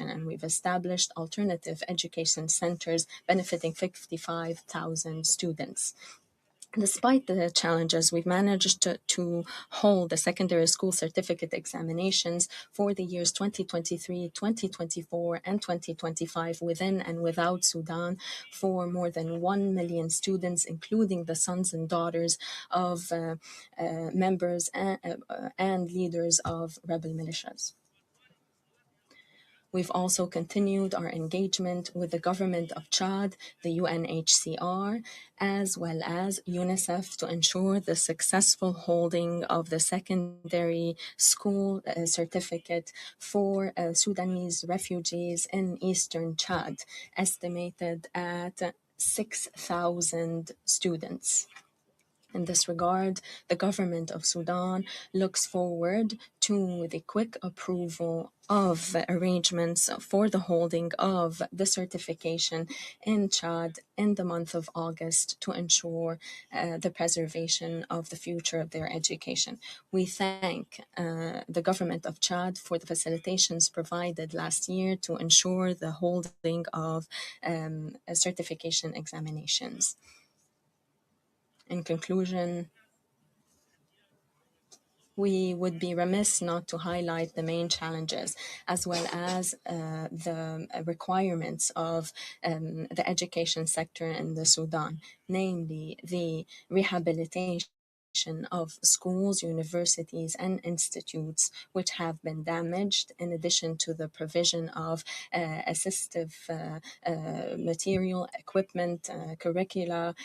and we've established alternative education centers benefiting 55,000 students. Despite the challenges, we've managed to hold the secondary school certificate examinations for the years 2023, 2024, and 2025 within and without Sudan for more than 1 million students, including the sons and daughters of members and leaders of rebel militias. We've also continued our engagement with the government of Chad, the UNHCR, as well as UNICEF to ensure the successful holding of the secondary school certificate for Sudanese refugees in eastern Chad, estimated at 6,000 students. In this regard, the government of Sudan looks forward to the quick approval of arrangements for the holding of the certification in Chad in the month of August to ensure the preservation of the future of their education. We thank the government of Chad for the facilitations provided last year to ensure the holding of certification examinations. In conclusion, We would be remiss not to highlight the main challenges as well as the requirements of the education sector in the Sudan, namely the rehabilitation of schools, universities, and institutes which have been damaged, in addition to the provision of assistive material, equipment, curricula,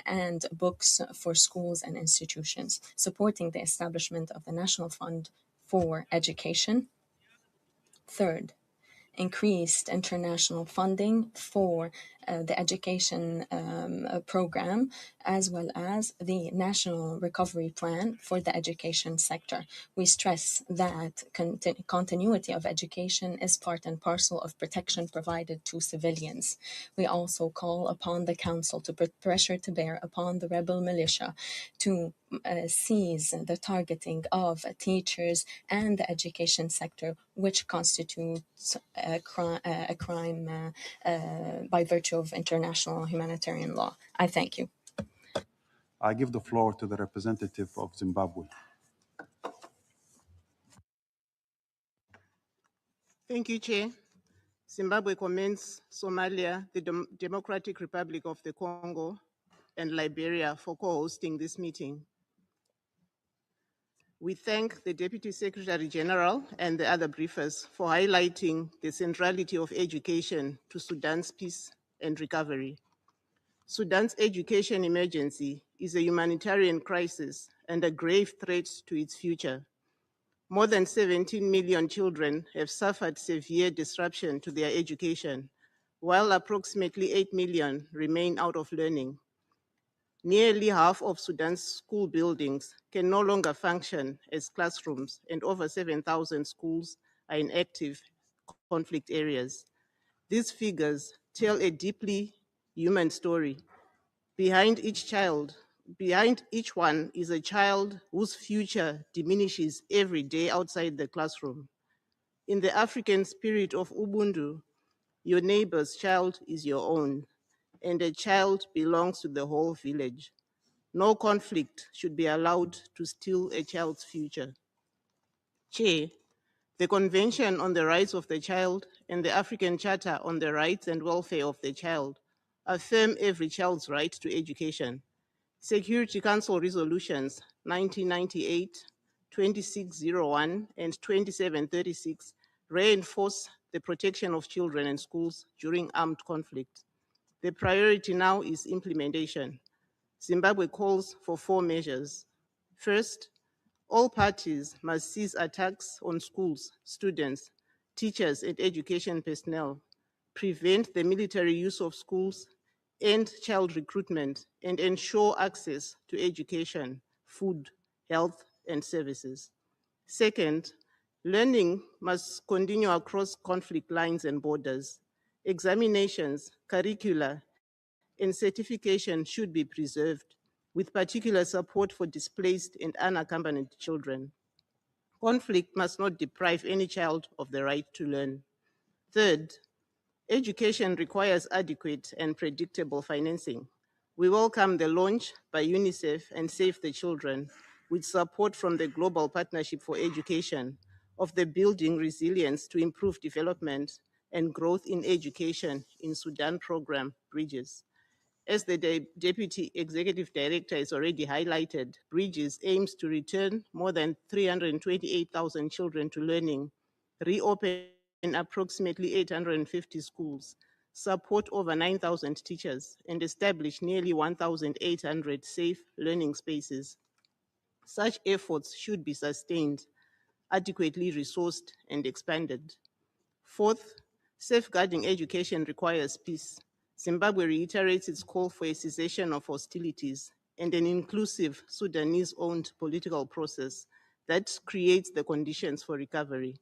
and books for schools and institutions, supporting the establishment of the National Fund for Education. Third, increased international funding for the education program, as well as the National Recovery Plan for the education sector. We stress that continuity of education is part and parcel of protection provided to civilians. We also call upon the Council to put pressure to bear upon the rebel militia to seize the targeting of teachers and the education sector, which constitutes a crime by virtue of international humanitarian law. I thank you. I give the floor to the representative of Zimbabwe. Thank you, Chair. Zimbabwe commends Somalia, the Democratic Republic of the Congo, and Liberia for co-hosting this meeting. We thank the Deputy Secretary General and the other briefers for highlighting the centrality of education to Sudan's peace and recovery. Sudan's education emergency is a humanitarian crisis and a grave threat to its future. More than 17 million children have suffered severe disruption to their education, while approximately 8 million remain out of learning. Nearly half of Sudan's school buildings can no longer function as classrooms, and over 7,000 schools are in active conflict areas. These figures tell a deeply human story. Behind each one is a child whose future diminishes every day outside the classroom. In the African spirit of Ubuntu, your neighbor's child is your own, and a child belongs to the whole village. No conflict should be allowed to steal a child's future. Chair, the Convention on the Rights of the Child and the African Charter on the Rights and Welfare of the Child affirm every child's right to education. Security Council resolutions 1998, 2601, and 2736 reinforce the protection of children and schools during armed conflict. The priority now is implementation. Zimbabwe calls for 4 measures. First, all parties must cease attacks on schools, students, teachers, and education personnel, prevent the military use of schools, end child recruitment, and ensure access to education, food, health, and services. Second, learning must continue across conflict lines and borders. Examinations, curricula, and certification should be preserved, with particular support for displaced and unaccompanied children. Conflict must not deprive any child of the right to learn. Third, education requires adequate and predictable financing. We welcome the launch by UNICEF and Save the Children, with support from the Global Partnership for Education, of the Building Resilience to Improve Development and Growth in Education in Sudan program, Bridges. As the Deputy Executive Director has already highlighted, Bridges aims to return more than 328,000 children to learning, reopen approximately 850 schools, support over 9,000 teachers, and establish nearly 1,800 safe learning spaces. Such efforts should be sustained, adequately resourced, and expanded. Fourth, safeguarding education requires peace. Zimbabwe reiterates its call for a cessation of hostilities and an inclusive Sudanese-owned political process that creates the conditions for recovery.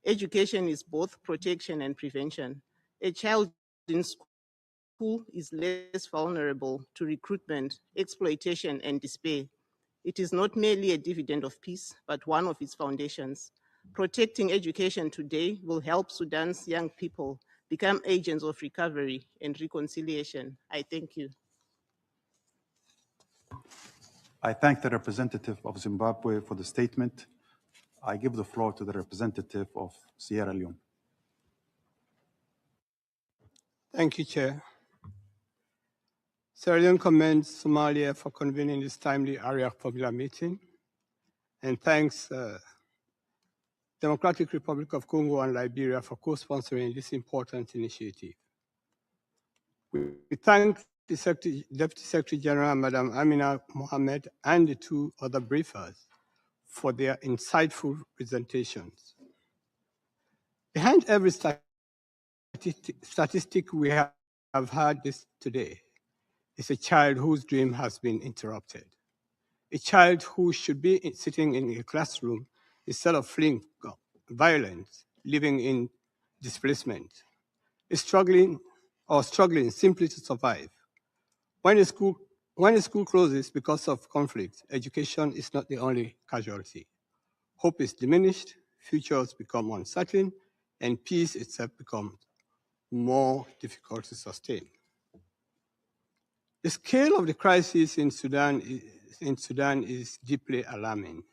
Education is both protection and prevention. A child in school is less vulnerable to recruitment, exploitation, and despair. It is not merely a dividend of peace, but one of its foundations. Protecting education today will help Sudan's young people become agents of recovery and reconciliation. I thank you. I thank the representative of Zimbabwe for the statement. I give the floor to the representative of Sierra Leone. Thank you, Chair. Sierra Leone commends Somalia for convening this timely Arria-Formula meeting, and thanks Democratic Republic of Congo and Liberia for co-sponsoring this important initiative. We thank the Deputy Secretary General, Madam Amina Mohamed, and the two other briefers for their insightful presentations. Behind every statistic we have heard this today is a child whose dream has been interrupted. A child who should be sitting in a classroom instead of fleeing violence, living in displacement, is struggling simply to survive. When a school closes because of conflict, education is not the only casualty. Hope is diminished, futures become uncertain, and peace itself becomes more difficult to sustain. The scale of the crisis in Sudan is deeply alarming.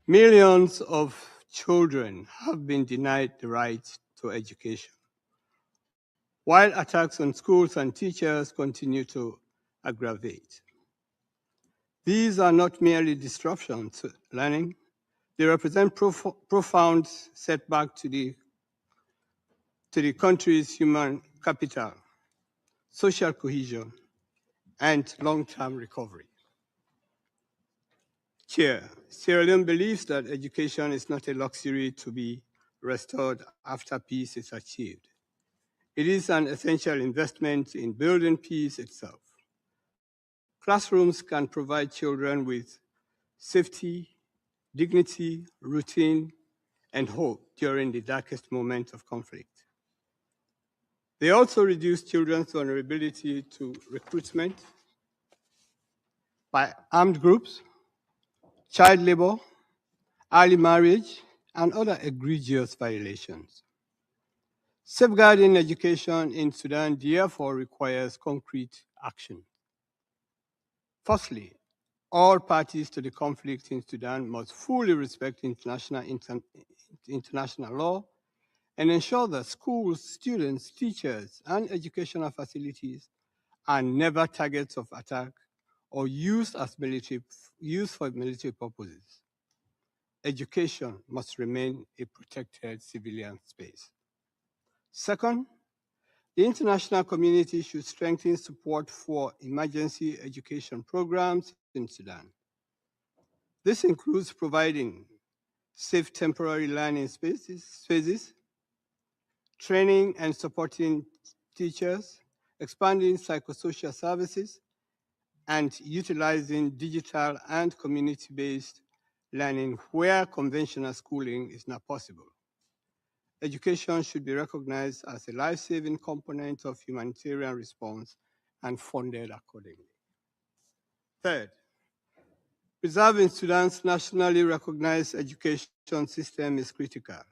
Millions of children have been denied the right to education, while attacks on schools and teachers continue to aggravate. These are not merely disruptions to learning, they represent profound setback to the country's human capital, social cohesion, and long-term recovery. Chair, Sierra Leone believes that education is not a luxury to be restored after peace is achieved. It is an essential investment in building peace itself. Classrooms can provide children with safety, dignity, routine, and hope during the darkest moment of conflict. They also reduce children's vulnerability to recruitment by armed groups, child labor, early marriage, and other egregious violations. Safeguarding education in Sudan therefore requires concrete action. Firstly, all parties to the conflict in Sudan must fully respect international law and ensure that schools, students, teachers, and educational facilities are never targets of attack or used for military purposes. Education must remain a protected civilian space. Second, the international community should strengthen support for emergency education programs in Sudan. This includes providing safe temporary learning spaces, training and supporting teachers, expanding psychosocial services, and utilizing digital and community-based learning where conventional schooling is not possible. Education should be recognized as a life-saving component of humanitarian response and funded accordingly. Third, preserving Sudan's nationally recognized education system is critical.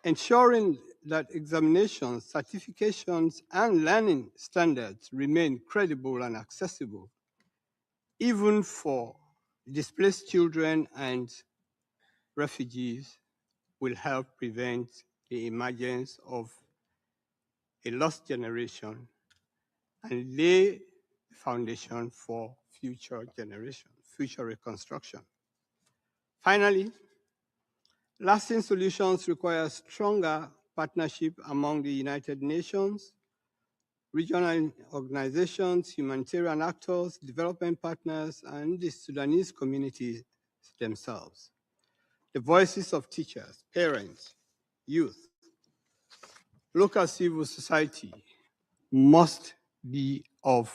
Ensuring that examinations, certifications, and learning standards remain credible and accessible, even for displaced children and refugees, will help prevent the emergence of a lost generation and lay the foundation for future generations, future reconstruction. Finally, lasting solutions require stronger partnership among the United Nations, regional organizations, humanitarian actors, development partners, and the Sudanese communities themselves. The voices of teachers, parents, youth, local civil society must be the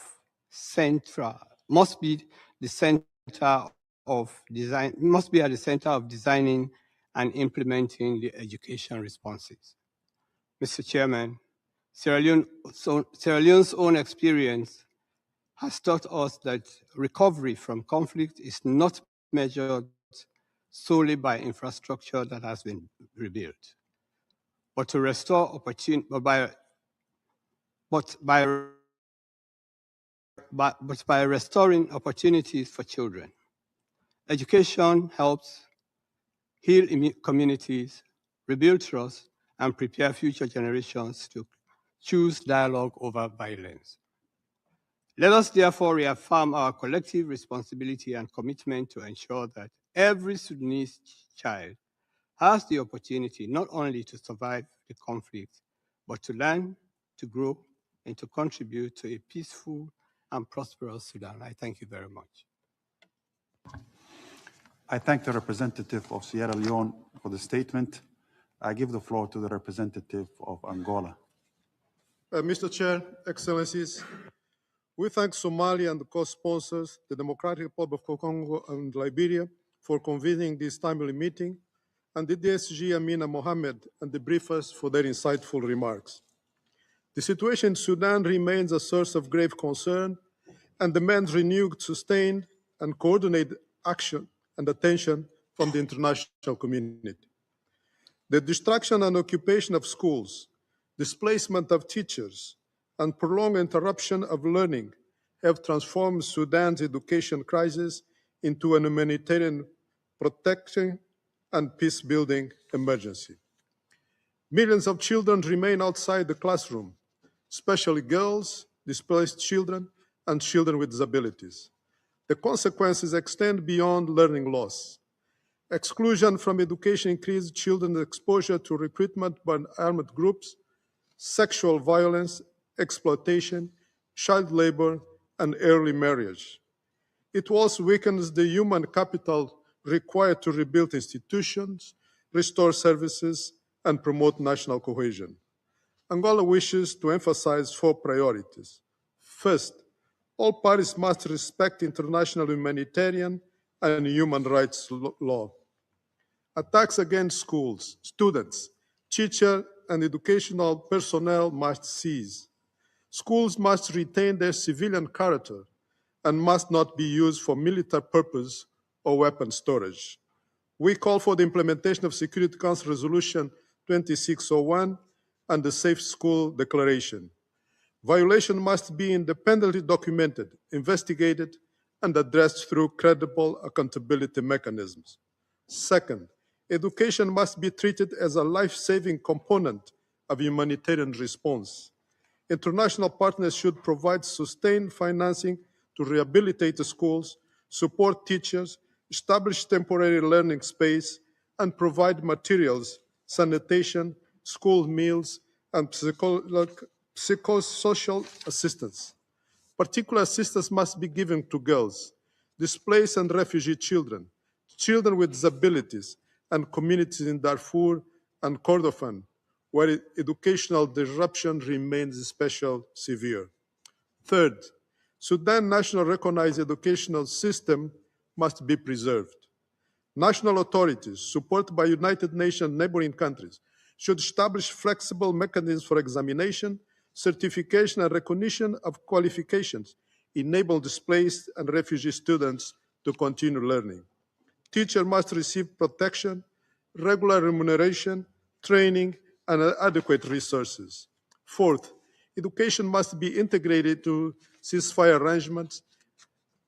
center of designing and implementing the education responses. Mr. Chairman, Sierra Leone's own experience has taught us that recovery from conflict is not measured solely by infrastructure that has been rebuilt, but to restore opportunity, by by restoring opportunities for children. Education helps heal communities, rebuild trust, and prepare future generations to choose dialogue over violence. Let us therefore reaffirm our collective responsibility and commitment to ensure that every Sudanese child has the opportunity not only to survive the conflict, but to learn, to grow, and to contribute to a peaceful and prosperous Sudan. I thank you very much. I thank the representative of Sierra Leone for the statement. I give the floor to the representative of Angola. Mr. Chair, Excellencies, we thank Somalia and the co-sponsors, the Democratic Republic of Congo and Liberia, for convening this timely meeting, and the DSG Amina Mohammed and the briefers for their insightful remarks. The situation in Sudan remains a source of grave concern and demands renewed, sustained, and coordinated action and attention from the international community. The destruction and occupation of schools, displacement of teachers, and prolonged interruption of learning have transformed Sudan's education crisis into an humanitarian protection and peace-building emergency. Millions of children remain outside the classroom, especially girls, displaced children, and children with disabilities. The consequences extend beyond learning loss. Exclusion from education increased children's exposure to recruitment by armed groups, sexual violence, exploitation, child labor, and early marriage. It also weakens the human capital required to rebuild institutions, restore services, and promote national cohesion. Angola wishes to emphasize 4 priorities. First, all parties must respect international humanitarian and human rights law. Attacks against schools, students, teachers, and educational personnel must cease. Schools must retain their civilian character and must not be used for military purpose or weapon storage. We call for the implementation of Security Council Resolution 2601 and the Safe School Declaration. Violation must be independently documented, investigated, and addressed through credible accountability mechanisms. Second, education must be treated as a life-saving component of humanitarian response. International partners should provide sustained financing to rehabilitate the schools, support teachers, establish temporary learning space, and provide materials, sanitation, school meals, and psychosocial assistance. Particular assistance must be given to girls, displaced and refugee children, children with disabilities, and communities in Darfur and Kordofan, where educational disruption remains especially severe. Third, Sudan's national recognized educational system must be preserved. National authorities, supported by United Nations neighboring countries, should establish flexible mechanisms for examination, certification, and recognition of qualifications, enable displaced and refugee students to continue learning. Teachers must receive protection, regular remuneration, training, and adequate resources. Fourth, education must be integrated to ceasefire arrangements,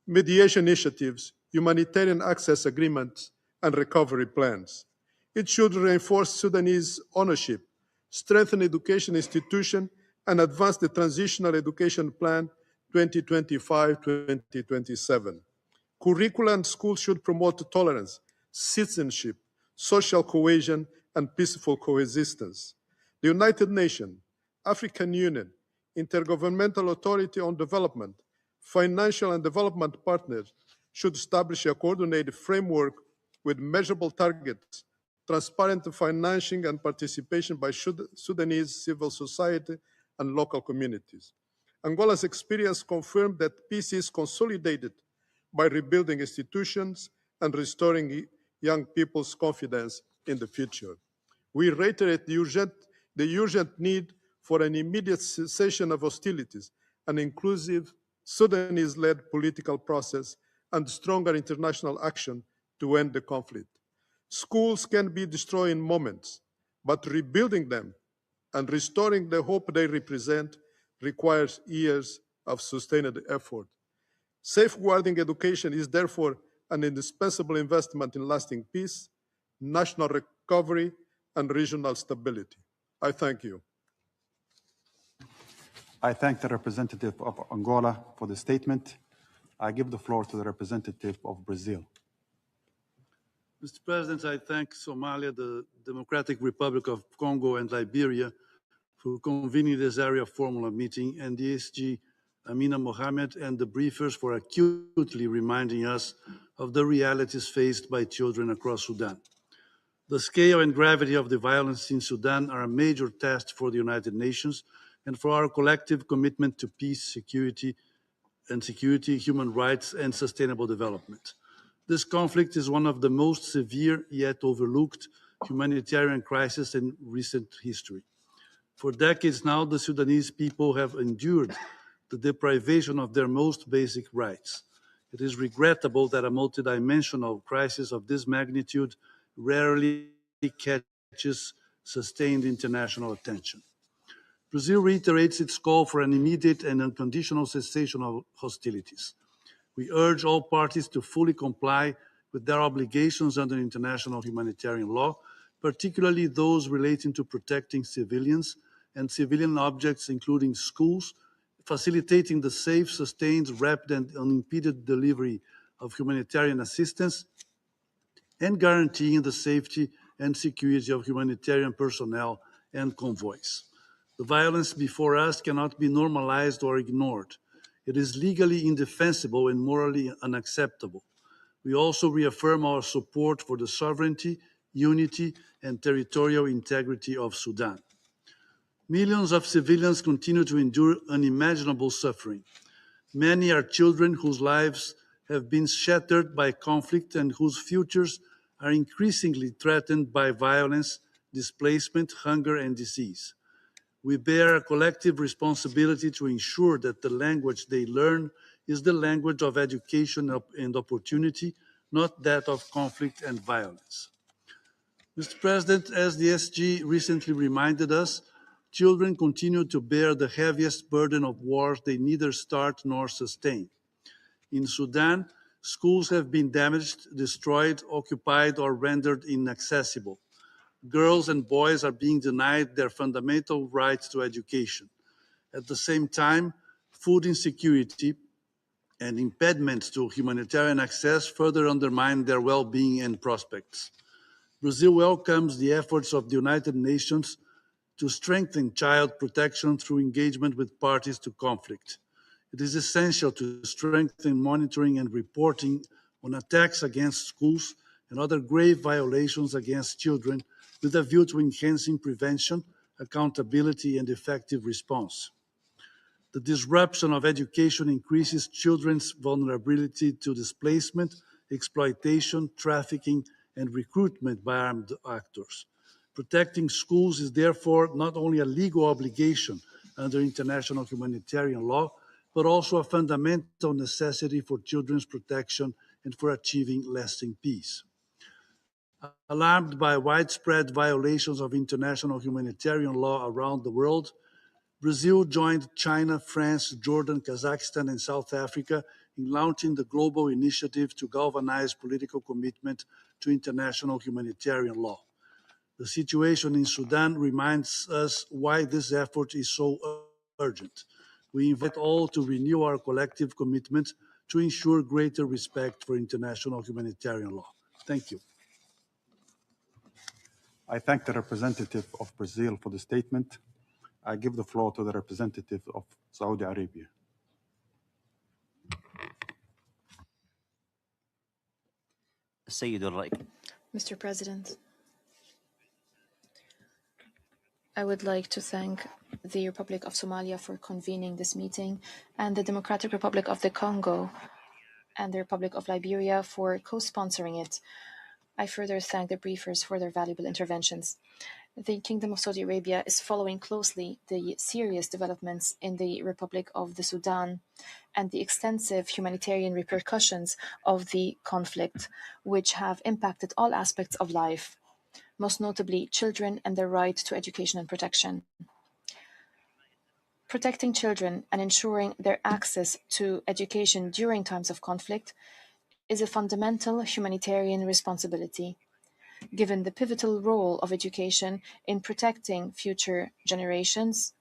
mediation initiatives, humanitarian access agreements, and recovery plans. It should reinforce Sudanese ownership, strengthen education institutions, and advance the Transitional Education Plan 2025-2027. Curricula and schools should promote tolerance, citizenship, social cohesion, and peaceful coexistence. The United Nations, African Union, Intergovernmental Authority on Development, financial and development partners should establish a coordinated framework with measurable targets, transparent financing and participation by Sudanese civil society and local communities. Angola's experience confirmed that peace is consolidated by rebuilding institutions and restoring young people's confidence in the future. We reiterate the urgent need for an immediate cessation of hostilities, an inclusive Sudanese-led political process, and stronger international action to end the conflict. Schools can be destroyed in moments, but rebuilding them and restoring the hope they represent requires years of sustained effort. Safeguarding education is therefore an indispensable investment in lasting peace, national recovery, and regional stability. I thank you. I thank the representative of Angola for the statement. I give the floor to the representative of Brazil. Mr. President, I thank Somalia, the Democratic Republic of Congo, and Liberia for convening this Arria-Formula meeting, and the SG Amina Mohamed and the briefers for acutely reminding us of the realities faced by children across Sudan. The scale and gravity of the violence in Sudan are a major test for the United Nations and for our collective commitment to peace, security, human rights, and sustainable development. This conflict is one of the most severe yet overlooked humanitarian crises in recent history. For decades now, the Sudanese people have endured the deprivation of their most basic rights. It is regrettable that a multidimensional crisis of this magnitude rarely catches sustained international attention. Brazil reiterates its call for an immediate and unconditional cessation of hostilities. We urge all parties to fully comply with their obligations under international humanitarian law, particularly those relating to protecting civilians and civilian objects, including schools, facilitating the safe, sustained, rapid, and unimpeded delivery of humanitarian assistance, and guaranteeing the safety and security of humanitarian personnel and convoys. The violence before us cannot be normalized or ignored. It is legally indefensible and morally unacceptable. We also reaffirm our support for the sovereignty, unity, and territorial integrity of Sudan. Millions of civilians continue to endure unimaginable suffering. Many are children whose lives have been shattered by conflict and whose futures are increasingly threatened by violence, displacement, hunger, and disease. We bear a collective responsibility to ensure that the language they learn is the language of education and opportunity, not that of conflict and violence. Mr. President, as the SG recently reminded us, children continue to bear the heaviest burden of wars they neither start nor sustain. In Sudan, schools have been damaged, destroyed, occupied, or rendered inaccessible. Girls and boys are being denied their fundamental rights to education. At the same time, food insecurity and impediments to humanitarian access further undermine their well-being and prospects. Brazil welcomes the efforts of the United Nations to strengthen child protection through engagement with parties to conflict. It is essential to strengthen monitoring and reporting on attacks against schools and other grave violations against children with a view to enhancing prevention, accountability, and effective response. The disruption of education increases children's vulnerability to displacement, exploitation, trafficking, and recruitment by armed actors. Protecting schools is therefore not only a legal obligation under international humanitarian law, but also a fundamental necessity for children's protection and for achieving lasting peace. Alarmed by widespread violations of international humanitarian law around the world, Brazil joined China, France, Jordan, Kazakhstan, and South Africa in launching the global initiative to galvanize political commitment to international humanitarian law. The situation in Sudan reminds us why this effort is so urgent. We invite all to renew our collective commitment to ensure greater respect for international humanitarian law. Thank you. I thank the representative of Brazil for the statement. I give the floor to the representative of Saudi Arabia. Mr. President, I would like to thank the Republic of Somalia for convening this meeting and the Democratic Republic of the Congo and the Republic of Liberia for co-sponsoring it. I further thank the briefers for their valuable interventions. The Kingdom of Saudi Arabia is following closely the serious developments in the Republic of the Sudan and the extensive humanitarian repercussions of the conflict, which have impacted all aspects of life, most notably children and their right to education and protection. Protecting children and ensuring their access to education during times of conflict is a fundamental humanitarian responsibility. Given the pivotal role of education in protecting future generations,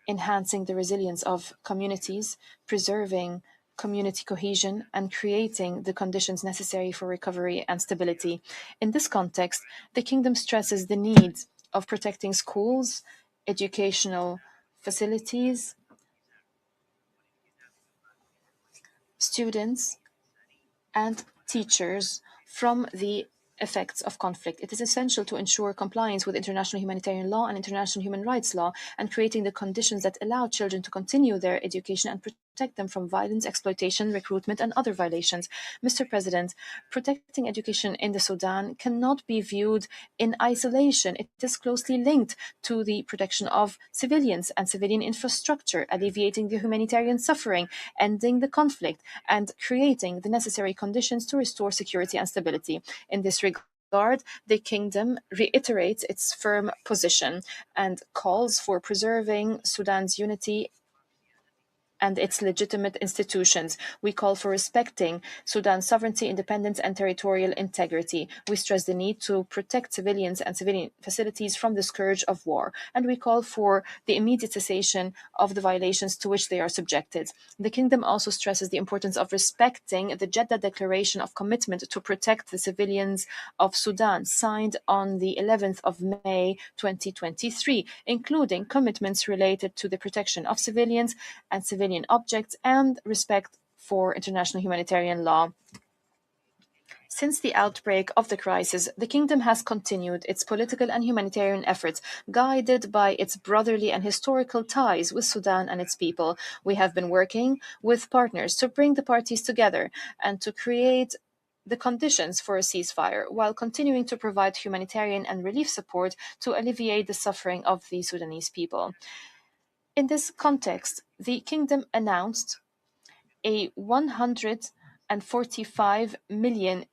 enhancing the resilience of communities, preserving community cohesion, and creating the conditions necessary for recovery and stability. In this context, the Kingdom stresses the need of protecting schools, educational facilities, students, and teachers from the effects of conflict. It is essential to ensure compliance with international humanitarian law and international human rights law, and creating the conditions that allow children to continue their education and protect them from violence, exploitation, recruitment, and other violations. Mr. President, protecting education in the Sudan cannot be viewed in isolation. It is closely linked to the protection of civilians and civilian infrastructure, alleviating the humanitarian suffering, ending the conflict, and creating the necessary conditions to restore security and stability. In this regard, the Kingdom reiterates its firm position and calls for preserving Sudan's unity and its legitimate institutions. We call for respecting Sudan's sovereignty, independence, and territorial integrity. We stress the need to protect civilians and civilian facilities from the scourge of war, and we call for the immediate cessation of the violations to which they are subjected. The Kingdom also stresses the importance of respecting the Jeddah Declaration of Commitment to protect the civilians of Sudan, signed on the 11th of May 2023, including commitments related to the protection of civilians and civilian objects and respect for international humanitarian law. Since the outbreak of the crisis, the Kingdom has continued its political and humanitarian efforts, guided by its brotherly and historical ties with Sudan and its people. We have been working with partners to bring the parties together and to create the conditions for a ceasefire, while continuing to provide humanitarian and relief support to alleviate the suffering of the Sudanese people. In this context, the Kingdom announced a $145 million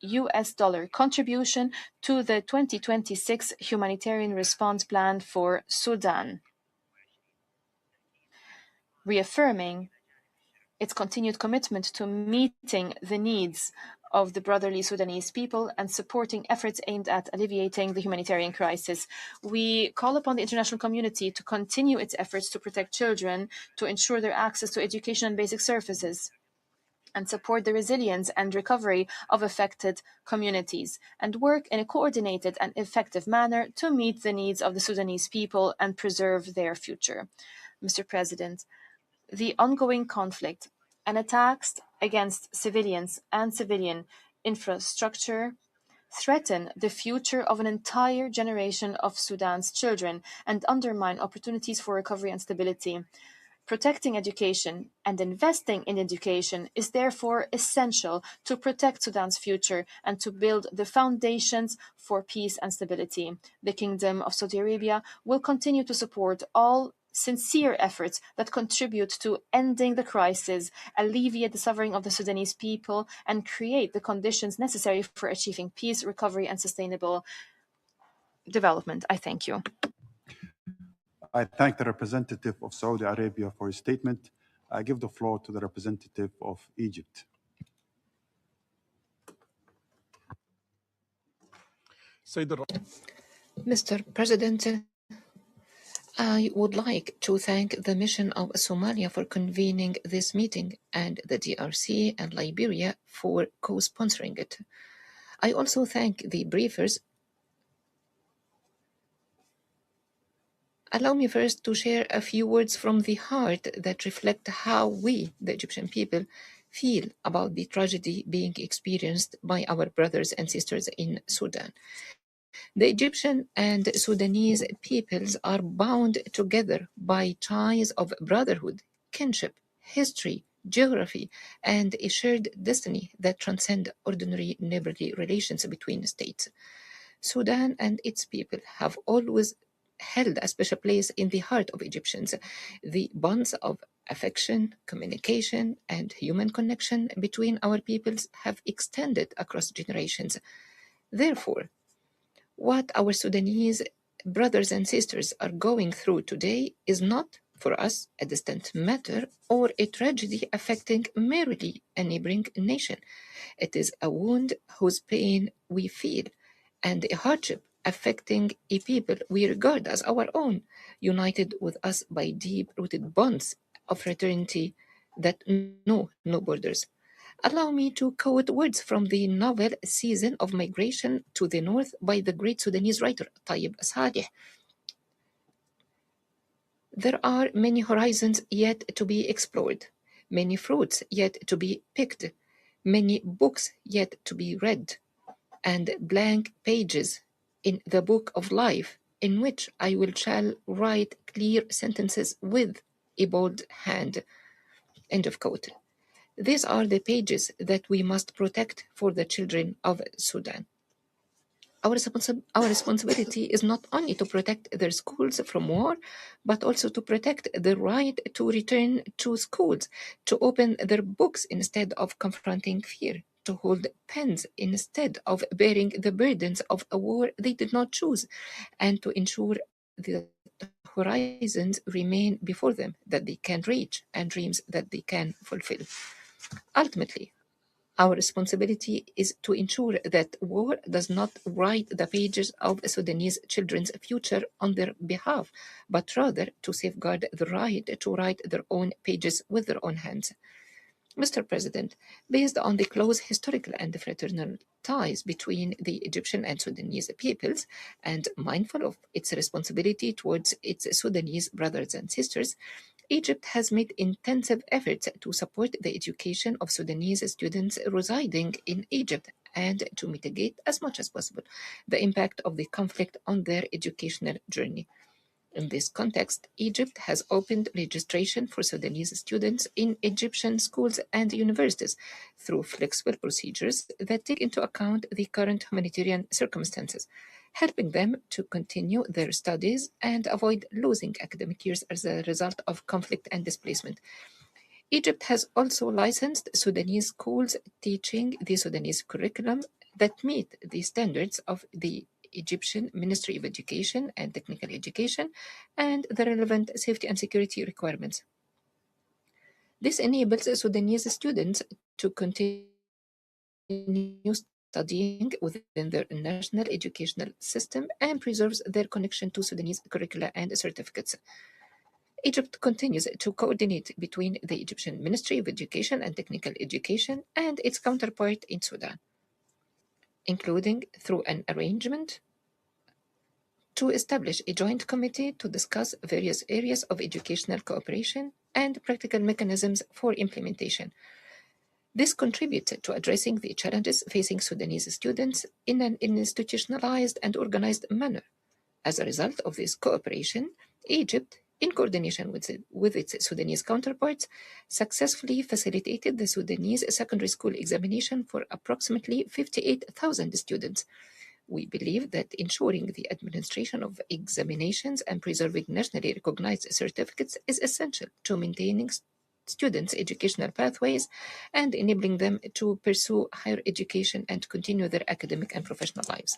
contribution to the 2026 Humanitarian Response Plan for Sudan, reaffirming its continued commitment to meeting the needs of the brotherly Sudanese people and supporting efforts aimed at alleviating the humanitarian crisis. We call upon the international community to continue its efforts to protect children, to ensure their access to education and basic services, and support the resilience and recovery of affected communities, and work in a coordinated and effective manner to meet the needs of the Sudanese people and preserve their future. Mr. President, the ongoing conflict and attacks against civilians and civilian infrastructure threaten the future of an entire generation of Sudan's children and undermine opportunities for recovery and stability. Protecting education and investing in education is therefore essential to protect Sudan's future and to build the foundations for peace and stability. The Kingdom of Saudi Arabia will continue to support all sincere efforts that contribute to ending the crisis, alleviate the suffering of the Sudanese people, and create the conditions necessary for achieving peace, recovery, and sustainable development. I thank you. I thank the representative of Saudi Arabia for his statement. I give the floor to the representative of Egypt. Mr. President, I would like to thank the mission of Somalia for convening this meeting and the DRC and Liberia for co-sponsoring it. I also thank the briefers. Allow me first to share a few words from the heart that reflect how we, the Egyptian people, feel about the tragedy being experienced by our brothers and sisters in Sudan. The Egyptian and Sudanese peoples are bound together by ties of brotherhood, kinship, history, geography, and a shared destiny that transcend ordinary neighborly relations between states. Sudan and its people have always held a special place in the heart of Egyptians. The bonds of affection, communication, and human connection between our peoples have extended across generations. Therefore, what our Sudanese brothers and sisters are going through today is not for us a distant matter or a tragedy affecting merely a neighboring nation. It is a wound whose pain we feel and a hardship affecting a people we regard as our own, united with us by deep-rooted bonds of fraternity that know no borders. Allow me to quote words from the novel Season of Migration to the North by the great Sudanese writer Tayyib Saleh. There are many horizons yet to be explored, many fruits yet to be picked, many books yet to be read, and blank pages in the book of life in which I shall write clear sentences with a bold hand. End of quote. These are the pages that we must protect for the children of Sudan. Our responsibility is not only to protect their schools from war, but also to protect the right to return to schools, to open their books instead of confronting fear, to hold pens instead of bearing the burdens of a war they did not choose, and to ensure that horizons remain before them that they can reach and dreams that they can fulfill. Ultimately, our responsibility is to ensure that war does not write the pages of Sudanese children's future on their behalf, but rather to safeguard the right to write their own pages with their own hands. Mr. President, based on the close historical and fraternal ties between the Egyptian and Sudanese peoples, and mindful of its responsibility towards its Sudanese brothers and sisters, Egypt has made intensive efforts to support the education of Sudanese students residing in Egypt and to mitigate as much as possible the impact of the conflict on their educational journey. In this context, Egypt has opened registration for Sudanese students in Egyptian schools and universities through flexible procedures that take into account the current humanitarian circumstances, helping them to continue their studies and avoid losing academic years as a result of conflict and displacement. Egypt has also licensed Sudanese schools teaching the Sudanese curriculum that meet the standards of the Egyptian Ministry of Education and Technical Education and the relevant safety and security requirements. This enables Sudanese students to continue studying within their national educational system and preserves their connection to Sudanese curricula and certificates. Egypt continues to coordinate between the Egyptian Ministry of Education and Technical Education and its counterpart in Sudan, including through an arrangement to establish a joint committee to discuss various areas of educational cooperation and practical mechanisms for implementation. This contributes to addressing the challenges facing Sudanese students in an institutionalized and organized manner. As a result of this cooperation, Egypt, in coordination with its Sudanese counterparts, successfully facilitated the Sudanese secondary school examination for approximately 58,000 students. We believe that ensuring the administration of examinations and preserving nationally recognized certificates is essential to maintaining students' educational pathways and enabling them to pursue higher education and continue their academic and professional lives.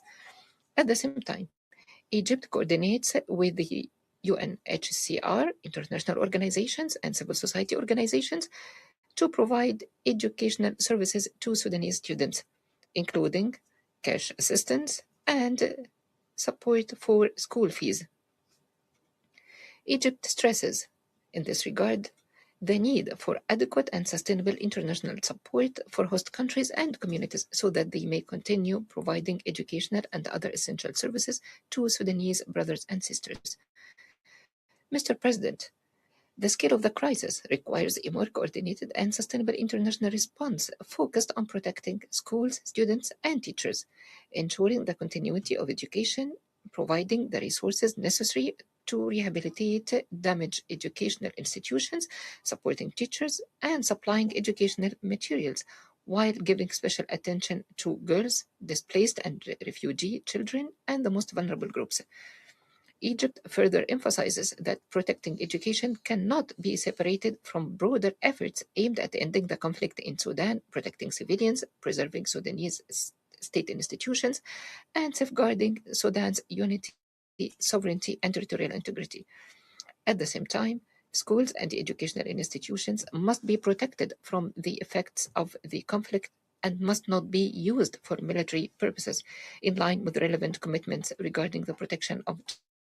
At the same time, Egypt coordinates with the UNHCR, international organizations, and civil society organizations to provide educational services to Sudanese students, including cash assistance and support for school fees. Egypt stresses, in this regard, the need for adequate and sustainable international support for host countries and communities so that they may continue providing educational and other essential services to Sudanese brothers and sisters. Mr. President, the scale of the crisis requires a more coordinated and sustainable international response focused on protecting schools, students, and teachers, ensuring the continuity of education, providing the resources necessary to rehabilitate damaged educational institutions, supporting teachers, and supplying educational materials, while giving special attention to girls, displaced and refugee children, and the most vulnerable groups. Egypt further emphasizes that protecting education cannot be separated from broader efforts aimed at ending the conflict in Sudan, protecting civilians, preserving Sudanese state institutions, and safeguarding Sudan's unity, sovereignty, and territorial integrity. At the same time, Schools and educational institutions must be protected from the effects of the conflict and must not be used for military purposes, in line with relevant commitments regarding the protection of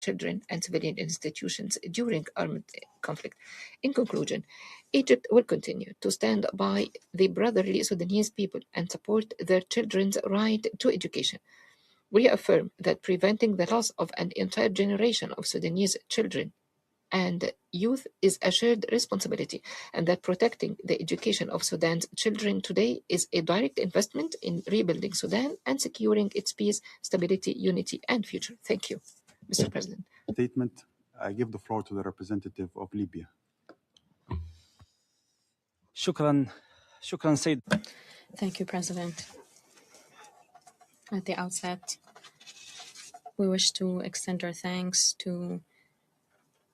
children and civilian institutions during armed conflict. In conclusion, Egypt will continue to stand by the brotherly Sudanese people and support their children's right to education. We affirm that preventing the loss of an entire generation of Sudanese children and youth is a shared responsibility, and that protecting the education of Sudan's children today is a direct investment in rebuilding Sudan and securing its peace, stability, unity, and future. Thank you, Mr. President. Statement. I give the floor to the representative of Libya. Shukran, Said. Thank you, President. At the outset, we wish to extend our thanks to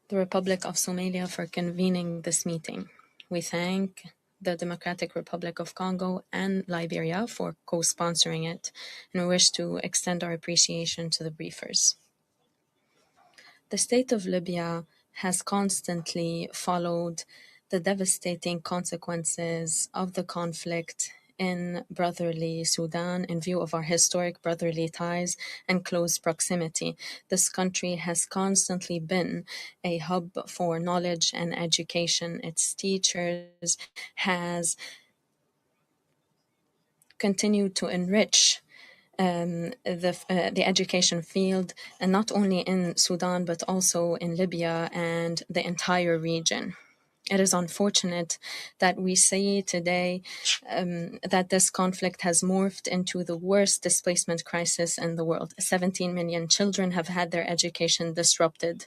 the Republic of Somalia for convening this meeting. We thank the Democratic Republic of Congo and Liberia for co-sponsoring it, and we wish to extend our appreciation to the briefers. The state of Libya has constantly followed the devastating consequences of the conflict in brotherly Sudan in view of our historic brotherly ties and close proximity. This country has constantly been a hub for knowledge and education. Its teachers has continued to enrich the education field, and not only in Sudan, but also in Libya and the entire region. It is unfortunate that we see today that this conflict has morphed into the worst displacement crisis in the world. 17 million children have had their education disrupted.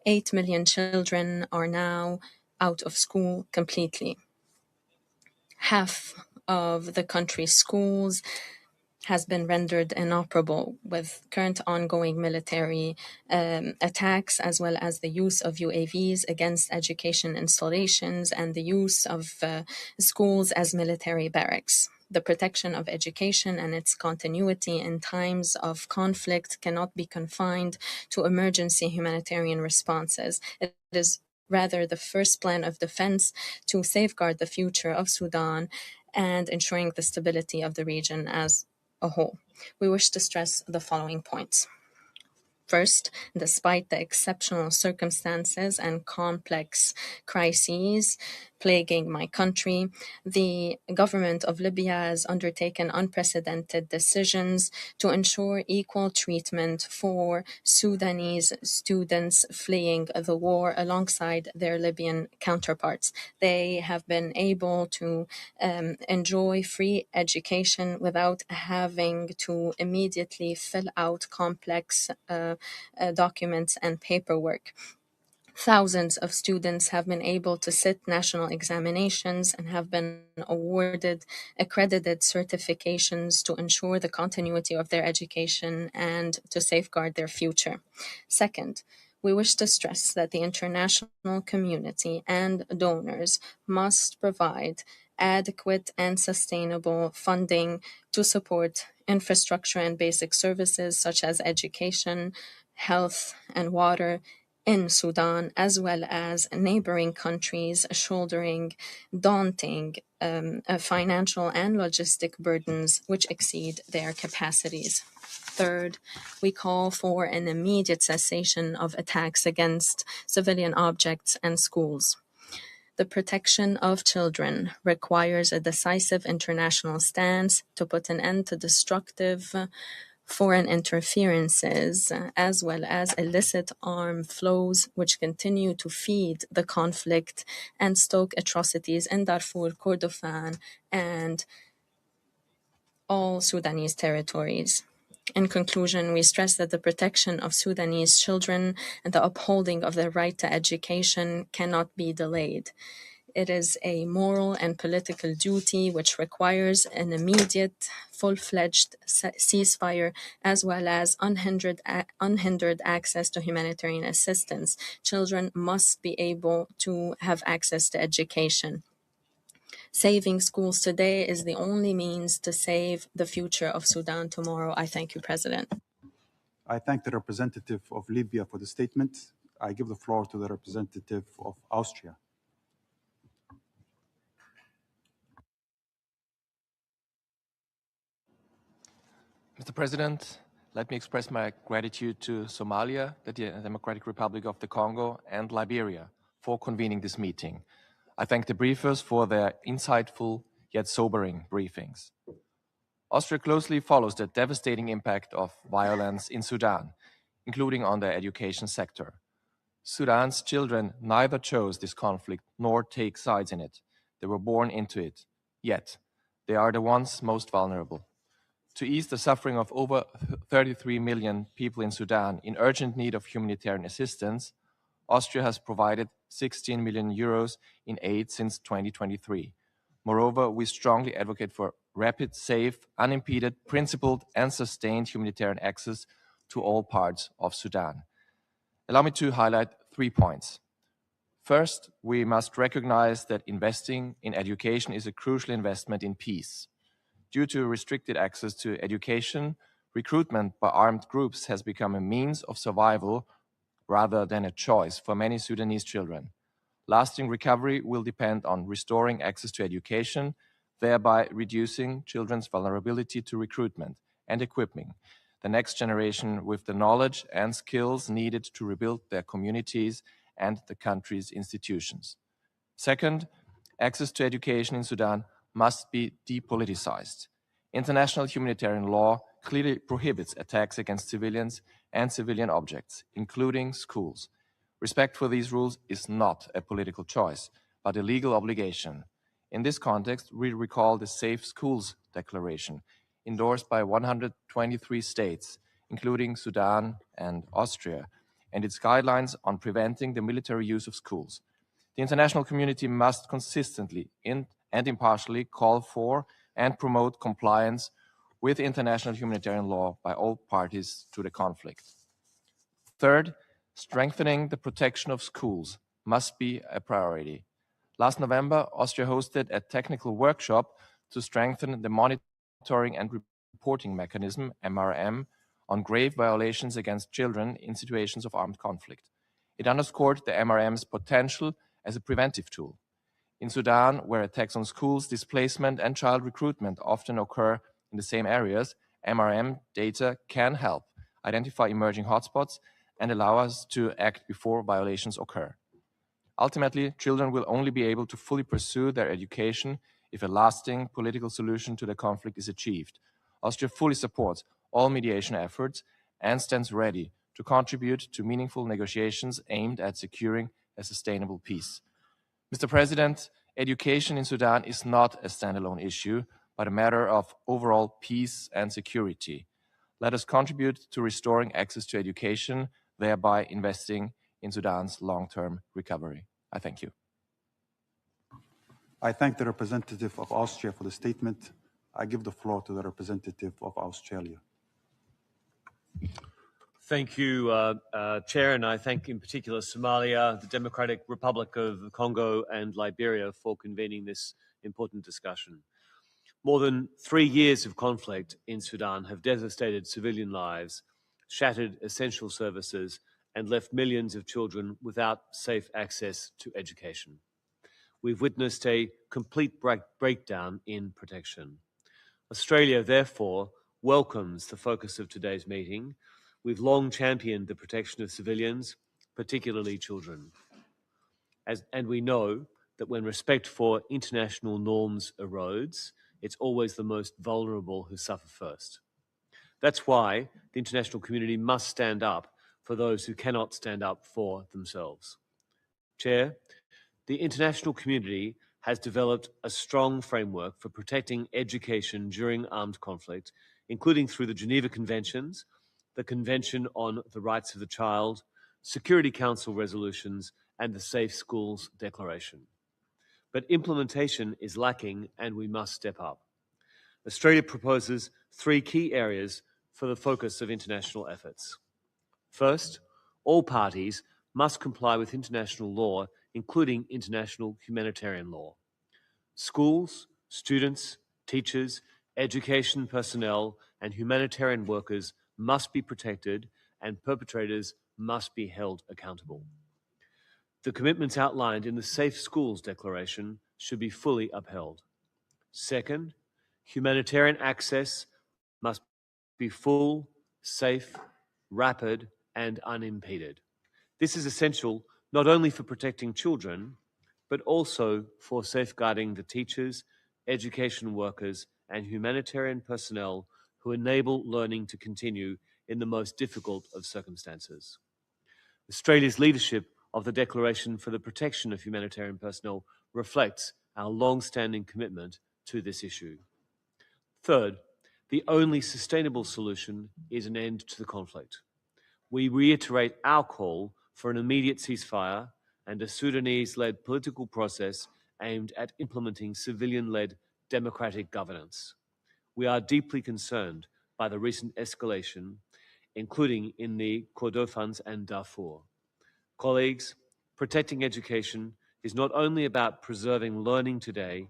8 million children are now out of school completely. Half of the country's schools has been rendered inoperable with current ongoing military attacks, as well as the use of UAVs against education installations and the use of schools as military barracks. The protection of education and its continuity in times of conflict cannot be confined to emergency humanitarian responses. It is rather the first plan of defense to safeguard the future of Sudan and ensuring the stability of the region as a whole. We wish to stress the following points. First, despite the exceptional circumstances and complex crises plaguing my country, the government of Libya has undertaken unprecedented decisions to ensure equal treatment for Sudanese students fleeing the war alongside their Libyan counterparts. They have been able to enjoy free education without having to immediately fill out complex documents and paperwork. Thousands of students have been able to sit national examinations and have been awarded accredited certifications to ensure the continuity of their education and to safeguard their future. Second, we wish to stress that the international community and donors must provide adequate and sustainable funding to support infrastructure and basic services such as education, health, and water in Sudan, as well as neighboring countries shouldering daunting financial and logistic burdens which exceed their capacities. Third, we call for an immediate cessation of attacks against civilian objects and schools. The protection of children requires a decisive international stance to put an end to destructive foreign interferences, as well as illicit arms flows which continue to feed the conflict and stoke atrocities in Darfur, Kordofan, and all Sudanese territories. In conclusion, we stress that the protection of Sudanese children and the upholding of their right to education cannot be delayed. It is a moral and political duty which requires an immediate, full-fledged ceasefire, as well as unhindered access to humanitarian assistance. Children must be able to have access to education. Saving schools today is the only means to save the future of Sudan tomorrow. I thank you, President. I thank the representative of Libya for the statement. I give the floor to the representative of Austria. Mr. President, let me express my gratitude to Somalia, the Democratic Republic of the Congo, and Liberia for convening this meeting. I thank the briefers for their insightful yet sobering briefings. Austria closely follows the devastating impact of violence in Sudan, including on the education sector. Sudan's children neither chose this conflict nor take sides in it. They were born into it. Yet, they are the ones most vulnerable. To ease the suffering of over 33 million people in Sudan in urgent need of humanitarian assistance, Austria has provided 16 million euros in aid since 2023. Moreover, we strongly advocate for rapid, safe, unimpeded, principled, and sustained humanitarian access to all parts of Sudan. Allow me to highlight 3 points. First, we must recognize that investing in education is a crucial investment in peace. Due to restricted access to education, recruitment by armed groups has become a means of survival rather than a choice for many Sudanese children. Lasting recovery will depend on restoring access to education, thereby reducing children's vulnerability to recruitment and equipping the next generation with the knowledge and skills needed to rebuild their communities and the country's institutions. Second, access to education in Sudan must be depoliticized. International humanitarian law clearly prohibits attacks against civilians and civilian objects, including schools. Respect for these rules is not a political choice, but a legal obligation. In this context, we recall the Safe Schools Declaration, endorsed by 123 states, including Sudan and Austria, and its guidelines on preventing the military use of schools. The international community must consistently and impartially call for and promote compliance with international humanitarian law by all parties to the conflict. Third, strengthening the protection of schools must be a priority. Last November, Austria hosted a technical workshop to strengthen the monitoring and reporting mechanism, MRM, on grave violations against children in situations of armed conflict. It underscored the MRM's potential as a preventive tool. In Sudan, where attacks on schools, displacement, and child recruitment often occur in the same areas, MRM data can help identify emerging hotspots and allow us to act before violations occur. Ultimately, children will only be able to fully pursue their education if a lasting political solution to the conflict is achieved. Austria fully supports all mediation efforts and stands ready to contribute to meaningful negotiations aimed at securing a sustainable peace. Mr. President, education in Sudan is not a standalone issue, but a matter of overall peace and security. Let us contribute to restoring access to education, thereby investing in Sudan's long-term recovery. I thank you. I thank the representative of Austria for the statement. I give the floor to the representative of Australia. Thank you, Chair, and I thank in particular Somalia, the Democratic Republic of the Congo, and Liberia for convening this important discussion. More than 3 years of conflict in Sudan have devastated civilian lives, shattered essential services, and left millions of children without safe access to education. We've witnessed a complete breakdown in protection. Australia, therefore, welcomes the focus of today's meeting. We've long championed the protection of civilians, particularly children. And we know that when respect for international norms erodes, it's always the most vulnerable who suffer first. That's why the international community must stand up for those who cannot stand up for themselves. Chair, the international community has developed a strong framework for protecting education during armed conflict, including through the Geneva Conventions, the Convention on the Rights of the Child, Security Council resolutions, and the Safe Schools Declaration. But implementation is lacking, and we must step up. Australia proposes 3 key areas for the focus of international efforts. First, all parties must comply with international law, including international humanitarian law. Schools, students, teachers, education personnel, and humanitarian workers must be protected, and perpetrators must be held accountable. The commitments outlined in the Safe Schools Declaration should be fully upheld. Second, humanitarian access must be full, safe, rapid, and unimpeded. This is essential not only for protecting children, but also for safeguarding the teachers, education workers, and humanitarian personnel who enable learning to continue in the most difficult of circumstances. Australia's leadership of the Declaration for the Protection of Humanitarian Personnel reflects our long-standing commitment to this issue. Third, the only sustainable solution is an end to the conflict. We reiterate our call for an immediate ceasefire and a Sudanese-led political process aimed at implementing civilian-led democratic governance. We are deeply concerned by the recent escalation, including in the Kordofans and Darfur. Colleagues, protecting education is not only about preserving learning today,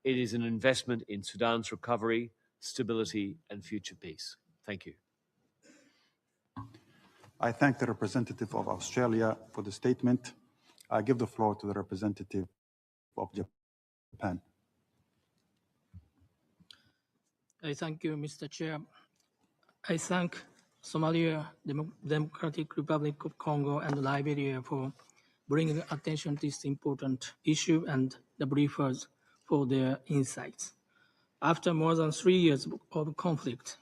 it is an investment in Sudan's recovery, stability, and future peace. Thank you. I thank the representative of Australia for the statement. I give the floor to the representative of Japan. I thank you, Mr. Chair. I thank Somalia, Democratic Republic of Congo, and Liberia for bringing attention to this important issue and the briefers for their insights. After more than 3 years of conflict,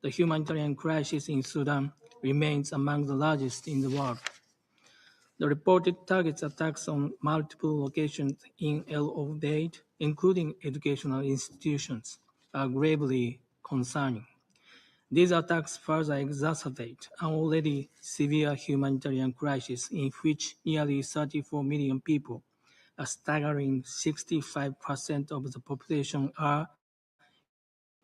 the humanitarian crisis in Sudan remains among the largest in the world. The reported targets attacks on multiple locations in El Obeid, including educational institutions, are gravely concerning. These attacks further exacerbate an already severe humanitarian crisis in which nearly 34 million people, a staggering 65% of the population, are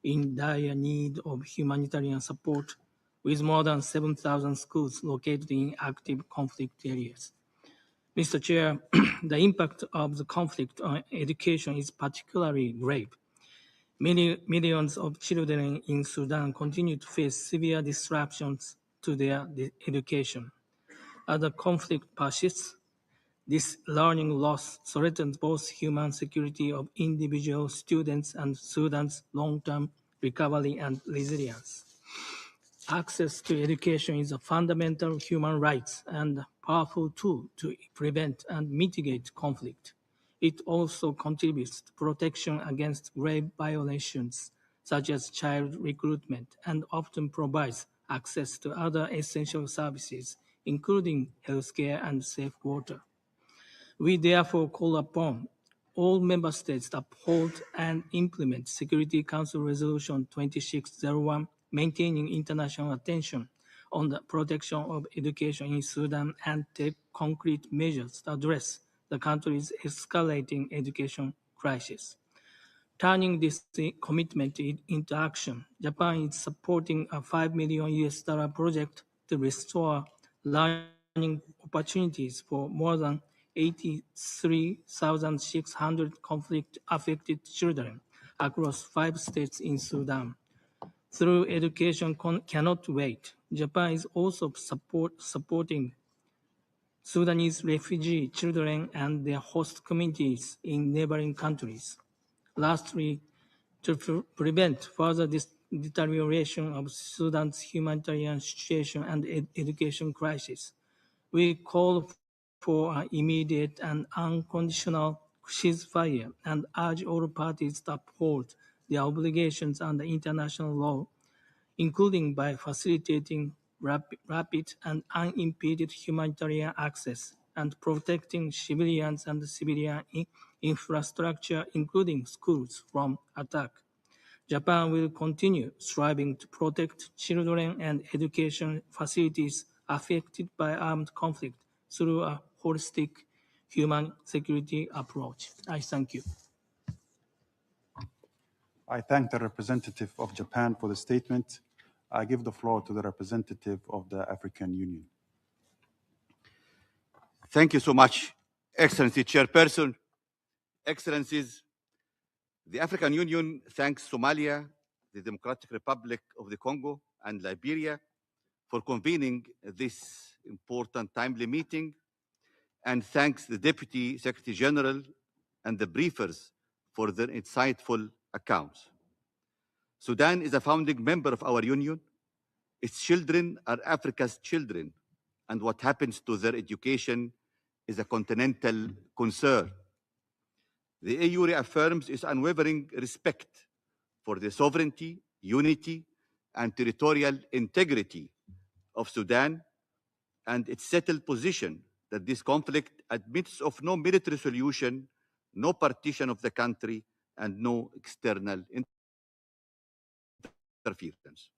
in dire need of humanitarian support, with more than 7,000 schools located in active conflict areas. Mr. Chair, the impact of the conflict on education is particularly grave. Millions of children in Sudan continue to face severe disruptions to their education. As the conflict persists, this learning loss threatens both human security of individual students and Sudan's long-term recovery and resilience. Access to education is a fundamental human right and a powerful tool to prevent and mitigate conflict. It also contributes to protection against grave violations, such as child recruitment, and often provides access to other essential services, including healthcare and safe water. We therefore call upon all member states to uphold and implement Security Council Resolution 2601, maintaining international attention on the protection of education in Sudan, and take concrete measures to address the country's escalating education crisis. Turning this commitment into action, Japan is supporting a $5 million project to restore learning opportunities for more than 83,600 conflict-affected children across 5 states in Sudan. Through Education Cannot Wait, Japan is also supporting Sudanese refugee children and their host communities in neighboring countries. Lastly, to prevent further deterioration of Sudan's humanitarian situation and education crisis, we call for an immediate and unconditional ceasefire and urge all parties to uphold their obligations under international law, including by facilitating rapid and unimpeded humanitarian access and protecting civilians and civilian infrastructure, including schools, from attack. Japan will continue striving to protect children and education facilities affected by armed conflict through a holistic human security approach. I thank you. I thank the representative of Japan for the statement. I give the floor to the representative of the African Union. Thank you so much, Excellency Chairperson. Excellencies, the African Union thanks Somalia, the Democratic Republic of the Congo, and Liberia for convening this important, timely meeting, and thanks the Deputy Secretary General and the briefers for their insightful accounts. Sudan is a founding member of our Union. Its children are Africa's children, and what happens to their education is a continental concern. The AU reaffirms its unwavering respect for the sovereignty, unity, and territorial integrity of Sudan, and its settled position that this conflict admits of no military solution, no partition of the country, and no external interference.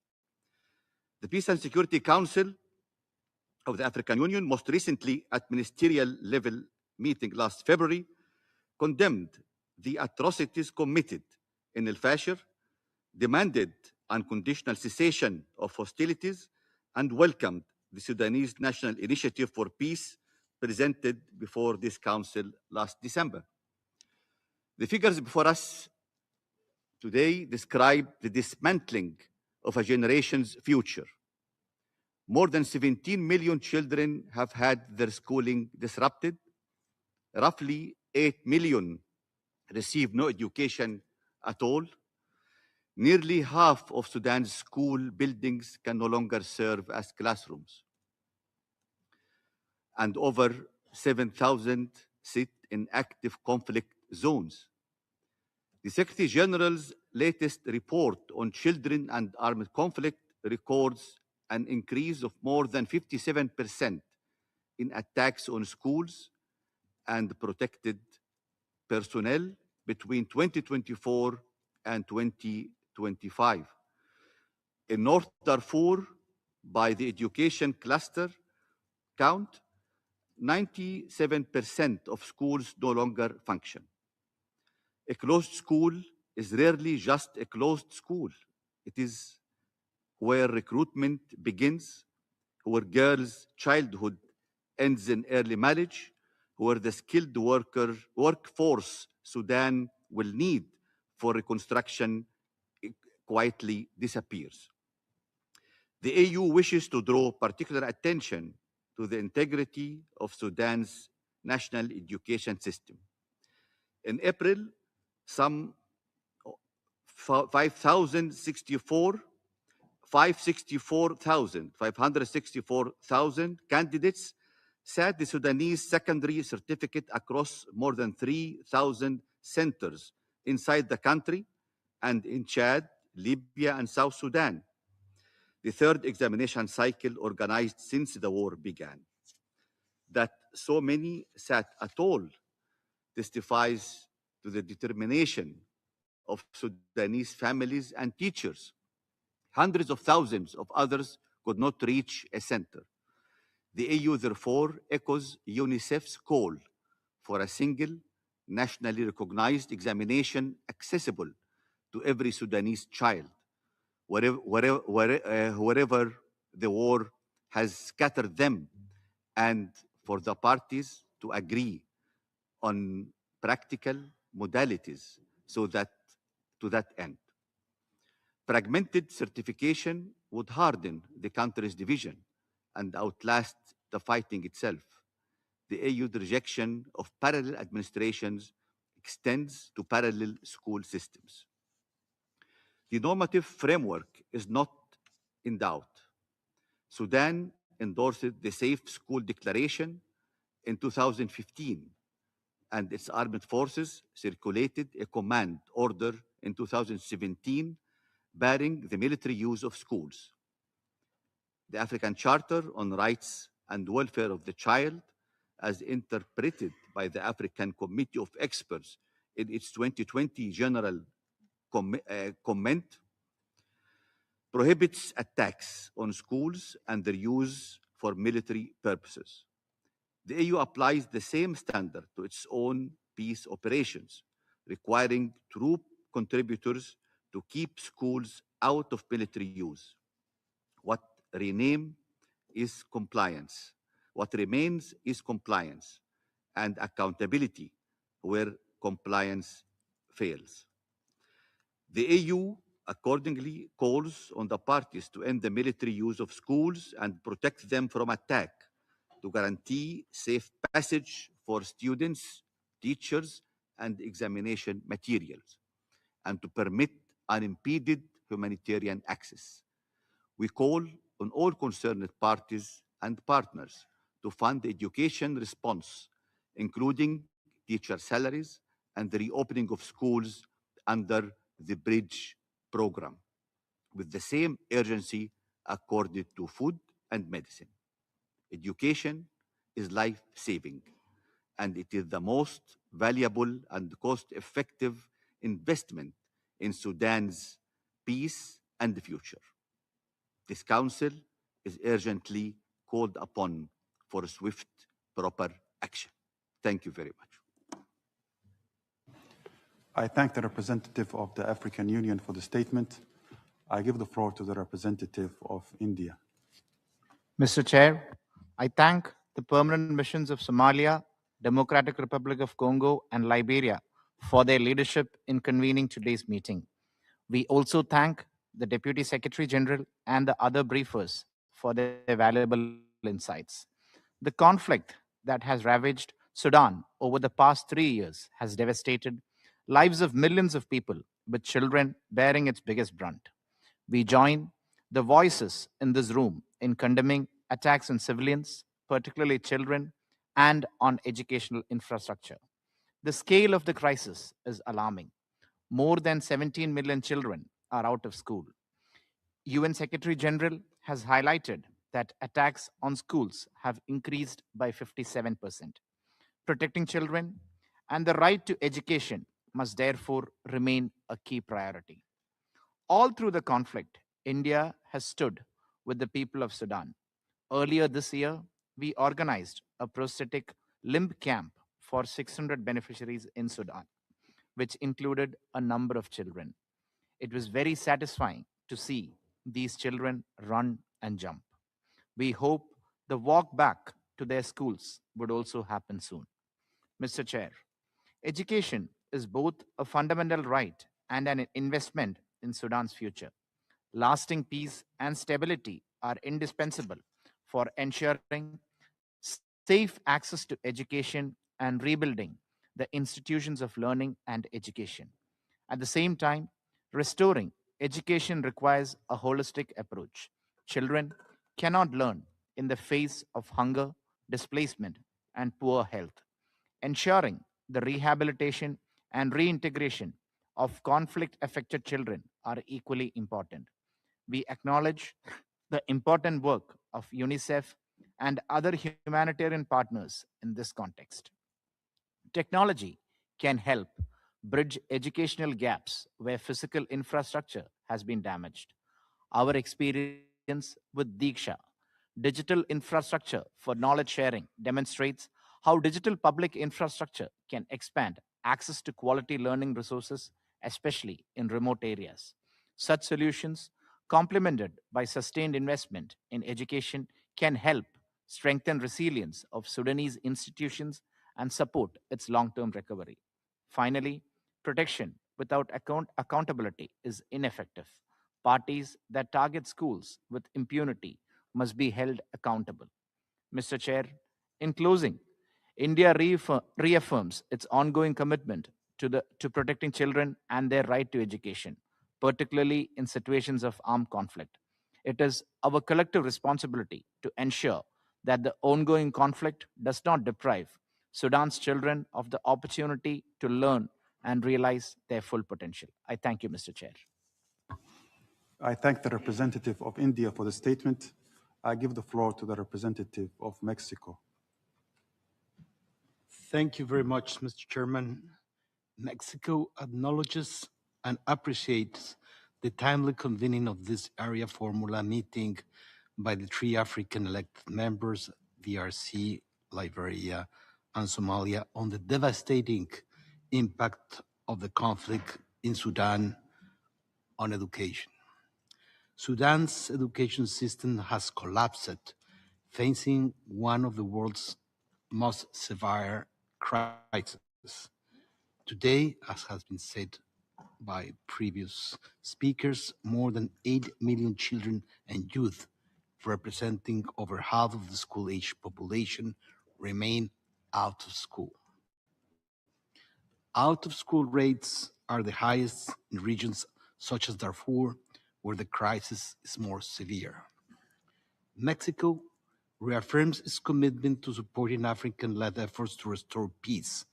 The Peace and Security Council of the African Union, most recently at ministerial level meeting last February, condemned the atrocities committed in El Fasher, demanded unconditional cessation of hostilities, and welcomed the Sudanese National Initiative for Peace presented before this council last December. The figures before us today describe the dismantling of a generation's future. More than 17 million children have had their schooling disrupted. Roughly 8 million receive no education at all. Nearly half of Sudan's school buildings can no longer serve as classrooms. And over 7,000 sit in active conflict zones. The Secretary General's latest report on children and armed conflict records an increase of more than 57% in attacks on schools and protected personnel between 2024 and 2025. In North Darfur, by the education cluster count, 97% of schools no longer function. A closed school is rarely just a closed school. It is where recruitment begins, where girls' childhood ends in early marriage, where the skilled workforce Sudan will need for reconstruction quietly disappears. The AU wishes to draw particular attention to the integrity of Sudan's national education system. In April, some 564,000 candidates sat the Sudanese secondary certificate across more than 3,000 centers inside the country and in Chad, Libya, and South Sudan, the third examination cycle organized since the war began. That so many sat at all testifies to the determination of Sudanese families and teachers. Hundreds of thousands of others could not reach a center. The AU therefore echoes UNICEF's call for a single, nationally recognized examination accessible to every Sudanese child, wherever the war has scattered them, and for the parties to agree on practical modalities to that end. Fragmented certification would harden the country's division and outlast the fighting itself. The AU's rejection of parallel administrations extends to parallel school systems. The normative framework is not in doubt. Sudan endorsed the Safe School Declaration in 2015, and its armed forces circulated a command order in 2017 barring the military use of schools. The African Charter on Rights and Welfare of the Child, as interpreted by the African Committee of Experts in its 2020 General Comment, prohibits attacks on schools and their use for military purposes. The AU applies the same standard to its own peace operations, requiring troop contributors to keep schools out of military use. What remains is compliance and accountability where compliance fails. The AU accordingly calls on the parties to end the military use of schools and protect them from attack to guarantee safe passage for students, teachers, and examination materials, and to permit unimpeded humanitarian access. We call on all concerned parties and partners to fund the education response, including teacher salaries and the reopening of schools under the Bridge program, with the same urgency accorded to food and medicine. Education is life-saving, and it is the most valuable and cost-effective investment in Sudan's peace and future. This Council is urgently called upon for swift, proper action. Thank you very much. I thank the representative of the African Union for the statement. I give the floor to the representative of India. Mr. Chair, I thank the permanent missions of Somalia, Democratic Republic of Congo, and Liberia for their leadership in convening today's meeting. We also thank the Deputy Secretary General and the other briefers for their valuable insights. The conflict that has ravaged Sudan over the past 3 years has devastated lives of millions of people, with children bearing its biggest brunt. We join the voices in this room in condemning attacks on civilians, particularly children, and on educational infrastructure. The scale of the crisis is alarming. More than 17 million children are out of school. UN Secretary General has highlighted that attacks on schools have increased by 57%. Protecting children and the right to education must therefore remain a key priority. All through the conflict, India has stood with the people of Sudan. Earlier this year, we organized a prosthetic limb camp for 600 beneficiaries in Sudan, which included a number of children. It was very satisfying to see these children run and jump. We hope the walk back to their schools would also happen soon. Mr. Chair, education is both a fundamental right and an investment in Sudan's future. Lasting peace and stability are indispensable for ensuring safe access to education and rebuilding the institutions of learning and education. At the same time, restoring education requires a holistic approach. Children cannot learn in the face of hunger, displacement, and poor health. Ensuring the rehabilitation and reintegration of conflict affected children are equally important. We acknowledge the important work of UNICEF and other humanitarian partners in this context. Technology can help bridge educational gaps where physical infrastructure has been damaged. Our experience with Diksha, digital infrastructure for knowledge sharing, demonstrates how digital public infrastructure can expand access to quality learning resources, especially in remote areas. Such solutions, complemented by sustained investment in education, can help strengthen resilience of Sudanese institutions and support its long term recovery. Finally, protection without accountability is ineffective. Parties that target schools with impunity must be held accountable. Mr. Chair, in closing, India reaffirms its ongoing commitment to protecting children and their right to education, particularly in situations of armed conflict. It is our collective responsibility to ensure that the ongoing conflict does not deprive Sudan's children of the opportunity to learn and realize their full potential. I thank you, Mr. Chair. I thank the representative of India for the statement. I give the floor to the representative of Mexico. Thank you very much, Mr. Chairman. Mexico acknowledges and appreciates the timely convening of this Arria-Formula meeting by the 3 African elected members, DRC, Liberia, and Somalia, on the devastating impact of the conflict in Sudan on education. Sudan's education system has collapsed, facing one of the world's most severe crises. Today, as has been said by previous speakers, more than 8 million children and youth representing over half of the school-age population, remain out of school. Out-of-school rates are the highest in regions such as Darfur, where the crisis is more severe. Mexico reaffirms its commitment to supporting African-led efforts to restore peace,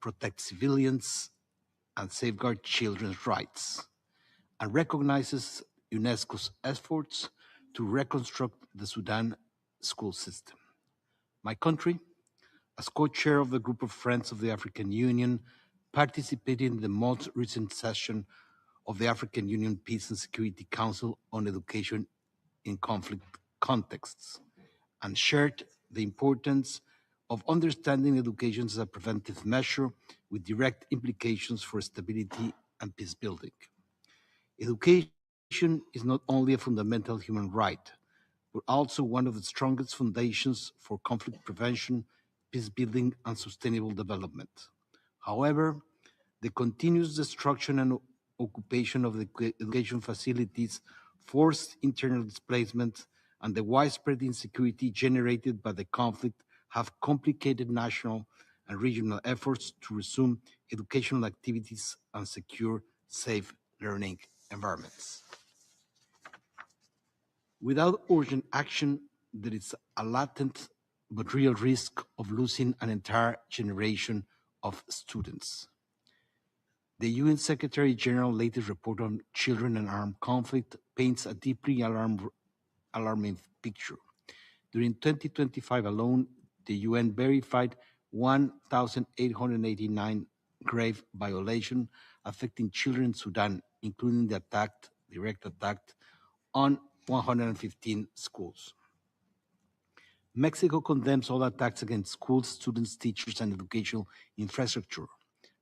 protect civilians, and safeguard children's rights, and recognizes UNESCO's efforts to reconstruct the Sudan school system. My country, as co-chair of the Group of Friends of the African Union, participated in the most recent session of the African Union Peace and Security Council on Education in Conflict Contexts, and shared the importance of understanding education as a preventive measure with direct implications for stability and peace building. Education is not only a fundamental human right, but also one of the strongest foundations for conflict prevention, peace building, and sustainable development. However, the continuous destruction and occupation of the education facilities, forced internal displacement, and the widespread insecurity generated by the conflict have complicated national and regional efforts to resume educational activities and secure safe learning environments. Without urgent action, there is a latent but real risk of losing an entire generation of students. The UN Secretary General's latest report on children and armed conflict paints a deeply alarming picture. During 2025 alone, the UN verified 1,889 grave violations affecting children in Sudan, including the direct attack on 115 schools. Mexico condemns all attacks against schools, students, teachers, and educational infrastructure.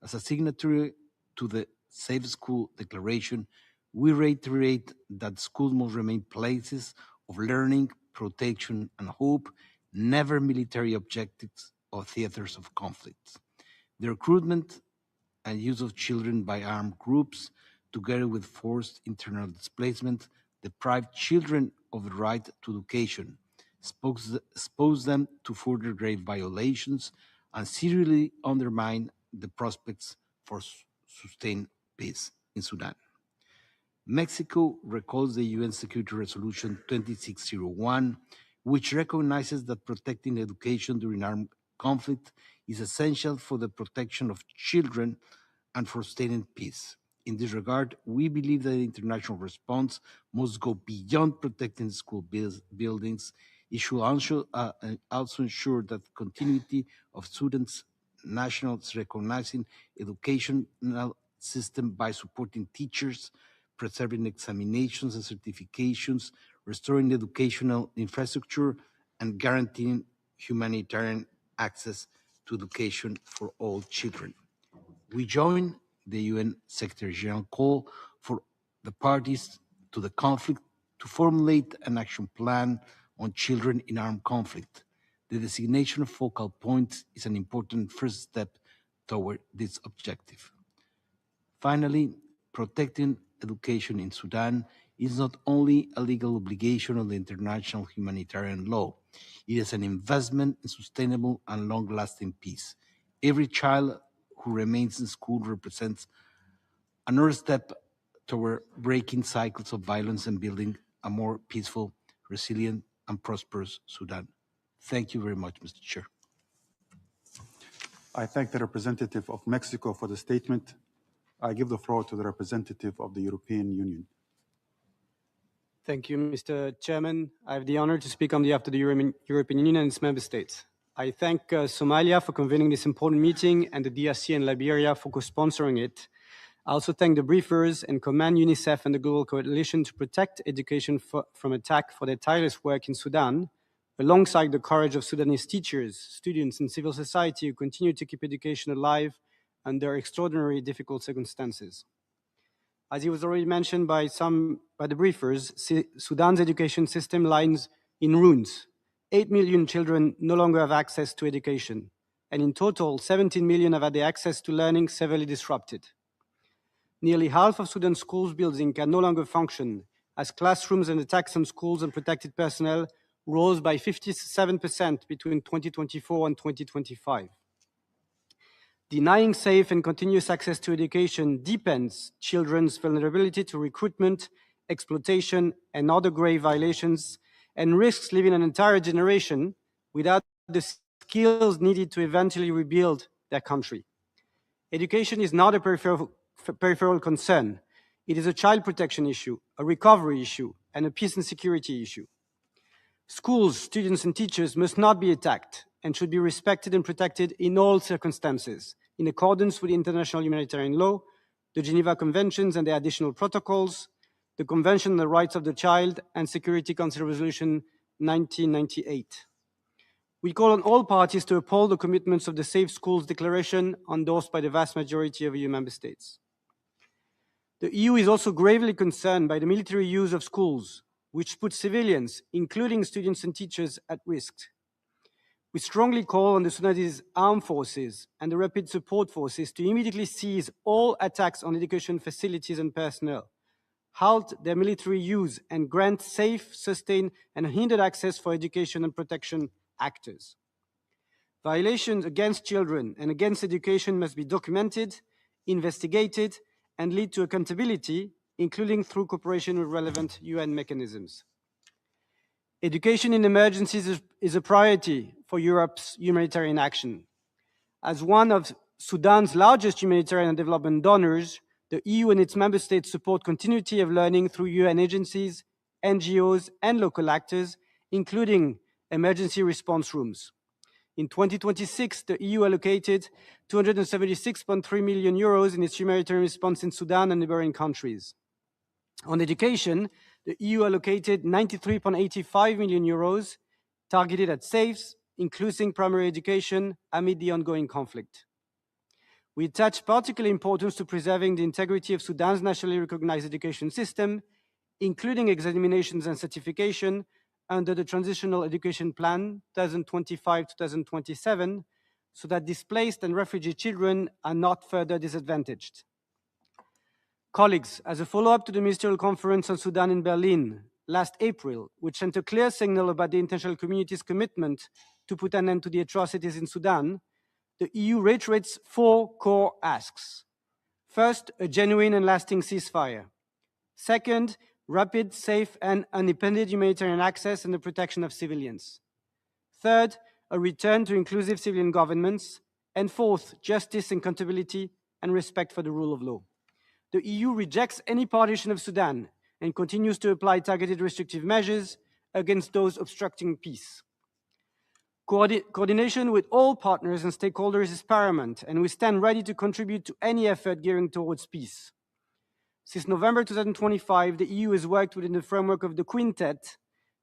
As a signatory to the Safe School Declaration, we reiterate that schools must remain places of learning, protection, and hope, never military objectives or theaters of conflict. The recruitment and use of children by armed groups, together with forced internal displacement, deprive children of the right to education, expose them to further grave violations, and seriously undermine the prospects for sustained peace in Sudan. Mexico recalls the UN Security Resolution 2601, which recognizes that protecting education during armed conflict is essential for the protection of children and for sustaining peace. In this regard, we believe that the international response must go beyond protecting school buildings. It should also ensure that continuity of students' nationals recognizing educational system by supporting teachers, preserving examinations and certifications, restoring educational infrastructure, and guaranteeing humanitarian access to education for all children. We join the UN Secretary General call for the parties to the conflict to formulate an action plan on children in armed conflict. The designation of focal points is an important first step toward this objective. Finally, protecting education in Sudan is not only a legal obligation of the international humanitarian law, it is an investment in sustainable and long-lasting peace. Every child who remains in school represents another step toward breaking cycles of violence and building a more peaceful, resilient, and prosperous Sudan. Thank you very much, Mr. Chair. I thank the representative of Mexico for the statement. I give the floor to the representative of the European Union. Thank you, Mr. Chairman. I have the honor to speak on behalf of the European Union and its member states. I thank Somalia for convening this important meeting and the DRC and Liberia for co-sponsoring it. I also thank the briefers and commend UNICEF and the Global Coalition to protect education from attack for their tireless work in Sudan, alongside the courage of Sudanese teachers, students, and civil society who continue to keep education alive under extraordinarily difficult circumstances. As it was already mentioned by the briefers, Sudan's education system lies in ruins. 8 million children no longer have access to education, and in total, 17 million have had their access to learning severely disrupted. Nearly half of Sudan's schools buildings can no longer function, as classrooms and attacks on schools and protected personnel rose by 57% between 2024 and 2025. Denying safe and continuous access to education deepens children's vulnerability to recruitment, exploitation, and other grave violations, and risks leaving an entire generation without the skills needed to eventually rebuild their country. Education is not a peripheral concern. It is a child protection issue, a recovery issue, and a peace and security issue. Schools, students, and teachers must not be attacked and should be respected and protected in all circumstances, in accordance with international humanitarian law, the Geneva Conventions and their additional protocols, the Convention on the Rights of the Child, and Security Council Resolution 1998. We call on all parties to uphold the commitments of the Safe Schools Declaration endorsed by the vast majority of EU member states. The EU is also gravely concerned by the military use of schools, which puts civilians, including students and teachers, at risk. We strongly call on the Sudanese armed forces and the rapid support forces to immediately seize all attacks on education facilities and personnel, halt their military use, and grant safe, sustained, and unhindered access for education and protection actors. Violations against children and against education must be documented, investigated, and lead to accountability, including through cooperation with relevant UN mechanisms. Education in emergencies is a priority for Europe's humanitarian action. As one of Sudan's largest humanitarian and development donors, the EU and its member states support continuity of learning through UN agencies, NGOs, and local actors, including emergency response rooms. In 2026, the EU allocated 276.3 million euros in its humanitarian response in Sudan and neighboring countries. On education, the EU allocated 93.85 million euros targeted at safe, inclusive primary education amid the ongoing conflict. We attach particular importance to preserving the integrity of Sudan's nationally recognized education system, including examinations and certification under the Transitional Education Plan 2025-2027, so that displaced and refugee children are not further disadvantaged. Colleagues, as a follow-up to the Ministerial Conference on Sudan in Berlin last April, which sent a clear signal about the international community's commitment to put an end to the atrocities in Sudan, the EU reiterates 4 core asks. First, a genuine and lasting ceasefire. Second, rapid, safe, and unimpeded humanitarian access and the protection of civilians. Third, a return to inclusive civilian governments. And fourth, justice and accountability and respect for the rule of law. The EU rejects any partition of Sudan and continues to apply targeted restrictive measures against those obstructing peace. Coordination with all partners and stakeholders is paramount, and we stand ready to contribute to any effort gearing towards peace. Since November 2025, the EU has worked within the framework of the Quintet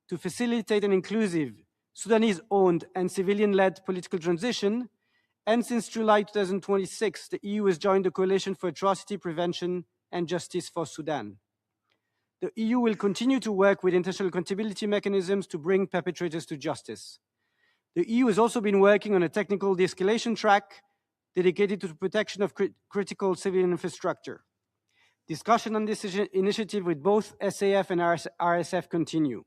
to facilitate an inclusive, Sudanese-owned and civilian-led political transition, and since July 2026, the EU has joined the Coalition for Atrocity Prevention and Justice for Sudan. The EU will continue to work with international accountability mechanisms to bring perpetrators to justice. The EU has also been working on a technical de-escalation track dedicated to the protection of critical civilian infrastructure. Discussion on this initiative with both SAF and RSF continue.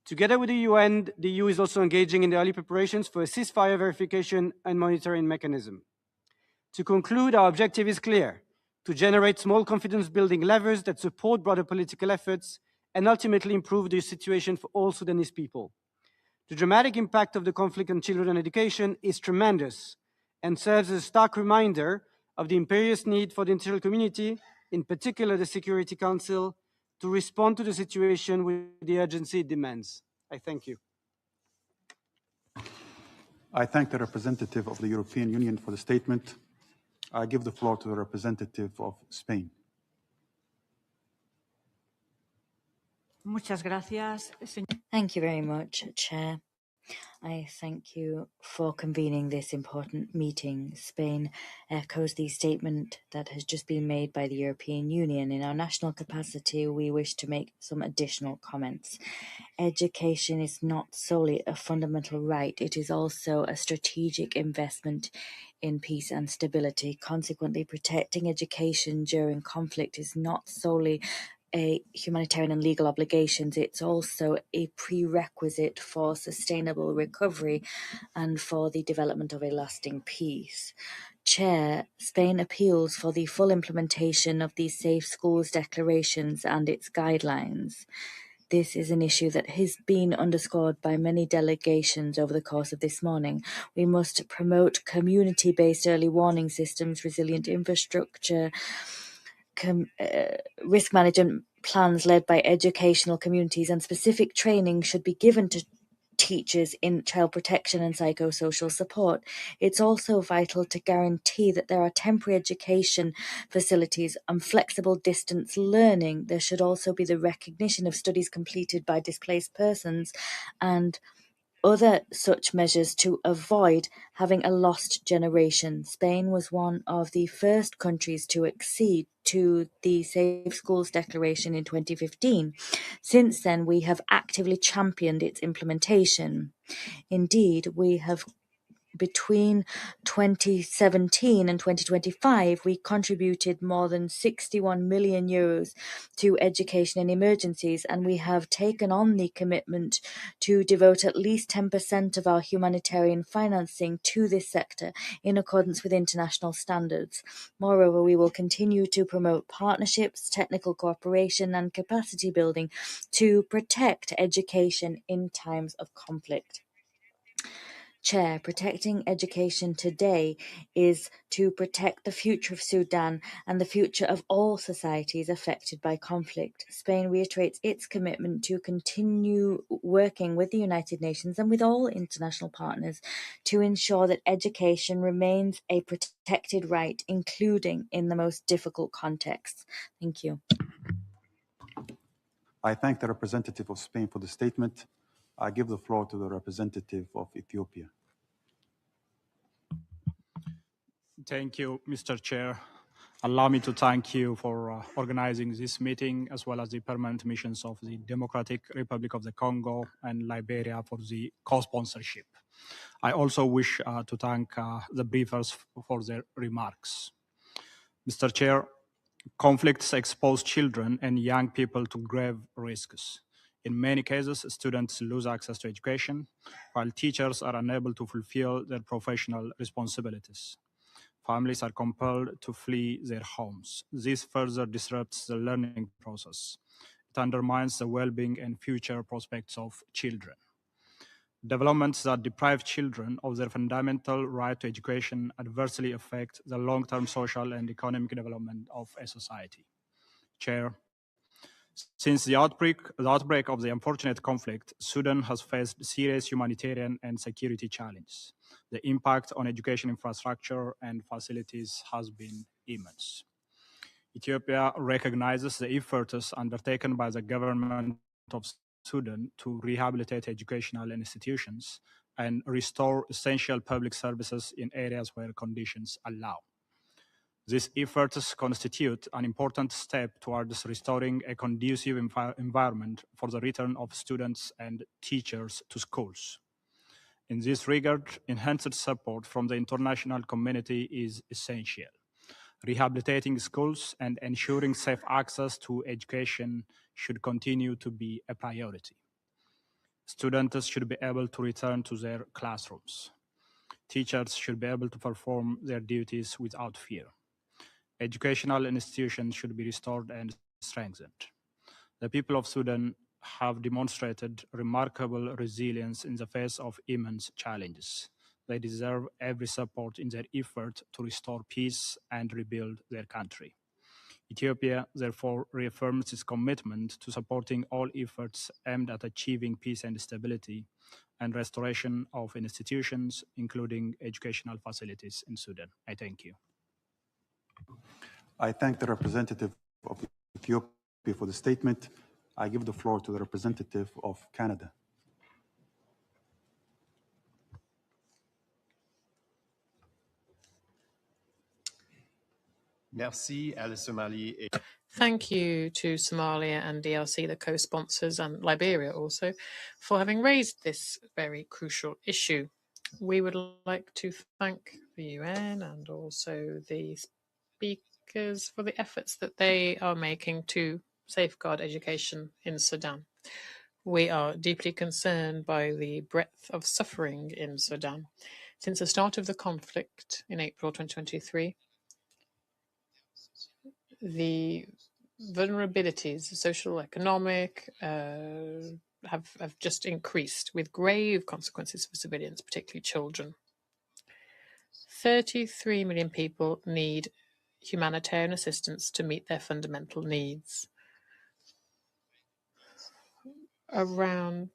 Together with the UN, the EU is also engaging in the early preparations for a ceasefire verification and monitoring mechanism. To conclude, our objective is clear: to generate small confidence-building levers that support broader political efforts and ultimately improve the situation for all Sudanese people. The dramatic impact of the conflict on children and education is tremendous and serves as a stark reminder of the imperious need for the international community, in particular the Security Council, to respond to the situation with the urgency it demands. I thank you. I thank the representative of the European Union for the statement. I give the floor to the representative of Spain. Muchas gracias. Thank you very much, Chair. I thank you for convening this important meeting. Spain echoes the statement that has just been made by the European Union. In our national capacity, we wish to make some additional comments. Education is not solely a fundamental right, it is also a strategic investment in peace and stability. Consequently, protecting education during conflict is not solely a humanitarian and legal obligations, it's also a prerequisite for sustainable recovery and for the development of a lasting peace. Chair, Spain appeals for the full implementation of the Safe Schools Declarations and its guidelines. This is an issue that has been underscored by many delegations over the course of this morning. We must promote community-based early warning systems, resilient infrastructure, risk management plans led by educational communities, and specific training should be given to teachers in child protection and psychosocial support. It's also vital to guarantee that there are temporary education facilities and flexible distance learning. There should also be the recognition of studies completed by displaced persons and other such measures to avoid having a lost generation. Spain was one of the first countries to accede to the Safe Schools Declaration in 2015. Since then, we have actively championed its implementation. Indeed, we have between 2017 and 2025, we contributed more than 61 million euros to education in emergencies, and we have taken on the commitment to devote at least 10% of our humanitarian financing to this sector in accordance with international standards. Moreover, we will continue to promote partnerships, technical cooperation, and capacity building to protect education in times of conflict. Chair, protecting education today is to protect the future of Sudan and the future of all societies affected by conflict. Spain reiterates its commitment to continue working with the United Nations and with all international partners to ensure that education remains a protected right, including in the most difficult contexts. Thank you. I thank the representative of Spain for the statement. I give the floor to the representative of Ethiopia. Thank you, Mr. Chair. Allow me to thank you for organizing this meeting, as well as the permanent missions of the Democratic Republic of the Congo and Liberia for the co-sponsorship. I also wish to thank the briefers for their remarks. Mr. Chair, conflicts expose children and young people to grave risks. In many cases, students lose access to education, while teachers are unable to fulfill their professional responsibilities. Families are compelled to flee their homes. This further disrupts the learning process. It undermines the well-being and future prospects of children. Developments that deprive children of their fundamental right to education adversely affect the long-term social and economic development of a society. Chair, since the outbreak of the unfortunate conflict, Sudan has faced serious humanitarian and security challenges. The impact on education infrastructure and facilities has been immense. Ethiopia recognizes the efforts undertaken by the government of Sudan to rehabilitate educational institutions and restore essential public services in areas where conditions allow. These efforts constitute an important step towards restoring a conducive environment for the return of students and teachers to schools. In this regard, enhanced support from the international community is essential. Rehabilitating schools and ensuring safe access to education should continue to be a priority. Students should be able to return to their classrooms. Teachers should be able to perform their duties without fear. Educational institutions should be restored and strengthened. The people of Sudan have demonstrated remarkable resilience in the face of immense challenges. They deserve every support in their effort to restore peace and rebuild their country. Ethiopia, therefore, reaffirms its commitment to supporting all efforts aimed at achieving peace and stability and restoration of institutions, including educational facilities in Sudan. I thank you. I thank the representative of Ethiopia for the statement. I give the floor to the representative of Canada. Merci à la Somalie et Thank you to Somalia and DRC, the co-sponsors, and Liberia also, for having raised this very crucial issue. We would like to thank the UN and also the speakers for the efforts that they are making to safeguard education in Sudan. We are deeply concerned by the breadth of suffering in Sudan. Since the start of the conflict in April 2023, the vulnerabilities, social, economic, have just increased with grave consequences for civilians, particularly children. 33 million people need humanitarian assistance to meet their fundamental needs. Around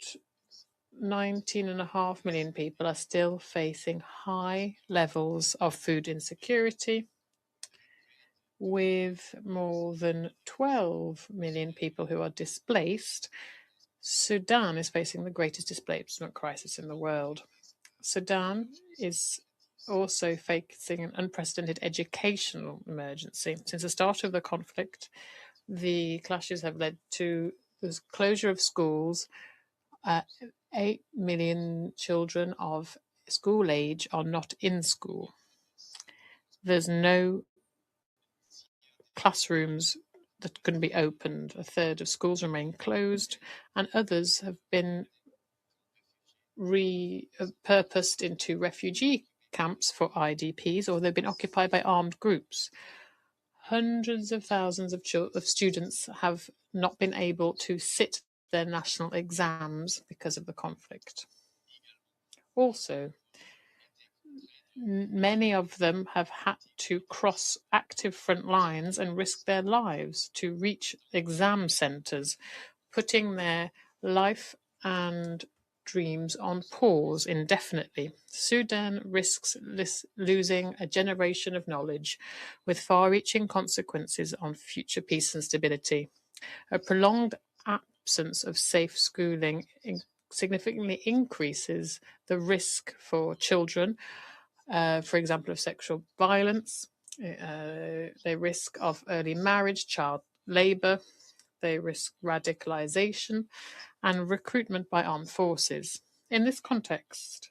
19.5 million people are still facing high levels of food insecurity, with more than 12 million people who are displaced. Sudan is facing the greatest displacement crisis in the world. Sudan is also facing an unprecedented educational emergency. Since the start of the conflict, the clashes have led to the closure of schools. 8 million children of school age are not in school. There's no classrooms that can be opened. A third of schools remain closed, and others have been repurposed into refugee camps for IDPs, or they've been occupied by armed groups. Hundreds of thousands of students have not been able to sit their national exams because of the conflict. Also, many of them have had to cross active front lines and risk their lives to reach exam centres, putting their life and dreams on pause indefinitely. Sudan risks losing a generation of knowledge with far-reaching consequences on future peace and stability. A prolonged absence of safe schooling significantly increases the risk for children, for example, of sexual violence. They risk of early marriage, child labour. They risk radicalisation and recruitment by armed forces. In this context,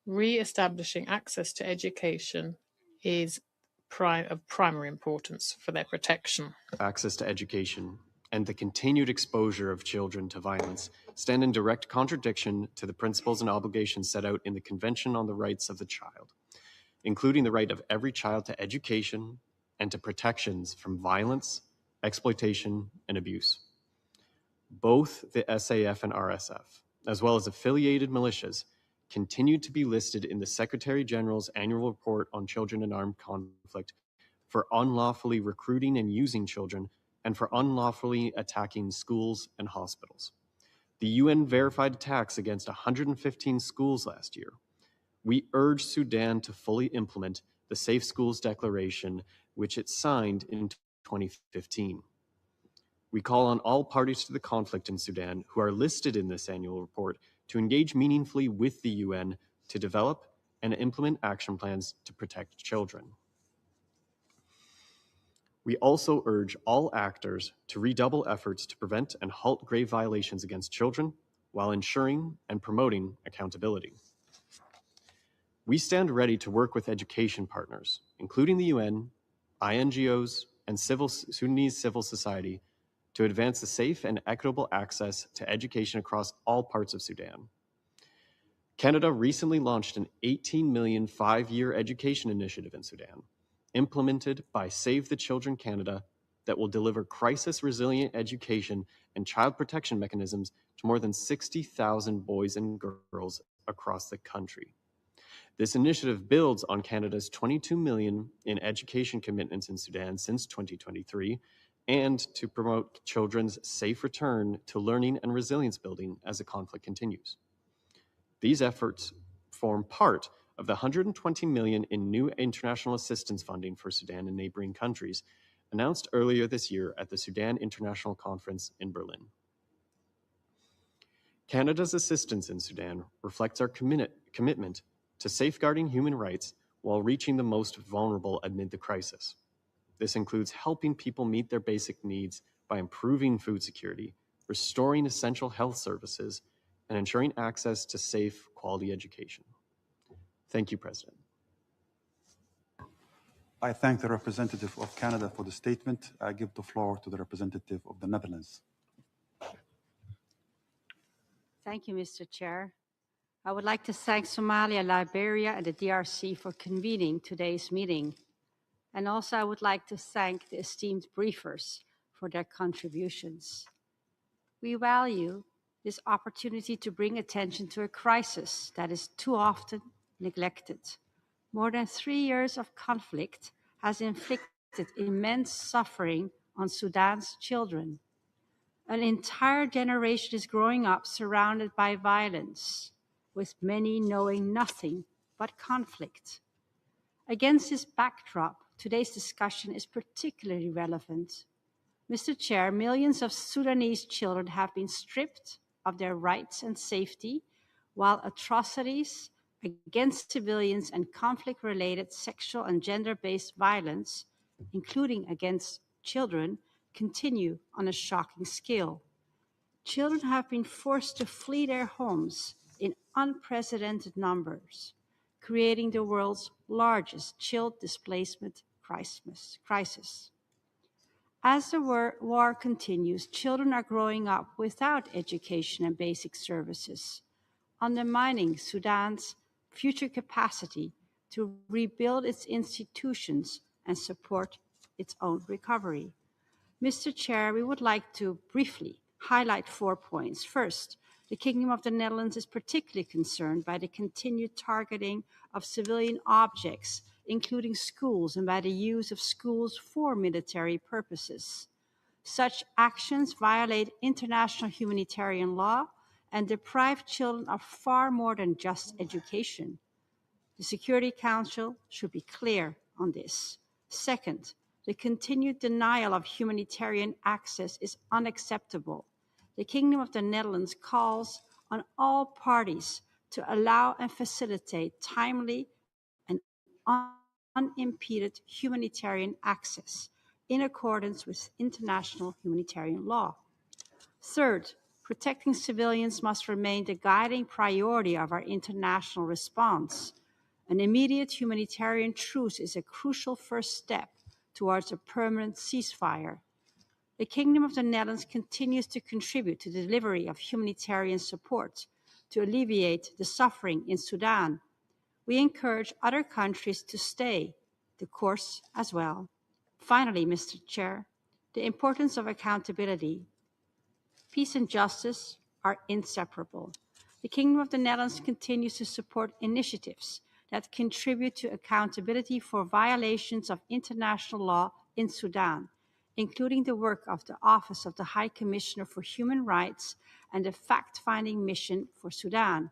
re-establishing access to education is of primary importance for their protection. Access to education and the continued exposure of children to violence stand in direct contradiction to the principles and obligations set out in the Convention on the Rights of the Child, including the right of every child to education and to protections from violence, exploitation, and abuse. Both the SAF and RSF, as well as affiliated militias, continue to be listed in the Secretary General's annual report on children in armed conflict for unlawfully recruiting and using children and for unlawfully attacking schools and hospitals. The UN verified attacks against 115 schools last year. We urge Sudan to fully implement the Safe Schools Declaration, which it signed in 2015. We call on all parties to the conflict in Sudan who are listed in this annual report to engage meaningfully with the UN to develop and implement action plans to protect children. We also urge all actors to redouble efforts to prevent and halt grave violations against children while ensuring and promoting accountability. We stand ready to work with education partners, including the UN, INGOs, and Sudanese civil society, to advance the safe and equitable access to education across all parts of Sudan. Canada recently launched an $18 million 5-year education initiative in Sudan, implemented by Save the Children Canada, that will deliver crisis-resilient education and child protection mechanisms to more than 60,000 boys and girls across the country. This initiative builds on Canada's $22 million in education commitments in Sudan since 2023, and to promote children's safe return to learning and resilience building as the conflict continues. These efforts form part of the $120 million in new international assistance funding for Sudan and neighboring countries, announced earlier this year at the Sudan International Conference in Berlin. Canada's assistance in Sudan reflects our commitment to safeguarding human rights while reaching the most vulnerable amid the crisis. This includes helping people meet their basic needs by improving food security, restoring essential health services, and ensuring access to safe, quality education. Thank you, President. I thank the representative of Canada for the statement. I give the floor to the representative of the Netherlands. Thank you, Mr. Chair. I would like to thank Somalia, Liberia, and the DRC for convening today's meeting. And also I would like to thank the esteemed briefers for their contributions. We value this opportunity to bring attention to a crisis that is too often neglected. More than 3 years of conflict has inflicted immense suffering on Sudan's children. An entire generation is growing up surrounded by violence, with many knowing nothing but conflict. Against this backdrop, today's discussion is particularly relevant. Mr. Chair, millions of Sudanese children have been stripped of their rights and safety, while atrocities against civilians and conflict-related sexual and gender-based violence, including against children, continue on a shocking scale. Children have been forced to flee their homes in unprecedented numbers, creating the world's largest child displacement crisis. As the war continues, children are growing up without education and basic services, undermining Sudan's future capacity to rebuild its institutions and support its own recovery. Mr. Chair, we would like to briefly highlight 4 points. First, the Kingdom of the Netherlands is particularly concerned by the continued targeting of civilian objects, including schools, and by the use of schools for military purposes. Such actions violate international humanitarian law and deprive children of far more than just education. The Security Council should be clear on this. Second, the continued denial of humanitarian access is unacceptable. The Kingdom of the Netherlands calls on all parties to allow and facilitate timely and unimpeded humanitarian access in accordance with international humanitarian law. Third, protecting civilians must remain the guiding priority of our international response. An immediate humanitarian truce is a crucial first step towards a permanent ceasefire. The Kingdom of the Netherlands continues to contribute to the delivery of humanitarian support to alleviate the suffering in Sudan. We encourage other countries to stay the course as well. Finally, Mr. Chair, the importance of accountability. Peace and justice are inseparable. The Kingdom of the Netherlands continues to support initiatives that contribute to accountability for violations of international law in Sudan, including the work of the Office of the High Commissioner for Human Rights and the fact-finding mission for Sudan.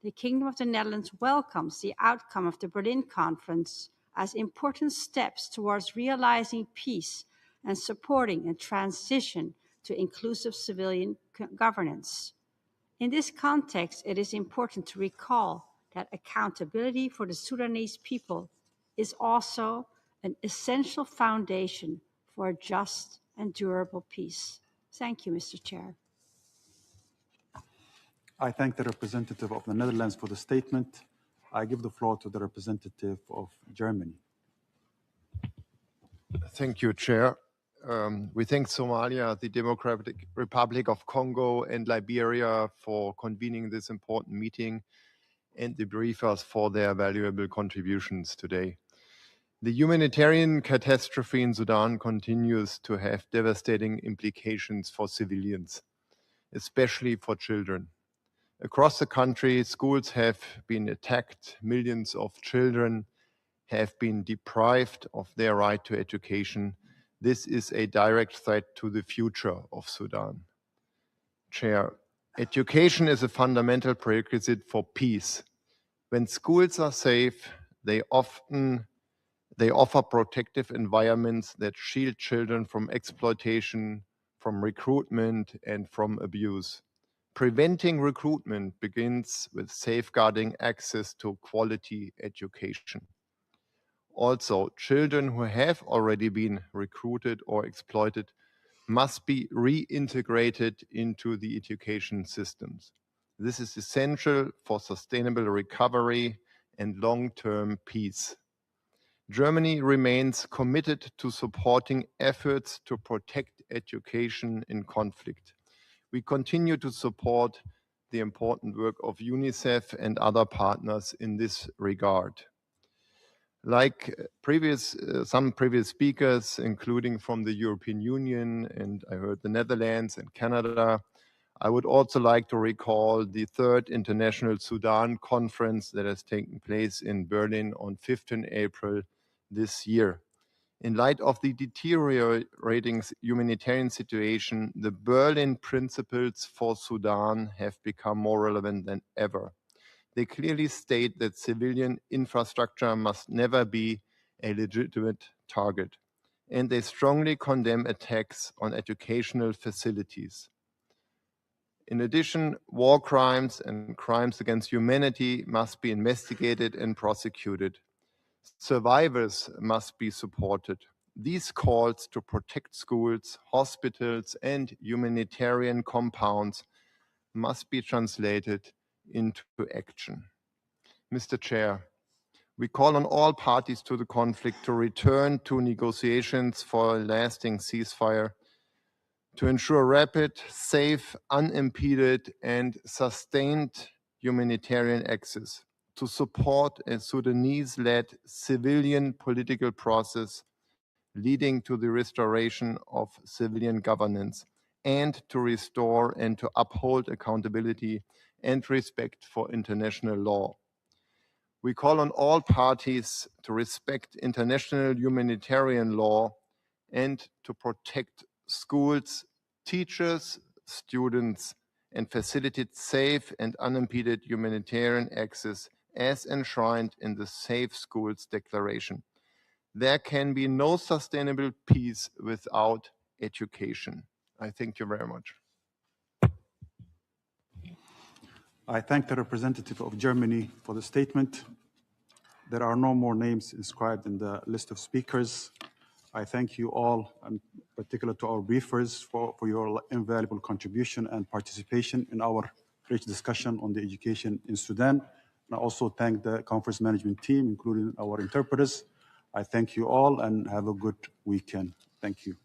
The Kingdom of the Netherlands welcomes the outcome of the Berlin Conference as important steps towards realizing peace and supporting a transition to inclusive civilian governance. In this context, it is important to recall that accountability for the Sudanese people is also an essential foundation for a just and durable peace. Thank you, Mr. Chair. I thank the representative of the Netherlands for the statement. I give the floor to the representative of Germany. Thank you, Chair. We thank Somalia, the Democratic Republic of Congo, and Liberia for convening this important meeting and the briefers for their valuable contributions today. The humanitarian catastrophe in Sudan continues to have devastating implications for civilians, especially for children. Across the country, schools have been attacked. Millions of children have been deprived of their right to education. This is a direct threat to the future of Sudan. Chair, education is a fundamental prerequisite for peace. When schools are safe, they offer protective environments that shield children from exploitation, from recruitment, and from abuse. Preventing recruitment begins with safeguarding access to quality education. Also, children who have already been recruited or exploited must be reintegrated into the education systems. This is essential for sustainable recovery and long-term peace. Germany remains committed to supporting efforts to protect education in conflict. We continue to support the important work of UNICEF and other partners in this regard. Like some previous speakers, including from the European Union, and I heard the Netherlands and Canada, I would also like to recall the third International Sudan Conference that has taken place in Berlin on 15 April this year. In light of the deteriorating humanitarian situation, the Berlin Principles for Sudan have become more relevant than ever. They clearly state that civilian infrastructure must never be a legitimate target, and they strongly condemn attacks on educational facilities. In addition, war crimes and crimes against humanity must be investigated and prosecuted. Survivors must be supported. These calls to protect schools, hospitals, and humanitarian compounds must be translated into action. Mr. Chair, we call on all parties to the conflict to return to negotiations for a lasting ceasefire, to ensure rapid, safe, unimpeded, and sustained humanitarian access, to support a Sudanese-led civilian political process leading to the restoration of civilian governance, and to restore and to uphold accountability and respect for international law. We call on all parties to respect international humanitarian law and to protect schools, teachers, students, and facilitate safe and unimpeded humanitarian access as enshrined in the Safe Schools Declaration. There can be no sustainable peace without education. I thank you very much. I thank the representative of Germany for the statement. There are no more names inscribed in the list of speakers. I thank you all, and particularly to our briefers, for your invaluable contribution and participation in our rich discussion on the education in Sudan. And I also thank the conference management team, including our interpreters. I thank you all and have a good weekend. Thank you.